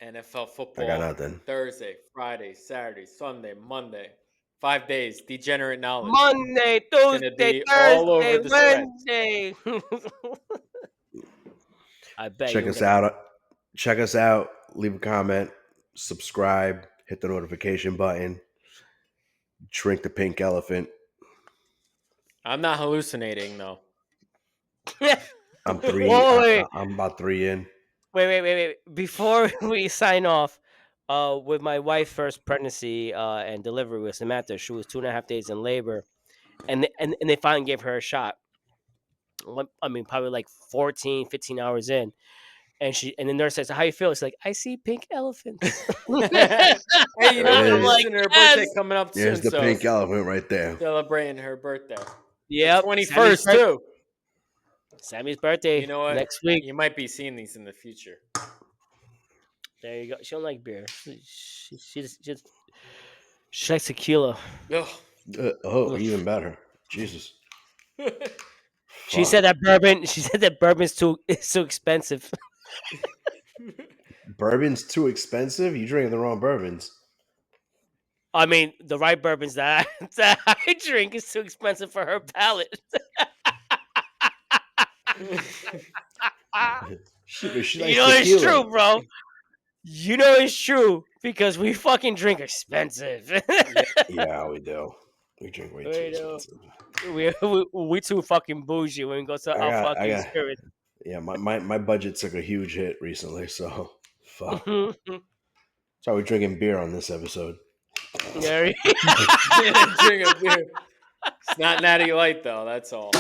S3: NFL
S2: I
S3: football.
S2: got nothing.
S3: Thursday, Friday, Saturday, Sunday, Monday. 5 days. Degenerate knowledge.
S1: Monday,
S3: Gonna
S1: Tuesday,
S3: be all
S1: Thursday,
S3: over the spreads.
S1: Wednesday. I bet
S2: Check
S1: you
S2: us out. Check us out. Leave a comment. Subscribe. Hit the notification button. Drink the pink elephant.
S3: I'm not hallucinating though.
S2: I'm three.
S1: Whoa, wait.
S2: I'm about 3 in.
S1: Wait. Before we sign off, with my wife's first pregnancy and delivery with Samantha, she was 2.5 days in labor, and they finally gave her a shot. I mean, probably like 14, 15 hours in. And the nurse says, "How you feel?" It's like, "I see pink elephants."
S3: Hey, you know what?
S1: I'm like,
S3: Listen, her
S1: yes.
S3: birthday coming up
S2: There's
S3: soon.
S2: the pink elephant right there.
S3: Celebrating her birthday.
S1: Yep,
S3: The 21st too.
S1: Sammy's birthday.
S3: You know what?
S1: Next week.
S3: You might be seeing these in the future.
S1: There you go. She don't like beer. She likes tequila.
S3: Ugh.
S2: Even better. Jesus.
S1: She said that bourbon. She said that bourbon's too expensive.
S2: Bourbon's too expensive? You drinking the wrong bourbons.
S1: I mean, the right bourbons that I drink is too expensive for her palate.
S2: She
S1: You know it's true, bro. You know it's true because we fucking drink expensive.
S2: Yeah, we do. We drink way too expensive.
S1: We too fucking bougie when we go to our fucking spirit.
S2: Yeah, my budget took a huge hit recently, so fuck. So we're drinking beer on this episode.
S1: Yeah,
S3: drink a beer. It's not Natty Light though. That's all.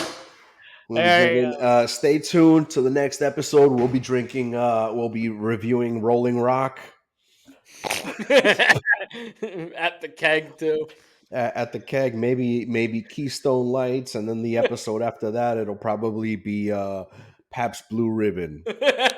S2: We'll be drinking, stay tuned to the next episode. We'll be drinking. We'll be reviewing Rolling Rock
S3: At the keg too.
S2: At the keg, maybe Keystone Lights, and then the episode after that, it'll probably be Pabst Blue Ribbon.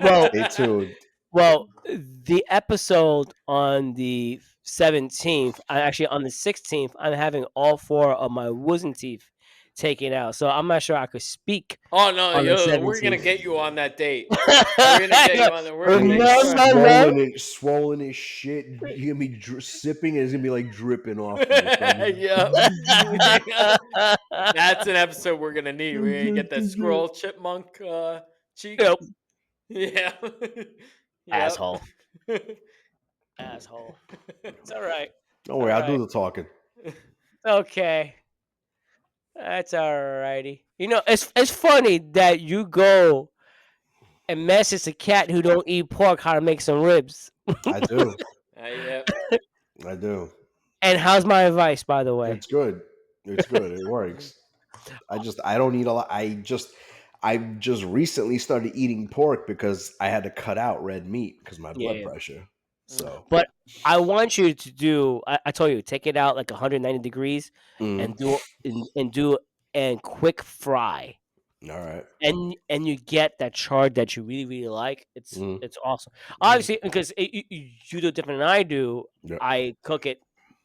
S1: Well,
S2: stay tuned.
S1: Well, the episode on the 17th, actually on the 16th, I'm having all 4 of my wisdom teeth taken out. So I'm not sure I could speak.
S3: Oh no, we're gonna get you on that date. We're gonna get you on there. We're gonna make sure.
S2: Swollen as shit. You're gonna be sipping, and it's gonna be like dripping off.
S3: Yeah, that's an episode we're gonna need. We're gonna get that squirrel chipmunk cheek.
S1: Yep.
S3: Yeah.
S1: Asshole. Asshole. It's all right.
S2: Don't worry, I'll do the talking.
S1: Okay. That's all righty. You know, it's funny that you go and message a cat who don't eat pork how to make some ribs.
S2: I do.
S3: Yeah.
S2: I do.
S1: And how's my advice, by the way?
S2: It's good. It's good. It works. I don't eat a lot. I just recently started eating pork because I had to cut out red meat because of my blood pressure. So,
S1: but I want you to do. I told you, take it out like 190 degrees and do and quick fry.
S2: All right.
S1: And you get that chard that you really really like. It's awesome. Obviously, because you do it different than I do.
S2: Yeah.
S1: I cook it.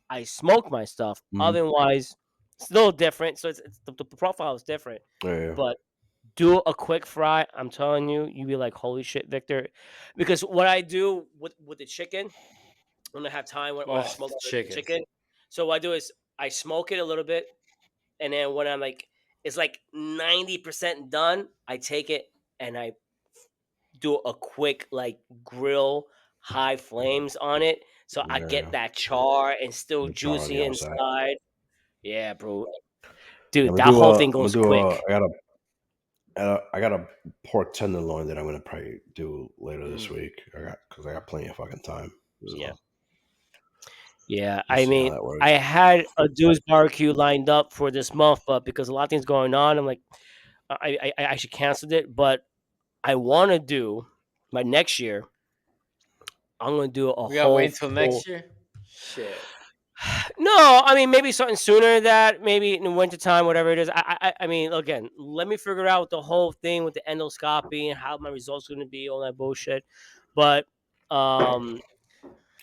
S1: I smoke my stuff. Otherwise, it's a little different. So it's the profile is different.
S2: Yeah.
S1: But do a quick fry. I'm telling you, you'll be like, holy shit, Victor. Because what I do with the chicken, when I have time, when I smoke the chicken. So what I do is I smoke it a little bit. And then when I'm like, it's like 90% done, I take it and I do a quick like grill, high flames on it. So I get that char and still juicy inside. Yeah, bro. Dude, that whole thing goes quick.
S2: I got a pork tenderloin that I'm gonna probably do later this week. Because I got plenty of fucking time. So
S1: Yeah. Yeah,
S2: we'll
S1: I
S2: see how
S1: mean,
S2: that works.
S1: I had a Dude's barbecue lined up for this month, but because a lot of things going on, I'm like, I actually canceled it. But I want to do by next year. I'm gonna do a
S3: We gotta
S1: whole
S3: wait until
S1: full.
S3: next year. Shit.
S1: No, I mean maybe something sooner. That maybe in the wintertime, whatever it is. I mean, again, let me figure out the whole thing with the endoscopy and how my results going to be, all that bullshit. But
S2: To a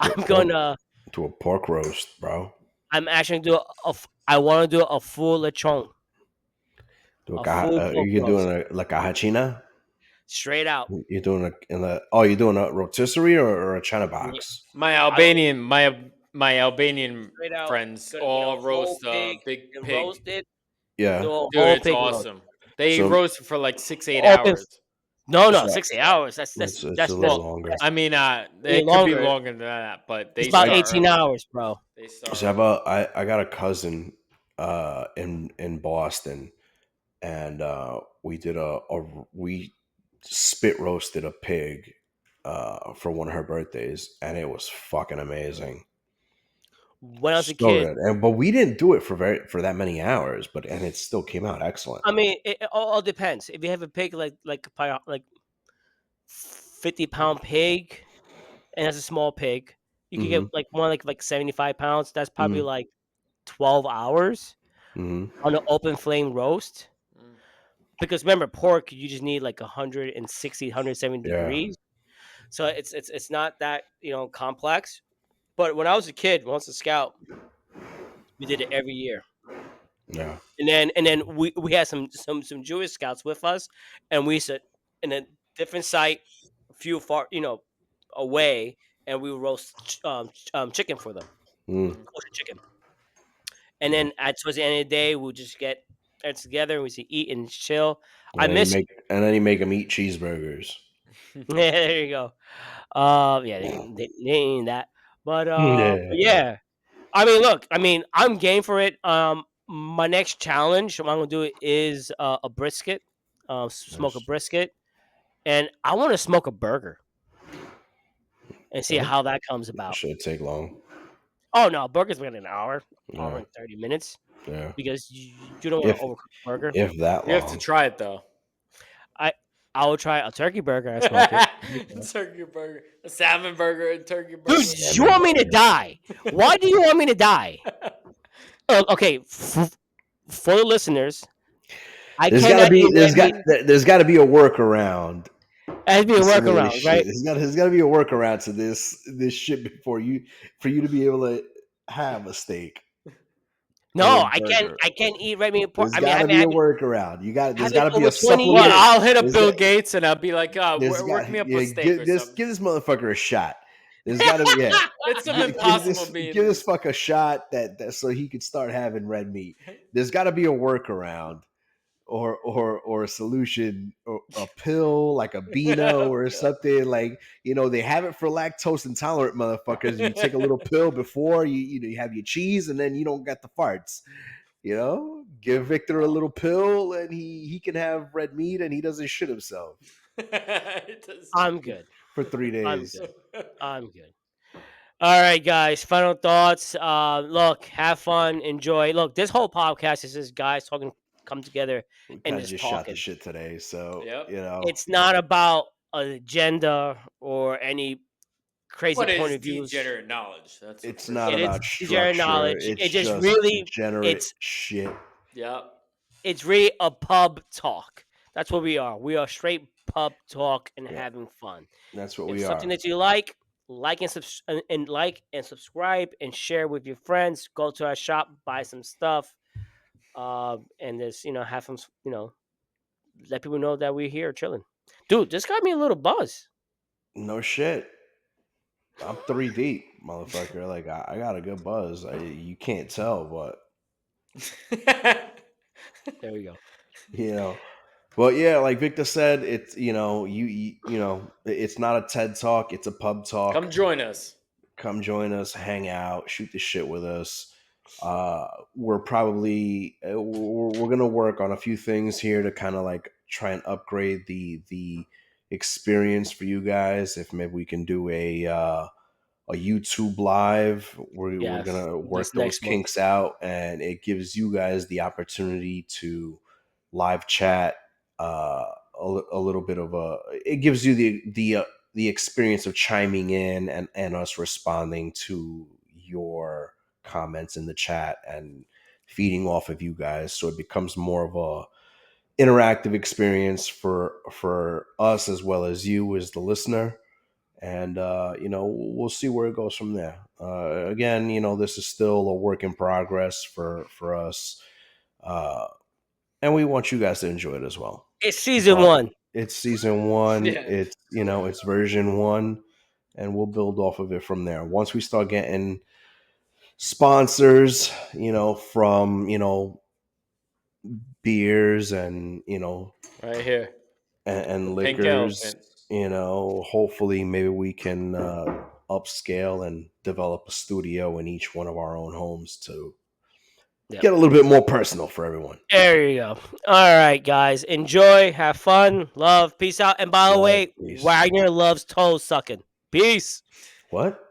S1: I'm
S2: pork
S1: gonna.
S2: to a pork roast, bro.
S1: I'm actually gonna do I want to do a full lechon, a full pork
S2: You're
S1: roast,
S2: doing a like a hachina.
S1: straight out.
S2: You're doing you're doing a rotisserie or a china
S1: Yeah,
S2: box.
S3: My
S1: I don't
S3: Albanian, my Albanian
S1: straight out.
S3: friends
S1: Gonna get a
S3: all
S1: whole
S3: roast
S1: pig
S3: big
S1: and
S3: pig.
S1: roast it.
S2: Yeah.
S1: Do a
S3: Dude,
S1: whole
S3: it's
S1: pig roast.
S3: awesome. They
S2: So
S3: roast it for like 6-8
S1: Open.
S3: hours.
S1: No,
S2: so
S1: 6 8 hours. That's
S2: it's a little
S3: Well,
S2: longer.
S3: I mean,
S1: any
S3: it could be
S1: longer.
S3: longer than that, but
S1: It's
S3: they
S1: about
S3: start
S1: 18
S3: early.
S1: hours, bro.
S3: They start
S2: So
S3: early.
S2: I got a cousin in Boston, and we spit roasted a pig for one of her birthdays, and it was fucking amazing.
S1: When I was a
S2: So
S1: kid,
S2: good. But we didn't do it for that many hours, and it still came out excellent.
S1: I mean, it all depends. If you have a pig like 50-pound pig, and that's a small pig, you could get
S2: Mhm.
S1: like one like 75 pounds. That's probably
S2: Mhm.
S1: like 12 hours
S2: Mhm.
S1: on an open flame roast.
S3: Mm.
S1: Because remember, pork you just need like 160, 170
S2: Yeah.
S1: degrees. So it's not that complex. But when I was a kid, when I was a scout, we did it every year.
S2: Yeah.
S1: And then we had some Jewish scouts with us, and we sit in a different site, a few far away, and we would roast chicken for them,
S2: Mm.
S1: kosher chicken. And
S2: Yeah.
S1: then towards the end of the day, we'll just get together and we see eat and chill.
S2: And
S1: I
S2: then you
S1: miss it.
S2: make and then you make them eat cheeseburgers.
S1: Yeah, there you go. Yeah, they ain't that, but
S2: Yeah.
S1: yeah. I mean, look, I mean, I'm game for it. My next challenge, what I'm gonna do is a brisket, smoke a
S2: Nice.
S1: brisket, and I want to smoke a burger and see
S2: That
S1: how that comes about.
S2: should take long.
S1: Oh no, burgers within an hour, hour
S2: Yeah.
S1: and 30 minutes,
S2: Yeah.
S1: because you don't want
S2: If
S1: to overcook the burger.
S2: if that
S3: You have to
S2: long.
S3: try it though.
S1: I I will try a turkey burger and smoke it.
S3: Turkey burger, a salmon burger, and turkey burger.
S1: Dude, you want me to die? Why do you want me to die? Okay, for the listeners, I cannot eat red meat.
S2: There's got to be a workaround
S1: It has to be a
S2: to some of this
S1: workaround,
S2: shit.
S1: right?
S2: There's got to be a workaround to this shit for you to be able to have a steak
S1: No,
S2: or a
S1: I can't.
S2: burger.
S1: I can't eat red meat and pork.
S2: There's
S1: I mean,
S2: got
S1: I
S2: to
S1: mean,
S2: be a workaround. There's
S1: have
S2: got
S1: it
S2: to be
S1: over
S2: a
S1: 20
S3: Well,
S2: supplemental.
S1: years.
S3: I'll hit up
S2: There's
S3: Bill
S2: got
S3: Gates and I'll be like,
S2: there's
S3: work
S2: got
S3: me up
S2: yeah,
S3: a steak or something.
S2: give this motherfucker a shot. There's got to be
S3: It's some impossible
S2: give
S3: beans.
S2: this fuck a shot that so he could start having red meat. There's got to be a workaround or a solution, or a pill like a Beano or something like they have it for lactose intolerant motherfuckers. You take a little pill before you have your cheese and then you don't get the farts. Give Victor a little pill and he can have red meat and he doesn't shit himself
S1: I'm good.
S2: for 3
S1: I'm
S2: days.
S1: good. I'm good. All right, guys. Final thoughts. Look, have fun, enjoy. Look, this whole podcast is just guys talking, come together
S2: We
S1: and
S2: kind of
S1: just
S2: just shot the
S1: talking.
S2: shit today, so
S3: Yep.
S1: It's not about an agenda or any crazy
S3: What
S1: point
S3: is
S1: of views.
S3: degenerate knowledge? That's
S2: it's
S3: for
S2: not
S3: sure.
S1: It is
S2: about
S1: degenerate
S2: structure.
S1: knowledge.
S2: It's
S1: It just
S2: just
S1: really,
S2: degenerate shit.
S3: Yep.
S1: it's really a pub talk. That's what we are. We are straight pub talk and
S2: Yeah.
S1: having fun.
S2: That's what
S1: If
S2: we
S1: something
S2: are.
S1: that you like and subscribe and share with your friends. Go to our shop, buy some stuff, and just have some let people know that we're here chilling. Dude, this got me a little buzz.
S2: No shit. I'm 3 deep, motherfucker. Like I got a good buzz. You can't tell, but
S1: There we go.
S2: you know. Well, yeah, like Victor said, it's it's not a TED talk, it's a pub talk.
S3: Come join us.
S2: Come join us, hang out, shoot the shit with us. We're probably we're gonna work on a few things here to kind of like try and upgrade the experience for you guys. If maybe we can do a YouTube live, we're
S1: Yes,
S2: gonna work
S1: this
S2: those
S1: next month.
S2: kinks out, and it gives you guys the opportunity to live chat. A little bit of it gives you the experience of chiming in and us responding to your comments in the chat and feeding off of you guys, so it becomes more of a interactive experience for us as well as you as the listener. And we'll see where it goes from there. Again, this is still a work in progress for us, and we want you guys to enjoy it as well.
S1: It's season
S2: But
S1: 1.
S2: it's season 1.
S3: Yeah.
S2: It's it's version 1, and we'll build off of it from there. Once we start getting sponsors, from beers and
S3: Right here.
S2: and
S3: The pink
S2: liquors,
S3: elephant.
S2: hopefully maybe we can upscale and develop a studio in each one of our own homes to
S1: Yep.
S2: get a little bit more personal for everyone.
S1: There you go. All right, guys. Enjoy. Have fun. Love. Peace out. And by the
S2: Love,
S1: way,
S2: peace.
S1: Wagner loves toe sucking. Peace.
S2: What?